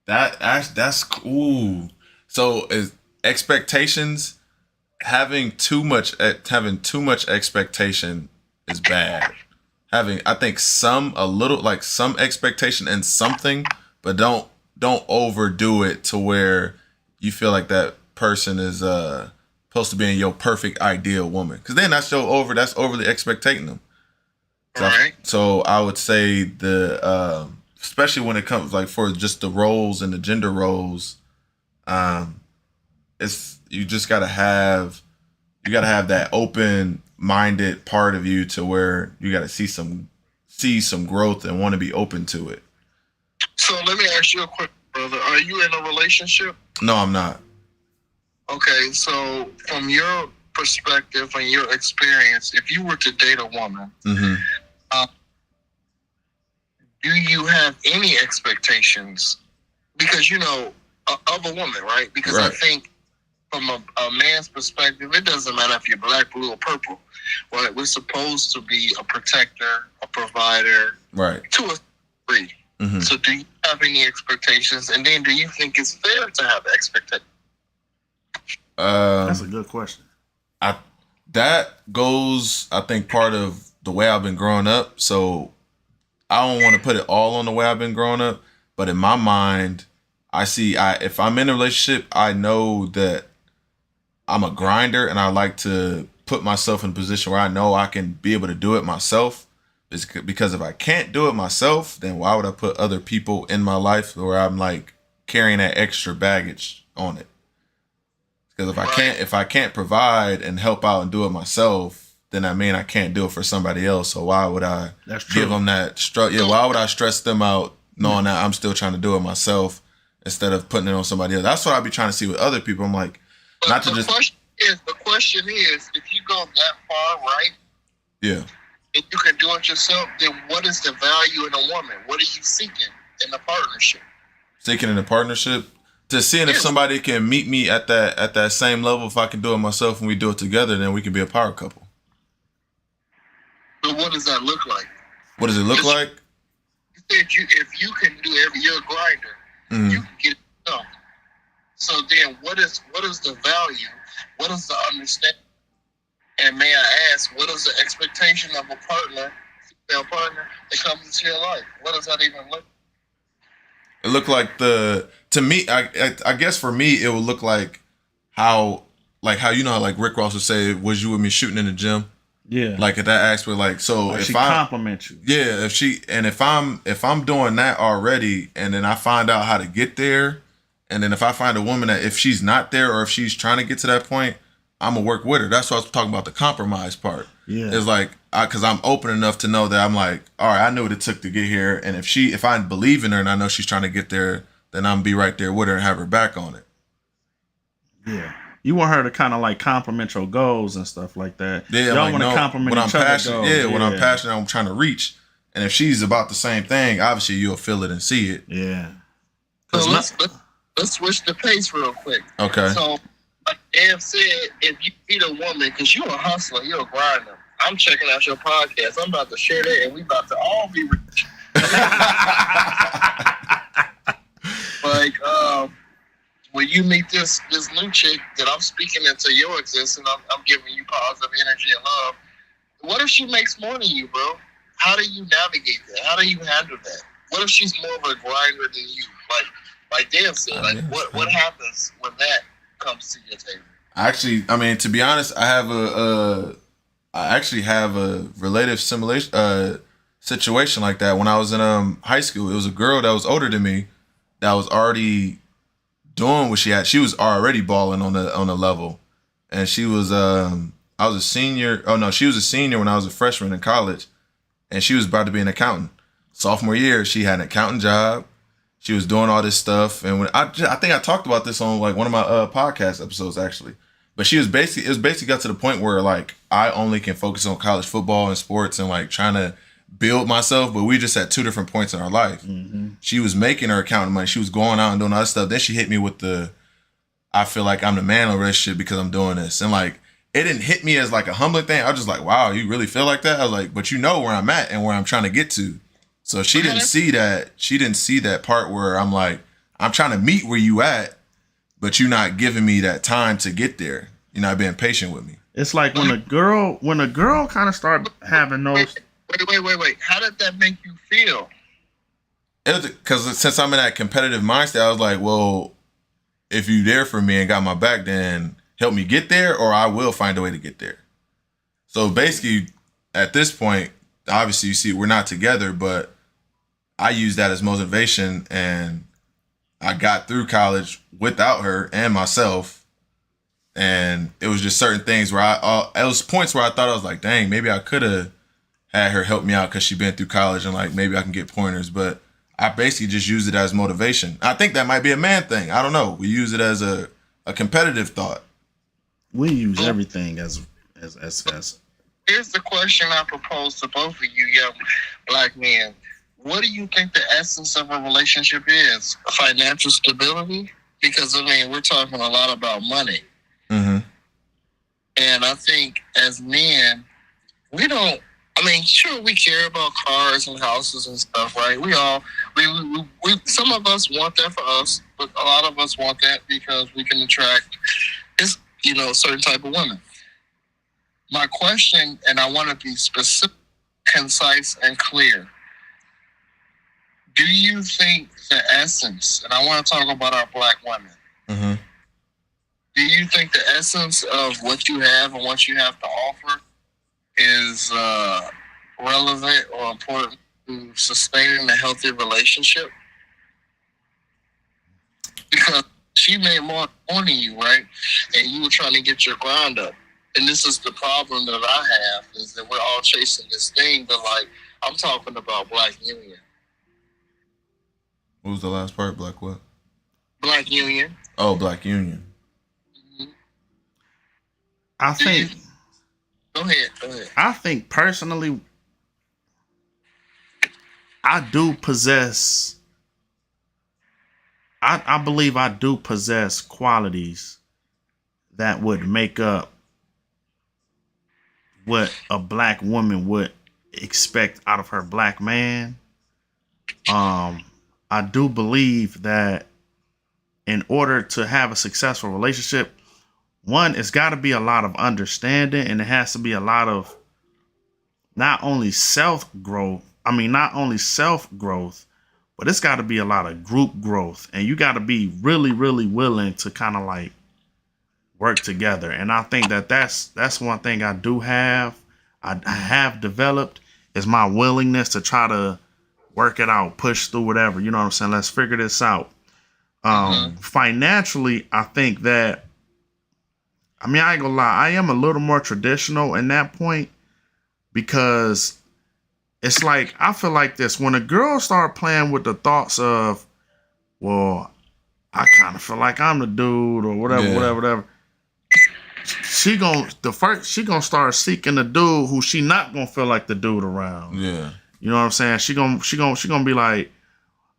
That's cool. So is expectations having too much expectation is bad. I think some expectation in something, but don't overdo it to where you feel like that person is supposed to be in your perfect ideal woman, because then that's overly expecting them. So I would say especially when it comes like for just the roles and the gender roles, it's you gotta have that open-minded part of you to where you gotta see some growth and want to be open to it. So let me ask you a quick, brother. Are you in a relationship? No, I'm not. Okay, so from your perspective and your experience, if you were to date a woman, Mm-hmm. Do you have any expectations? Because, of a woman, right? Because Right. I think from a man's perspective, it doesn't matter if you're black, blue, or purple. Right? We're supposed to be a protector, a provider, Right. to a degree. Mm-hmm. So do you have any expectations? And then do you think it's fair to have expectations? That's a good question. That goes, I think, part of the way I've been growing up. So I don't want to put it all on the way I've been growing up, but in my mind, if I'm in a relationship, I know that I'm a grinder and I like to put myself in a position where I know I can be able to do it myself. Because if I can't do it myself, then why would I put other people in my life where I'm like carrying that extra baggage on it? Because if I can't provide and help out and do it myself, then I mean I can't do it for somebody else. So why would I give them that why would I stress them out knowing that I'm still trying to do it myself instead of putting it on somebody else? That's what I'd be trying to see with other people. I'm like, the question is, if you go that far, right? Yeah. If you can do it yourself, then what is the value in a woman? What are you seeking in a partnership? Seeking in a partnership? To seeing if somebody can meet me at that same level. If I can do it myself and we do it together, then we can be a power couple. But what does that look like? What does it look like? You said if you can do you're a grinder, Mm-hmm. you can get it done. So then what is the value? What is the understanding? And may I ask, what is the expectation of a female partner that comes into your life? What does that even look like? It looked like to me, I guess for me, it would look like how like Rick Ross would say, was you with me shooting in the gym? Yeah. Like at that aspect, like, so Like if she I compliment you. Yeah, if I'm doing that already, and then I find out how to get there, and then if I find a woman that if she's not there or if she's trying to get to that point, I'm gonna work with her. That's what I was talking about, the compromise part. Yeah. It's like because I'm open enough to know that I'm like, all right, I knew what it took to get here, and if I believe in her and I know she's trying to get there, then I'm gonna be right there with her and have her back on it. Yeah. You want her to kind of like compliment your goals and stuff like that. Yeah, y'all want to compliment each other's goals. Yeah, when I'm passionate, I'm trying to reach. And if she's about the same thing, obviously you'll feel it and see it. Yeah. So let's switch the pace real quick. Okay. So, like Ev said, if you meet a woman, because you're a hustler, you're a grinder. I'm checking out your podcast. I'm about to share that, and we about to all be rich. Like, when you meet this new chick that I'm speaking into your existence, I'm giving you positive energy and love. What if she makes more than you, bro? How do you navigate that? How do you handle that? What if she's more of a grinder than you? Like Dan said, what happens when that comes to your table? Actually, I mean, to be honest, I actually have a relative simulation situation like that. When I was in high school, it was a girl that was older than me that was already doing what she had. She was already balling on the level, and she was I was a senior. Oh no, she was a senior when I was a freshman in college, and she was about to be an accountant. Sophomore year, she had an accountant job. She was doing all this stuff, and when I think I talked about this on like one of my podcast episodes actually. But it was basically got to the point where like I only can focus on college football and sports and like trying to build myself, but we just at two different points in our life. She was making her accounting money. She was going out and doing other stuff. Then she hit me with I feel like I'm the man of the relationship because I'm doing this. And like, it didn't hit me as like a humbling thing. I was just like, wow, you really feel like that? I was like, but you know where I'm at and where I'm trying to get to. So she didn't see that. She didn't see that part where I'm like, I'm trying to meet where you at, but you're not giving me that time to get there. You're not being patient with me. It's like when a girl kind of start having those. Wait. How did that make you feel? It was because since I'm in that competitive mindset, I was like, well, if you there for me and got my back, then help me get there, or I will find a way to get there. So basically, at this point, obviously, you see, we're not together, but I use that as motivation, and I got through college without her and myself. And it was just certain things where it was points where I thought I was like, dang, maybe I could have had her help me out because she'd been through college and like maybe I can get pointers. But I basically just used it as motivation. I think that might be a man thing. I don't know. We use it as a competitive thought. We use everything as. Here's the question I propose to both of you young black men. What do you think the essence of a relationship is? Financial stability? Because, I mean, we're talking a lot about money. Mm-hmm. And I think as men, we don't, I mean, sure, we care about cars and houses and stuff, right? We some of us want that for us, but a lot of us want that because we can attract certain type of women. My question, and I want to be specific, concise, and clear. Do you think the essence, and I want to talk about our black women, mm-hmm. do you think the essence of what you have and what you have to offer is relevant or important to sustaining a healthy relationship? Because she made more than you, right? And you were trying to get your grind up. And this is the problem that I have, is that we're all chasing this thing, but like, I'm talking about Black Union. What was the last part? Black what? Black Union. Oh, Black Union. Mm-hmm. I think. Go ahead. I think personally, I do possess. I believe I do possess qualities that would make up what a black woman would expect out of her black man. I do believe that in order to have a successful relationship, one, it's got to be a lot of understanding, and it has to be a lot of not only self-growth, but it's got to be a lot of group growth, and you got to be really, really willing to kind of like work together. And I think that that's one thing I do have. I have developed is my willingness to try to work it out, push through whatever. You know what I'm saying? Let's figure this out. Financially, I think that, I mean, I ain't gonna lie, I am a little more traditional in that point, because it's like, I feel like this, when a girl start playing with the thoughts of, well, I kind of feel like I'm the dude or whatever, she gonna start seeking a dude who she not gonna feel like the dude around. Yeah. You know what I'm saying? She gonna be like,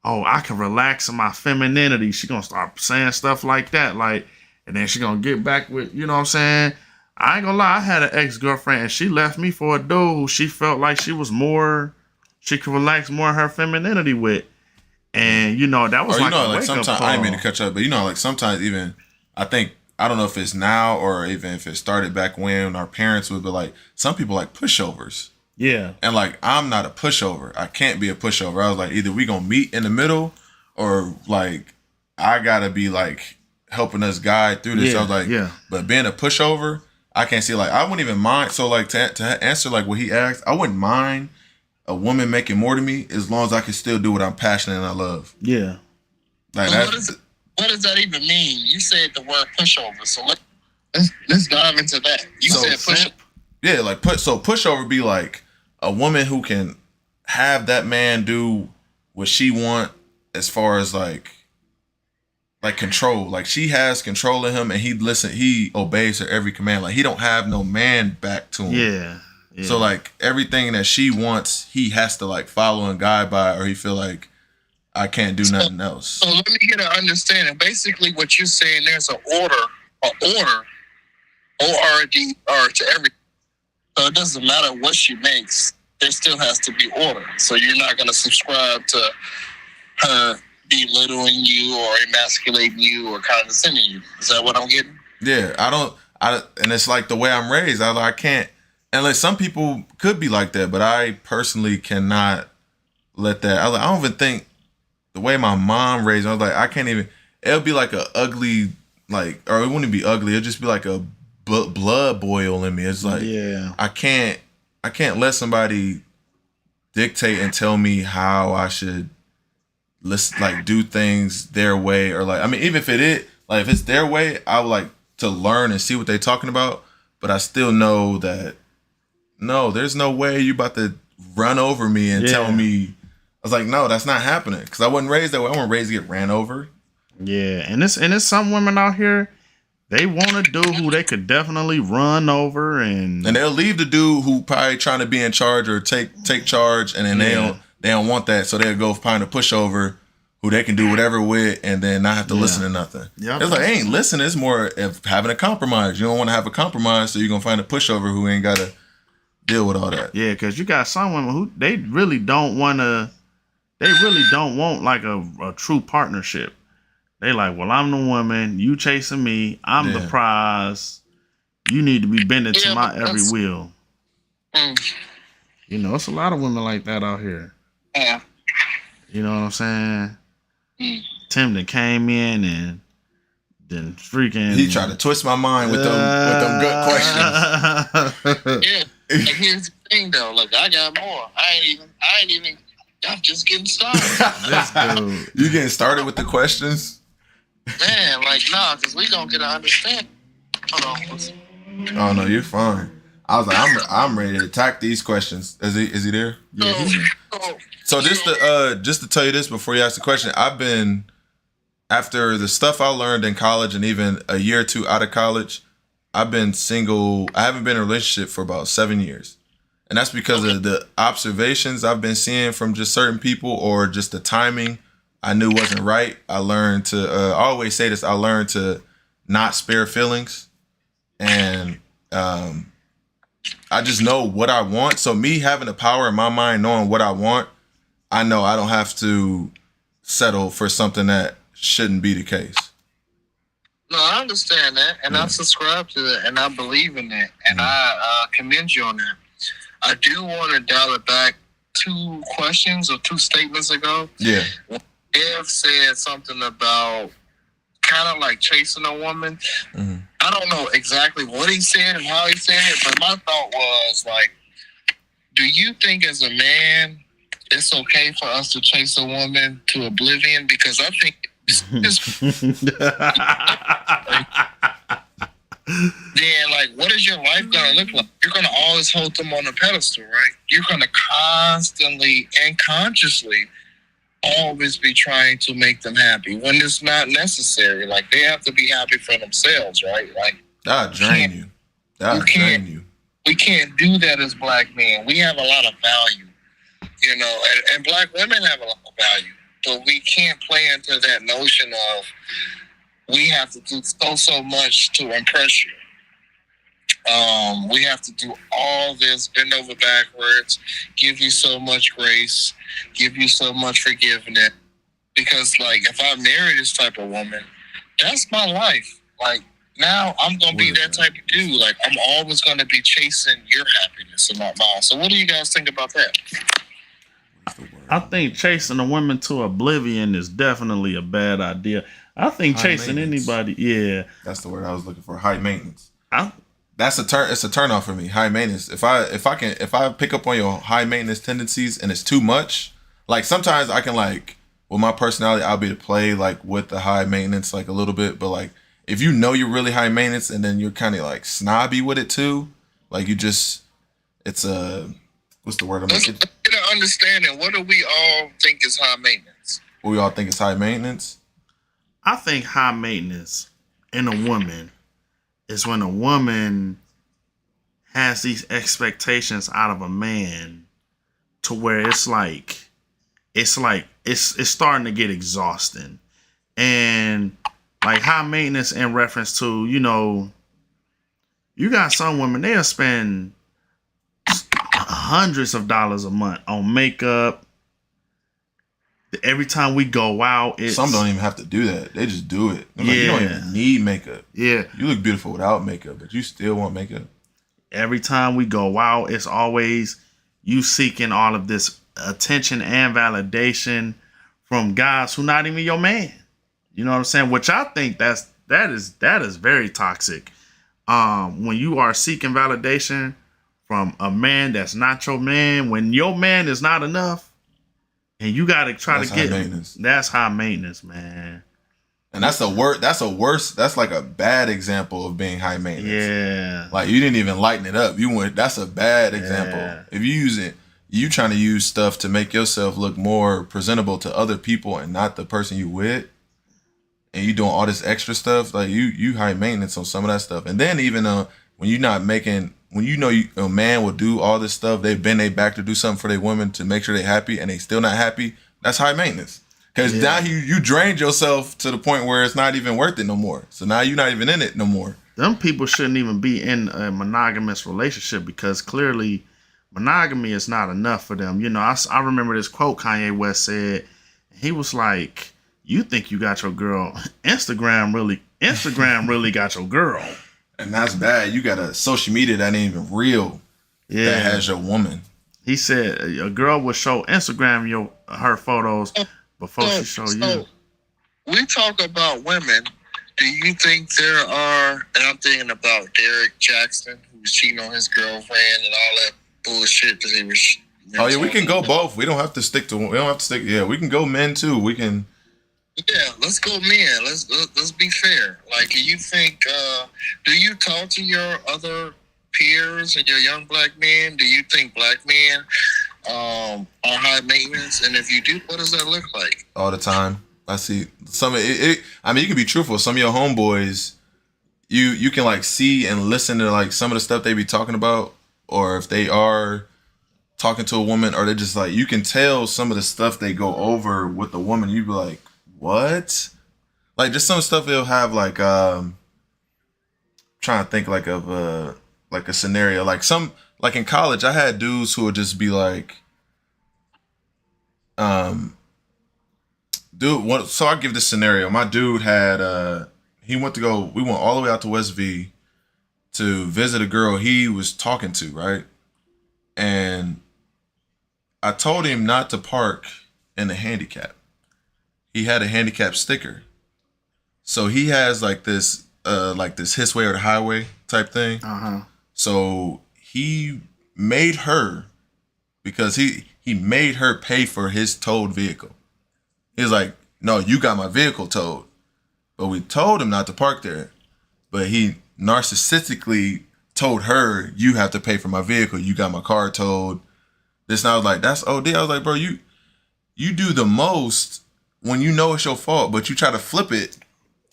oh, I can relax in my femininity. She gonna start saying stuff like that, like, and then she gonna get back with, you know what I'm saying? I ain't gonna lie, I had an ex-girlfriend and she left me for a dude who she felt like she could relax more in her femininity with. And you know, that was like a wake-up sometimes call. I didn't mean to catch up, but you know, like sometimes even I don't know if it's now or even if it started back when our parents would be like, some people like pushovers. Yeah. And like, I'm not a pushover. I can't be a pushover. I was like, either we gonna meet in the middle, or like I gotta be like helping us guide through this. Yeah, I was like, yeah. But being a pushover, I can't see, like, I wouldn't even mind. So like to answer like what he asked, I wouldn't mind a woman making more to me as long as I can still do what I'm passionate and I love. Yeah. Like what does that even mean? You said the word pushover, so let's dive into that. You said pushover. Yeah, like pushover be like a woman who can have that man do what she want, as far as like like control. Like she has control of him, and he obeys her every command. Like he don't have no man back to him. Yeah. Yeah. So like everything that she wants, he has to like follow and guide by, or he feel like I can't do nothing else. So let me get an understanding. Basically, what you're saying, there's an order, O-R-D-R to everything. So it doesn't matter what she makes, there still has to be order. So you're not going to subscribe to her belittling you or emasculating you or condescending you. Is that what I'm getting? Yeah, and it's like the way I'm raised. I can't, and like some people could be like that, but I personally cannot let that. I don't even think the way my mom raised me, I was like, I can't even, it'll be like a ugly, like, or it wouldn't be ugly. It'll just be like a blood boil in me. It's like, yeah. I can't let somebody dictate and tell me how I should like do things their way, or like, I mean, even if if it's their way, I would like to learn and see what they're talking about. But I still know that no, there's no way you about to run over me and tell me. I was like, no, that's not happening, because I wasn't raised that way. I wasn't raised to get ran over. Yeah, and it's some women out here, they want a dude who they could definitely run over, and they'll leave the dude who probably trying to be in charge or take charge, and then they don't want that, so they'll go find a pushover who they can do whatever with, and then not have to listen to nothing. Yep. It's like, they ain't listening. It's more of having a compromise. You don't want to have a compromise, so you're gonna find a pushover who ain't gotta deal with all that. Yeah, because you got some women who they really don't want like a true partnership. They like, well, I'm the woman, you chasing me, I'm the prize. You need to be bending to my every will. You know, it's a lot of women like that out here. Yeah. You know what I'm saying? Tim that came in and then freaking he tried to twist my mind with them good questions. Yeah. And here's the thing though, like I got more. I ain't even I'm just getting started. This dude. You getting started with the questions? Man, like, nah, because we gonna get an understanding. Hold on. Oh no, you're fine. I was like, I'm ready to attack these questions. Is he there? Yeah. So just to tell you this before you ask the question, I've been, after the stuff I learned in college and even a year or two out of college, I've been single. I haven't been in a relationship for about 7 years. And that's because of the observations I've been seeing from just certain people, or just the timing I knew wasn't right. I learned to, I always say this, I learned to not spare feelings. And I just know what I want. So me having the power in my mind, knowing what I want, I know I don't have to settle for something that shouldn't be the case. No, I understand that, and I subscribe to that, and I believe in that, and I commend you on that. I do want to dial it back 2 questions or 2 statements ago. Yeah. Ev said something about kind of like chasing a woman. Mm-hmm. I don't know exactly what he said and how he said it, but my thought was like, do you think as a man it's okay for us to chase a woman to oblivion? Because I think then, like, what is your life gonna look like? You're gonna always hold them on a pedestal, right? You're gonna constantly and consciously always be trying to make them happy when it's not necessary. Like, they have to be happy for themselves, right? Like, that'll drain you. That'll drain you. We can't do that as black men. We have a lot of value, you know, and black women have a lot of value, but we can't play into that notion of we have to do so much to impress you. We have to do all this, bend over backwards, give you so much grace, give you so much forgiveness. Because, like, if I marry this type of woman, that's my life. Like, now I'm going to be that type of dude. Like, I'm always going to be chasing your happiness and not mine. So what do you guys think about that? I think chasing a woman to oblivion is definitely a bad idea. I think chasing anybody, that's the word I was looking for. High maintenance. That's a turn. It's a turn off for me. High maintenance. If I pick up on your high maintenance tendencies and it's too much, like sometimes I can, like, with my personality, I'll be to play like with the high maintenance like a little bit, but like if you know you're really high maintenance and then you're kind of like snobby with it too, like it's a what's the word? Let's get an understanding. What do we all think is high maintenance? What we all think is high maintenance? I think high maintenance in a woman is when a woman has these expectations out of a man to where it's starting to get exhausting. And like high maintenance in reference to, you got some women, they'll spend hundreds of dollars a month on makeup. Every time we go out, some don't even have to do that. They just do it. Like, you don't even need makeup. Yeah. You look beautiful without makeup, but you still want makeup. Every time we go out, it's always you seeking all of this attention and validation from guys who not even your man. You know what I'm saying? Which I think that is very toxic. When you are seeking validation from a man that's not your man, when your man is not enough, and you gotta try to get that's high maintenance, man. And that's a worse. That's like a bad example of being high maintenance. Yeah. Like you didn't even lighten it up. That's a bad example. Yeah. If you use it, you trying to use stuff to make yourself look more presentable to other people and not the person you with, and you doing all this extra stuff, like you high maintenance on some of that stuff. And then even when you're not making, when a man will do all this stuff, they bend their back to do something for their women to make sure they're happy, and they still not happy. That's high maintenance. Because now you drained yourself to the point where it's not even worth it no more. So now you're not even in it no more. Them people shouldn't even be in a monogamous relationship because clearly monogamy is not enough for them. I remember this quote Kanye West said. He was like, "You think you got your girl? Instagram really got your girl." And that's bad. You got a social media that ain't even real. Yeah, that has your woman. He said a girl will show Instagram her photos before she show you. We talk about women. Do you think there are? And I'm thinking about Derek Jackson, who was cheating on his girlfriend and all that bullshit that he was. Oh yeah, we can go both. We don't have to stick to. We don't have to stick. Yeah, we can go men too. We can. Yeah, let's go men. Let's be fair. Like, do you think? Do you talk to your other peers and your young black men? Do you think black men are high maintenance? And if you do, what does that look like? All the time. I see some. I mean, you can be truthful. Some of your homeboys, you can like see and listen to like some of the stuff they be talking about, or if they are talking to a woman, or they're just like, you can tell some of the stuff they go over with the woman. You be like, what? Like just some stuff they'll have like trying to think like of like a scenario, like in college I had dudes who would just be like so I give this scenario. My dude had we went all the way out to West V to visit a girl he was talking to, right? And I told him not to park in the handicap. He had a handicap sticker. So he has like this his way or the highway type thing. Uh-huh. So he made her, because he made her pay for his towed vehicle. He was like, no, you got my vehicle towed. But we told him not to park there. But he narcissistically told her, you have to pay for my vehicle. You got my car towed. This, and I was like, that's OD. I was like, bro, you do the most when you know it's your fault, but you try to flip it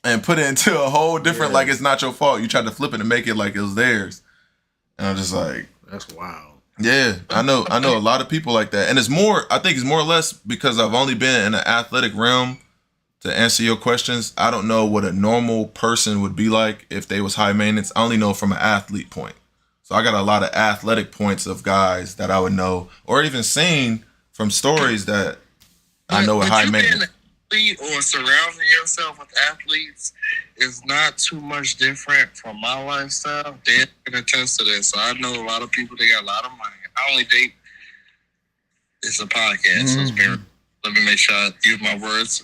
and put it into a whole different, like it's not your fault. You tried to flip it and make it like it was theirs. And I'm just like, that's wild. Yeah, I know a lot of people like that. And I think it's more or less because I've only been in an athletic realm. To answer your questions, I don't know what a normal person would be like if they was high maintenance. I only know from an athlete point. So I got a lot of athletic points of guys that I would know, or even seen from stories that I know are high maintenance. Or surrounding yourself with athletes is not too much different from my lifestyle. They can attest to this. So I know a lot of people, they got a lot of money. I only date, it's a podcast, so it's very, let me make sure I use my words.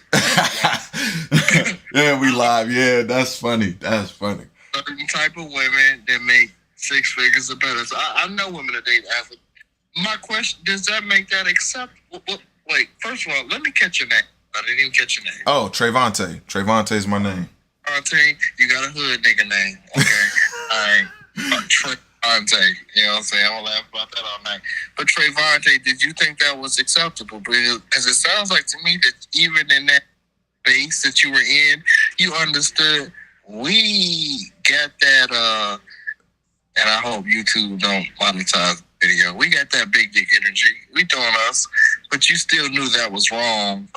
Yeah, we live. Yeah, that's funny. That's funny. Certain type of women that make 6 figures or better. So I know women that date athletes. My question, does that make that acceptable? Wait, first of all, let me catch your name. I didn't even catch your name. Oh, Trevante. Trevante is my name. Trevante, you got a hood nigga name. Okay. All right. Trevante. You know what I'm saying? I'm going to laugh about that all night. But Trevante, did you think that was acceptable? Because it sounds like to me that even in that space that you were in, you understood. We got that, and I hope YouTube don't monetize the video. We got that big dick energy. We doing us, but you still knew that was wrong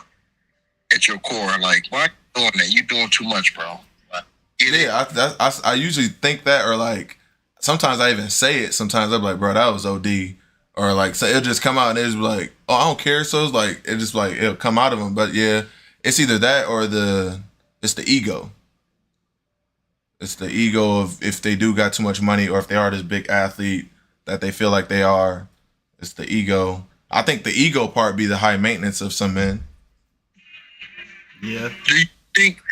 at your core. Like, why you doing that? You doing too much, bro. Like, I usually think that, or like sometimes I even say it. Sometimes I'm like, bro, that was OD, or like so it'll just come out and it's like, oh, I don't care. So it's like it just like it'll come out of them. But yeah, it's either that or it's the ego. It's the ego of if they do got too much money or if they are this big athlete that they feel like they are. It's the ego. I think the ego part be the high maintenance of some men. Yeah. do you think,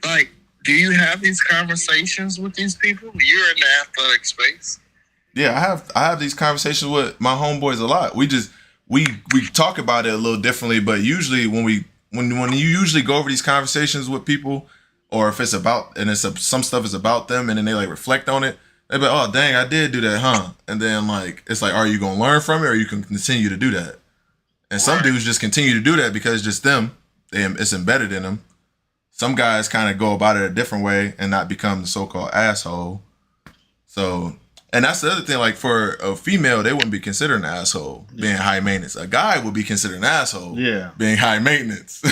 like, do you have these conversations with these people? You're in the athletic space. Yeah, I have these conversations with my homeboys a lot. We talk about it a little differently, but usually when you usually go over these conversations with people, or if it's about and some stuff is about them, and then they like reflect on it, they be like, oh dang, I did do that, huh? And then like it's like, are you gonna learn from it, or you can continue to do that? And some dudes just continue to do that because it's just them. It's embedded in them. Some guys kind of go about it a different way and not become the so-called asshole. So, and that's the other thing. Like for a female, they wouldn't be considered an asshole being high maintenance. A guy would be considered an asshole being high maintenance.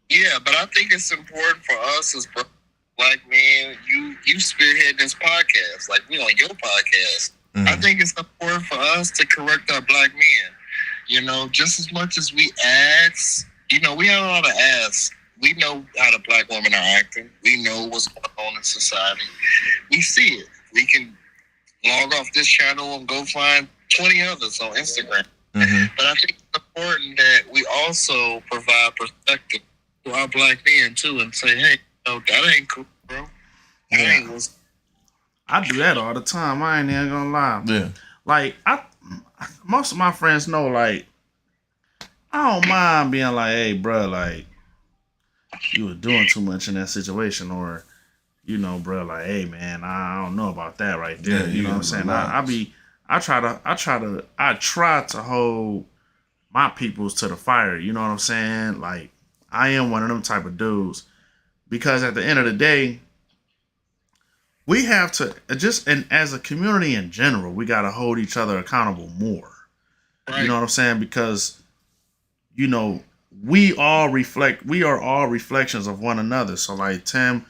Yeah, but I think it's important for us as black men. You spearhead this podcast, like we on your podcast. Mm-hmm. I think it's important for us to correct our black men. You know, just as much as we ask, you know, we have a lot of asks. We know how the black women are acting. We know what's going on in society. We see it. We can log off this channel and go find 20 others on Instagram. Mm-hmm. But I think it's important that we also provide perspective to our black men too, and say, hey, no, that ain't cool, bro. That ain't what's. I do that all the time. I ain't even gonna lie. Yeah. Like most of my friends know, like, I don't mind being like, hey, bro, like, you were doing too much in that situation, or, you know, bro, like, hey, man, I don't know about that right there. Yeah, you know what I'm saying? I try to hold my peoples to the fire. You know what I'm saying? Like, I am one of them type of dudes, because at the end of the day, we have to and as a community in general, we got to hold each other accountable more. Right. You know what I'm saying? Because, you know, we are all reflections of one another. So like, Tim,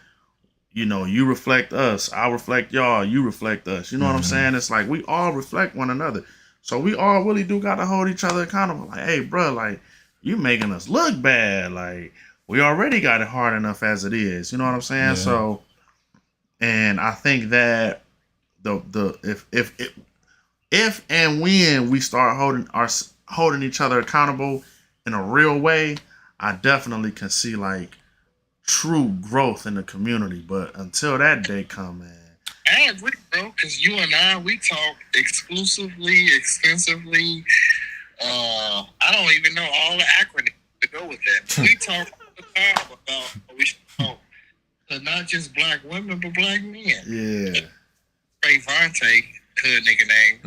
you know, you reflect us, I reflect y'all, you reflect us. You know what I'm saying? It's like we all reflect one another. So we all really do got to hold each other accountable. Like, hey, bro, like, you making us look bad. Like, we already got it hard enough as it is. You know what I'm saying? Yeah. So, and I think that if and when we start holding each other accountable in a real way, I definitely can see like true growth in the community. But until that day come, man. I agree, bro, because you and I, we talk exclusively, extensively. I don't even know all the acronyms to go with that. We talk all the time about what we should talk to not just black women, but black men. Yeah. Ray Vontae, hood nigga name.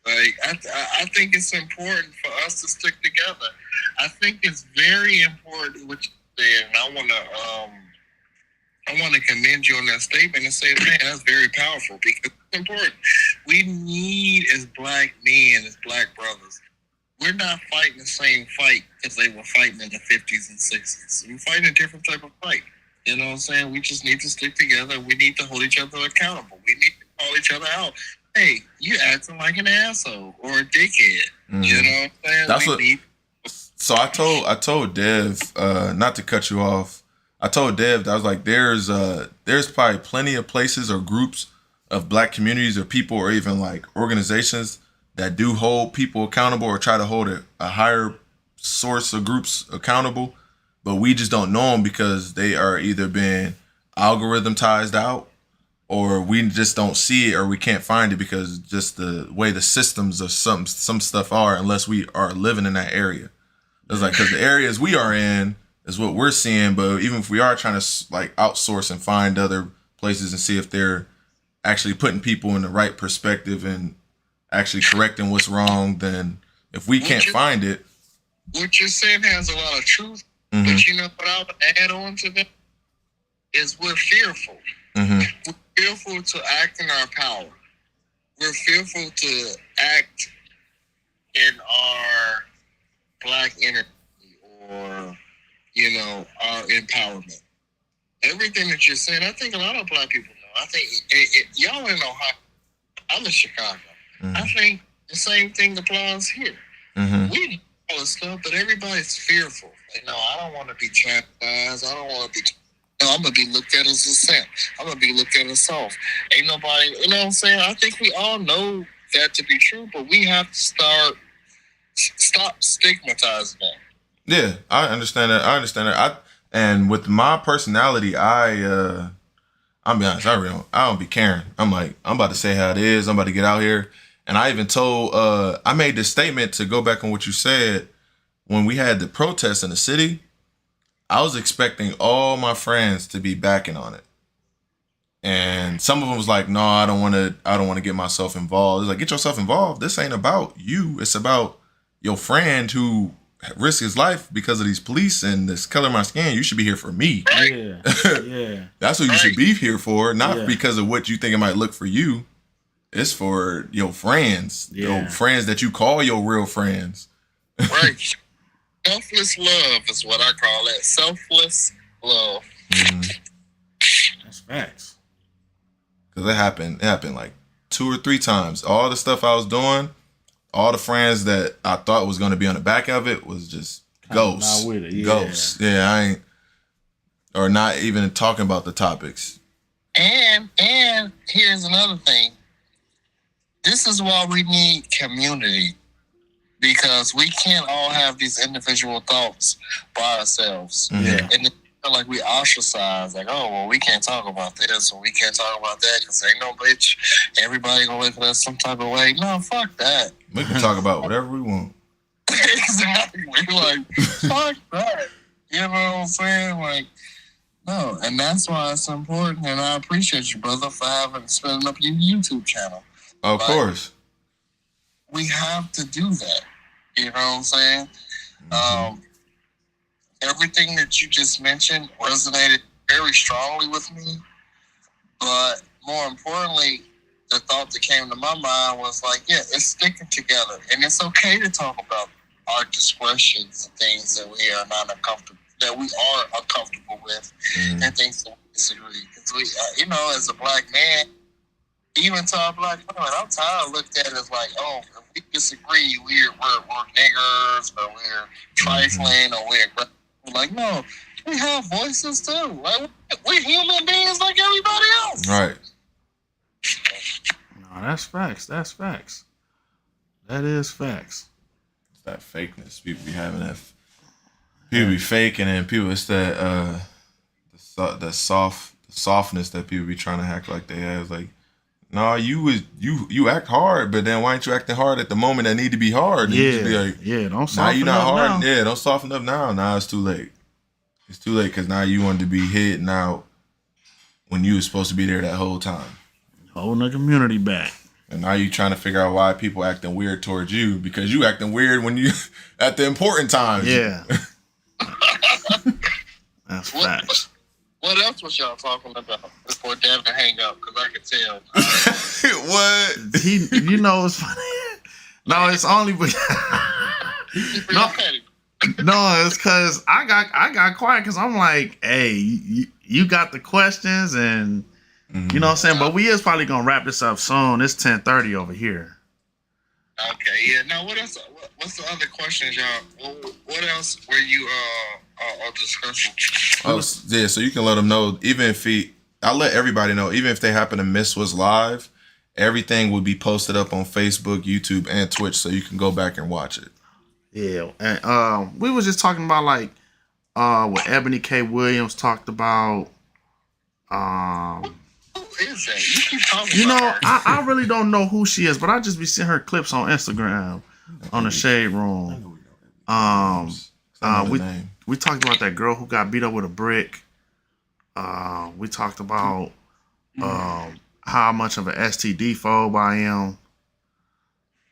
Like, I think it's important for us to stick together. I think it's very important what you said, and I want to commend you on that statement and say, man, that's very powerful, because it's important. We need, as black men, as black brothers, we're not fighting the same fight as they were fighting in the 50s and 60s. We're fighting a different type of fight. You know what I'm saying? We just need to stick together. We need to hold each other accountable. We need to call each other out. Hey, you acting like an asshole or a dickhead. Mm-hmm. You know what I'm saying? So I told Dev, not to cut you off. I told Dev that I was like, there's probably plenty of places or groups of black communities or people or even like organizations that do hold people accountable or try to hold a higher source of groups accountable, but we just don't know them because they are either being algorithmized out, or we just don't see it, or we can't find it because just the way the systems of some stuff are, unless we are living in that area. It's like, because the areas we are in is what we're seeing, but even if we are trying to like outsource and find other places and see if they're actually putting people in the right perspective and actually correcting what's wrong, then if we can't find it, what you're saying has a lot of truth, Mm-hmm. but you know what I would add on to that is we're fearful. Mm-hmm. We're fearful to act in our power. We're fearful to act in our black energy or, you know, our empowerment. Everything that you're saying, I think a lot of black people know. I think y'all in Ohio, I'm in Chicago. Mm-hmm. I think the same thing applies here. Mm-hmm. We do all this stuff, but everybody's fearful. You know, I don't want to be chastised. I don't want to be. No, I'm gonna be looked at as a simp. I'm gonna be looked at as soft. Ain't nobody. You know what I'm saying? I think we all know that to be true, but we have to stop stigmatizing that. Yeah, I understand that. And with my personality, I'm be honest, I don't be caring. I'm like, I'm about to say how it is. I'm about to get out here. And I even told, I made this statement to go back on what you said when we had the protests in the city. I was expecting all my friends to be backing on it. And some of them was like, no, I don't want to get myself involved. It's like, get yourself involved. This ain't about you. It's about your friend who risked his life because of these police and this color of my skin. You should be here for me. Yeah, yeah. That's what you should be here for, not Yeah. because of what you think it might look for you. It's for your friends, Yeah. your friends that you call your real friends. Right. Selfless love is what I call it. Selfless love. That's facts. Because it happened like 2 or 3 times. All the stuff I was doing, all the friends that I thought was going to be on the back of it was just ghosts. Not with it. Yeah. Ghosts. Yeah, I ain't, or not even talking about the topics. And here's another thing. This is why we need community, because we can't all have these individual thoughts by ourselves. Yeah. And it's like we ostracize, like, oh, well, we can't talk about this or we can't talk about that because ain't no bitch. Everybody gonna look at us some type of way. No, fuck that. We can talk about whatever we want. Exactly. Like, fuck that. You know what I'm saying? Like, no. And that's why it's important. And I appreciate you, brother, for spinning up your YouTube channel. Of course. We have to do that. You know what I'm saying? Everything that you just mentioned resonated very strongly with me. But more importantly, the thought that came to my mind was like, yeah, it's sticking together. And it's okay to talk about our discretions and things that we are not uncomfortable, that we are uncomfortable with, and things that we disagree. Because we, you know, as a black man, even to our black women, I'm tired of looked at as like, oh, if we disagree, we're niggers, or we're trifling, or we're like, no, we have voices too. Like, we're human beings like everybody else. Right. No, that's facts. That's facts. That is facts. It's that fakeness. People be having that. People be faking, and people, it's that the softness that people be trying to act like they have. Like, no, you act hard, but then why ain't you acting hard at the moment that need to be hard? And you just be like, don't now soften you not up hard. now. Yeah, don't soften up now. Now it's too late. It's too late because now you want to be hitting out when you was supposed to be there that whole time. Holding the community back. And now you trying to figure out why people acting weird towards you because you acting weird when you at the important times. Yeah. That's facts. What else was y'all talking about before Devin hang up? Because I could tell. What? You know, it's funny. No, it's only no, it's because I got quiet because I'm like, hey, you got the questions and you know what I'm saying. But we is probably gonna wrap this up soon. It's 10:30 over here. Okay, yeah. Now, what else? What's the other questions, y'all? What else were you discussing? Oh, yeah. So you can let them know. Even if I'll let everybody know. Even if they happen to miss what's live, everything will be posted up on Facebook, YouTube, and Twitch, so you can go back and watch it. Yeah, and we was just talking about like what Ebony K. Williams talked about. Who is that? You keep talking You know, about her. I really don't know who she is, but I just be seeing her clips on Instagram on the Shade Room. We talked about that girl who got beat up with a brick. We talked about how much of an STD phobe I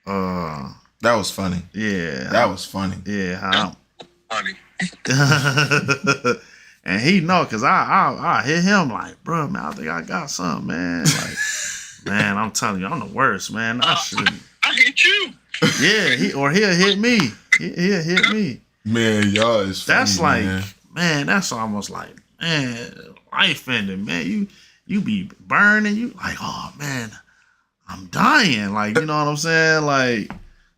am. That was funny. Yeah. That was funny. Yeah. How Funny. and he know, cause I hit him like, bro, man, I think I got something, man. Like, man, I'm telling you, I'm the worst, man. I should. I hit you. Yeah, he'll hit me. He'll hit me. Man, y'all is funny, That's like, man. man, that's almost like, man, life ending, man. You be burning, you like, oh man, I'm dying. Like, you know what I'm saying? Like,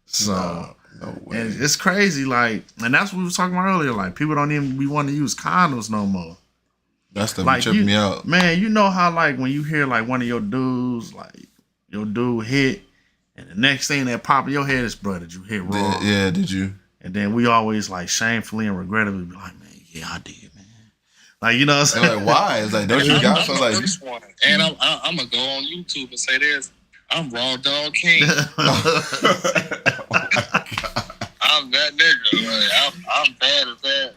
so. No way. And it's crazy, like, and that's what we were talking about earlier. Like, people don't even be wanting to use condoms no more. That stuff Like, be tripping me out. man, you know how like when you hear like one of your dudes, like your dude hit, and the next thing that pop in your head is, bro, did you hit wrong? Yeah, did you? And then we always like shamefully and regrettably be like, man, yeah, I did, man. Like, you know what I'm And saying? like, why? It's like, don't you got I'm something the like? first one. And I'm gonna go on YouTube and say this. I'm Raw Dog King. I'm that nigga. Like, I'm bad at that.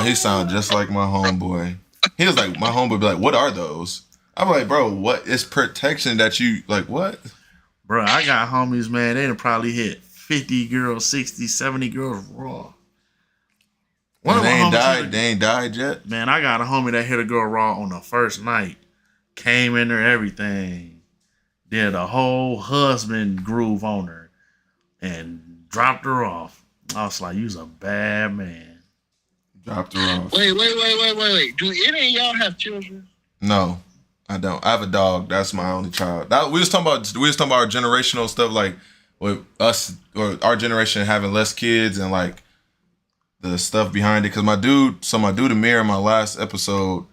He sound just like my homeboy. He was like, my homeboy be like, what are those? I'm like, bro, what? It's protection that you, like, what? Bro, I got homies, man, they done probably hit 50 girls, 60, 70 girls raw. One of And my homies hit they ain't died yet? Man, I got a homie that hit a girl raw on the first night. Came in there, everything. Did a whole husband groove on her. And dropped her off. I was like, you's a bad man. Dropped her off. Wait. Do any of y'all have children? No, I don't. I have a dog. That's my only child. We was talking about our generational stuff, like with us or our generation having less kids and like the stuff behind it. Cause my dude Amir in my last episode,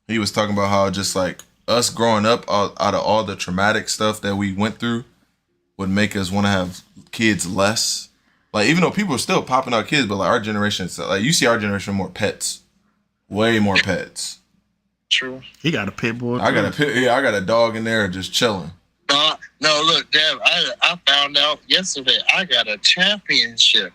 he was talking about how just like us growing up out of all the traumatic stuff that we went through would make us want to have kids less. Like, even though people are still popping out kids, but like our generation, like you see our generation more pets, way more pets. True. He got a pit bull. I got a dog in there just chilling. No, look, Dev, I found out yesterday I got a championship.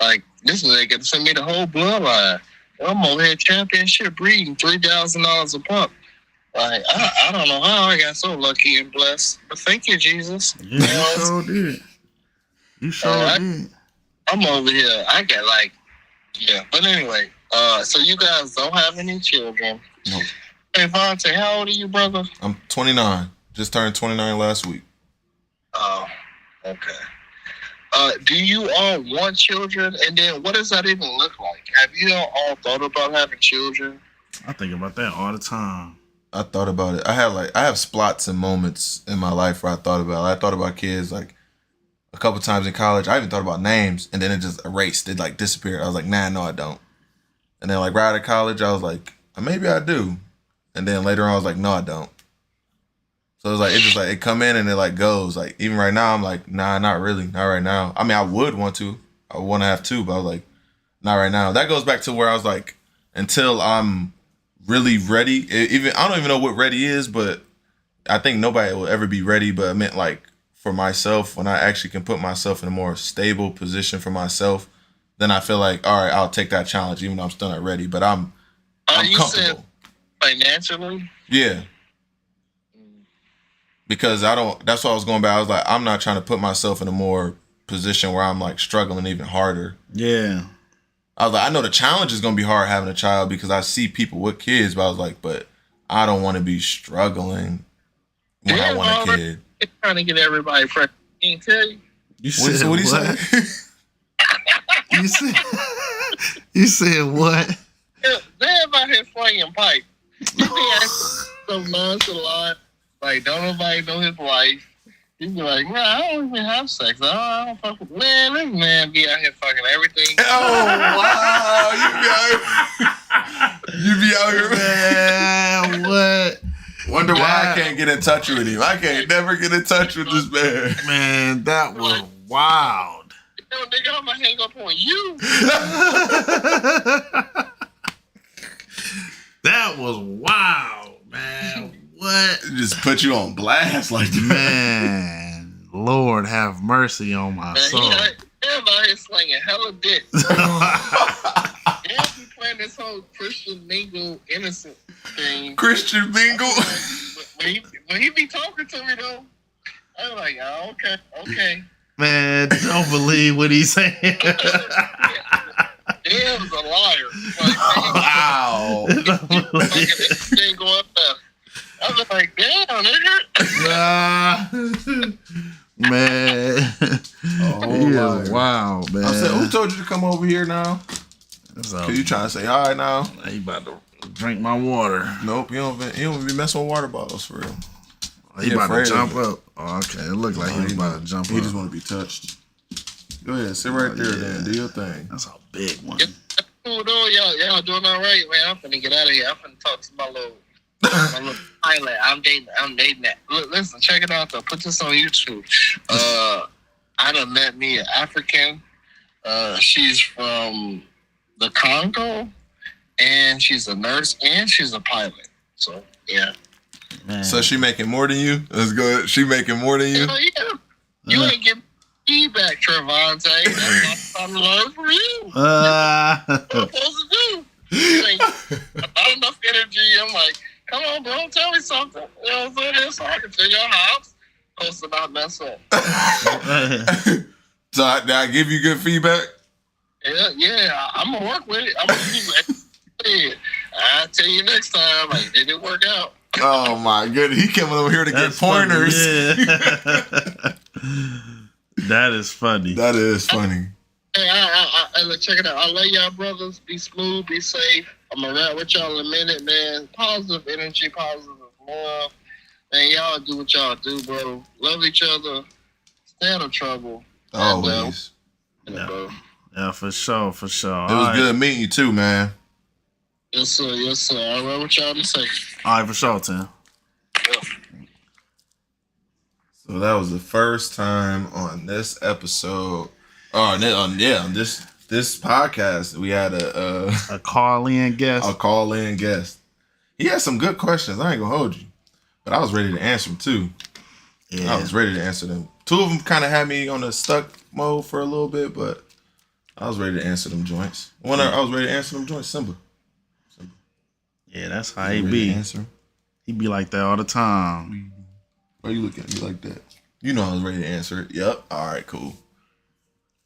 Like, this nigga sent me the whole bloodline. I'm over here championship breeding, $3,000 a pup. Like, I don't know how I got so lucky and blessed, but thank you, Jesus. Yeah, you sure did. You sure did. I'm over here. I got like, yeah. But anyway, so you guys don't have any children. No. Hey, Vontae, how old are you, brother? I'm 29. Just turned 29 last week. Oh, okay. Do you all want children? And then what does that even look like? Have you all thought about having children? I think about that all the time. I thought about it. I have splots and moments in my life where I thought about kids like a couple times in college. I even thought about names and then it just erased. It like disappeared. I was like, nah, no, I don't. And then like right out of college, I was like, maybe I do. And then later on, I was like, no, I don't. So it was like, it come in and it like goes. Like even right now, I'm like, nah, not really. Not right now. I mean, I would want to. I would want to have two, but I was like, not right now. That goes back to where I was like, until I'm really ready. I don't even know what ready is, but I think nobody will ever be ready. But I meant like for myself, when I actually can put myself in a more stable position for myself, then I feel like, all right, I'll take that challenge, even though I'm still not ready. But I'm comfortable. Financially? Yeah. Because that's what I was going back. I was like, I'm not trying to put myself in a more position where I'm like struggling even harder. Yeah. I was like, I know the challenge is going to be hard having a child because I see people with kids, but I was like, but I don't want to be struggling when I want a kid. It's trying to get everybody pregnant. Can't tell you. What you say? You said what? They're about here slinging pipe. You be asking so nonchalant, like don't nobody know his life. You be like, man, I don't even have sex. I don't fuck with man. This man be out here fucking everything. Oh wow, you be out here, man. What? Wonder why I can't get in touch with him. I can't never get in touch with this man. Man, that was wild. Yo, nigga, I'ma hang up on you. That was wild, man. What? Just put you on blast like that. Man, Lord have mercy on my soul. Everybody slinging hella dick. And he playing this whole Christian mingle innocent thing. Christian mingle? When he be talking to me though, I'm like, oh, okay. Man, don't believe what he's saying. Dan's a liar. Like, Wow. everything going left. I was like, damn, nigga. Man. He is liar. wild, man. I said, who told you to come over here now? So, Cause you trying to say, all right now? he about to drink my water. Nope, you don't be messing with water bottles for real. He He about to afraid jump of it. up. Oh, okay. It looked like he was about to jump He up. just want to be touched. Go ahead, sit right there, then. Do your thing. That's a big one. Cool, though. Y'all doing all right, man. I'm finna get out of here. I'm finna talk to my little pilot. I'm dating that. Look, listen, check it out, though. Put this on YouTube. I done met me an African. She's from the Congo, and she's a nurse, and she's a pilot. So, yeah. Man. So she making more than you? Let's go. She making more than you? Hell yeah. You ain't getting feedback, Trevante. That's what I'm learning for you. What I'm supposed to do. You ain't not enough energy. I'm like, come on, bro, tell me something. You know what I'm saying? So I can figure out how I'm supposed to not mess up. So did I give you good feedback? Yeah, I'm going to work with it. I'm going to do it. I'll tell you next time. Like, did it work out? Oh my goodness. He coming over here to That's get pointers. Funny, yeah. That is funny. That is funny. Hey, look, check it out. I love y'all, brothers. Be smooth, be safe. I'm going to rap with y'all in a minute, man. Positive energy, positive love. Man, y'all do what y'all do, bro. Love each other. Stay out of trouble. Always. Bro. Yeah, for sure, for sure. It was good meeting you too, man. Yes, sir. Yes, sir. All right, what y'all to say? All right, for sure, Tim. So that was the first time on this episode. On this podcast, we had A call-in guest. a call-in guest. He had some good questions. I ain't gonna hold you, but I was ready to answer them too. Yeah. I was ready to answer them. Two of them kind of had me on the stuck mode for a little bit, but I was ready to answer them joints. I was ready to answer them joints. Simba. Yeah, that's how You he ready be. to answer 'em? He be like that all the time. Why you looking at me like that? You know I was ready to answer it. Yep. All right, cool.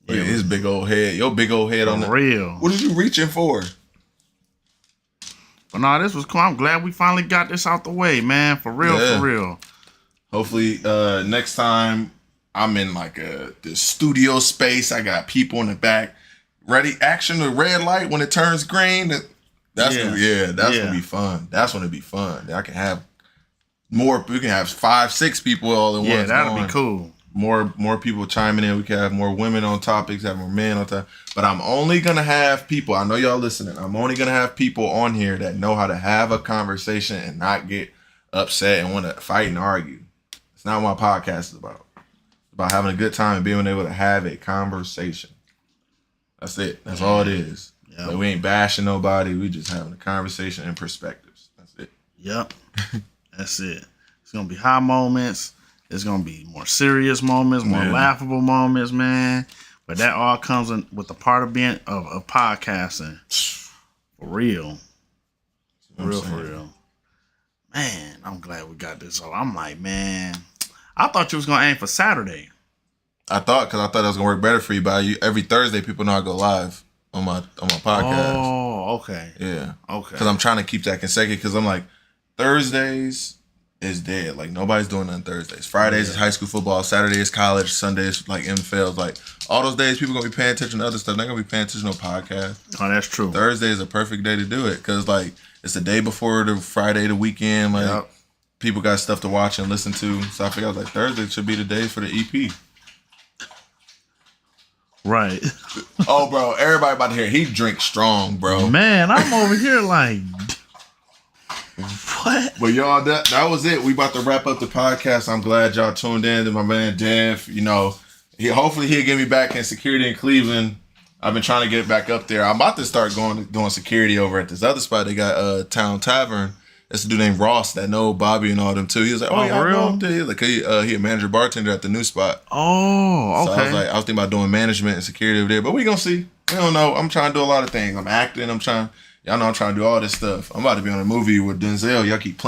Look Yeah, at his big old head. Your big old head on For the. real. What are you reaching for? But no, this was cool. I'm glad we finally got this out the way, man. For real, Yeah. for real. Hopefully, next time I'm in like the studio space. I got people in the back. Ready, action, the red light when it turns green. That's Yeah. gonna be fun. That's gonna be fun. I can have more. We can have 5-6 people all in Yeah, one. that'll be cool. More people chiming in. We can have more women on topics, have more men on topics. But I'm only gonna have people. I know y'all listening. I'm only gonna have people on here that know how to have a conversation and not get upset and want to fight and argue. It's not what my podcast is about. It's about having a good time and being able to have a conversation. That's it. That's all it is. Yeah. Like, we ain't bashing nobody. We just having a conversation and perspectives. That's it. Yep. That's it. It's gonna be high moments. It's gonna be more serious moments, more Man. laughable moments, man. But that all comes in with the part of being of podcasting. For real. You know what I'm For saying? real. Man, I'm glad we got this. So I'm like, man, I thought you was gonna aim for Saturday. I thought that was gonna work better for you. But every Thursday, people know I go live on my podcast. Oh, okay. Yeah, Okay. because I'm trying to keep that consecutive. Because I'm like, Thursdays is dead. Like, nobody's doing nothing Thursdays. Fridays is high school football. Saturday is college. Sundays like NFL. Like, all those days, people gonna be paying attention to other stuff. They're gonna be paying attention to podcast. Oh, that's true. Thursday is a perfect day to do it because like it's the day before the Friday, the weekend. Like, Yep. people got stuff to watch and listen to. So I figured I was like, Thursday should be the day for the EP. Right. Oh, bro, everybody about to hear he drinks strong, bro. Man, I'm over here like, what? But y'all, that was it. We about to wrap up the podcast. I'm glad y'all tuned in to my man Dev. You know, hopefully he'll get me back in security in Cleveland. I've been trying to get back up there. I'm about to start doing security over at this other spot. They got Town Tavern. That's a dude named Ross that know Bobby and all them too. He was like, "Oh, yeah, I real? know him too." He was like, he a manager bartender at the new spot. Oh, So okay. I was thinking about doing management and security over there, but we gonna see. We don't know. I'm trying to do a lot of things. I'm acting. Y'all know I'm trying to do all this stuff. I'm about to be on a movie with Denzel. Y'all keep playing.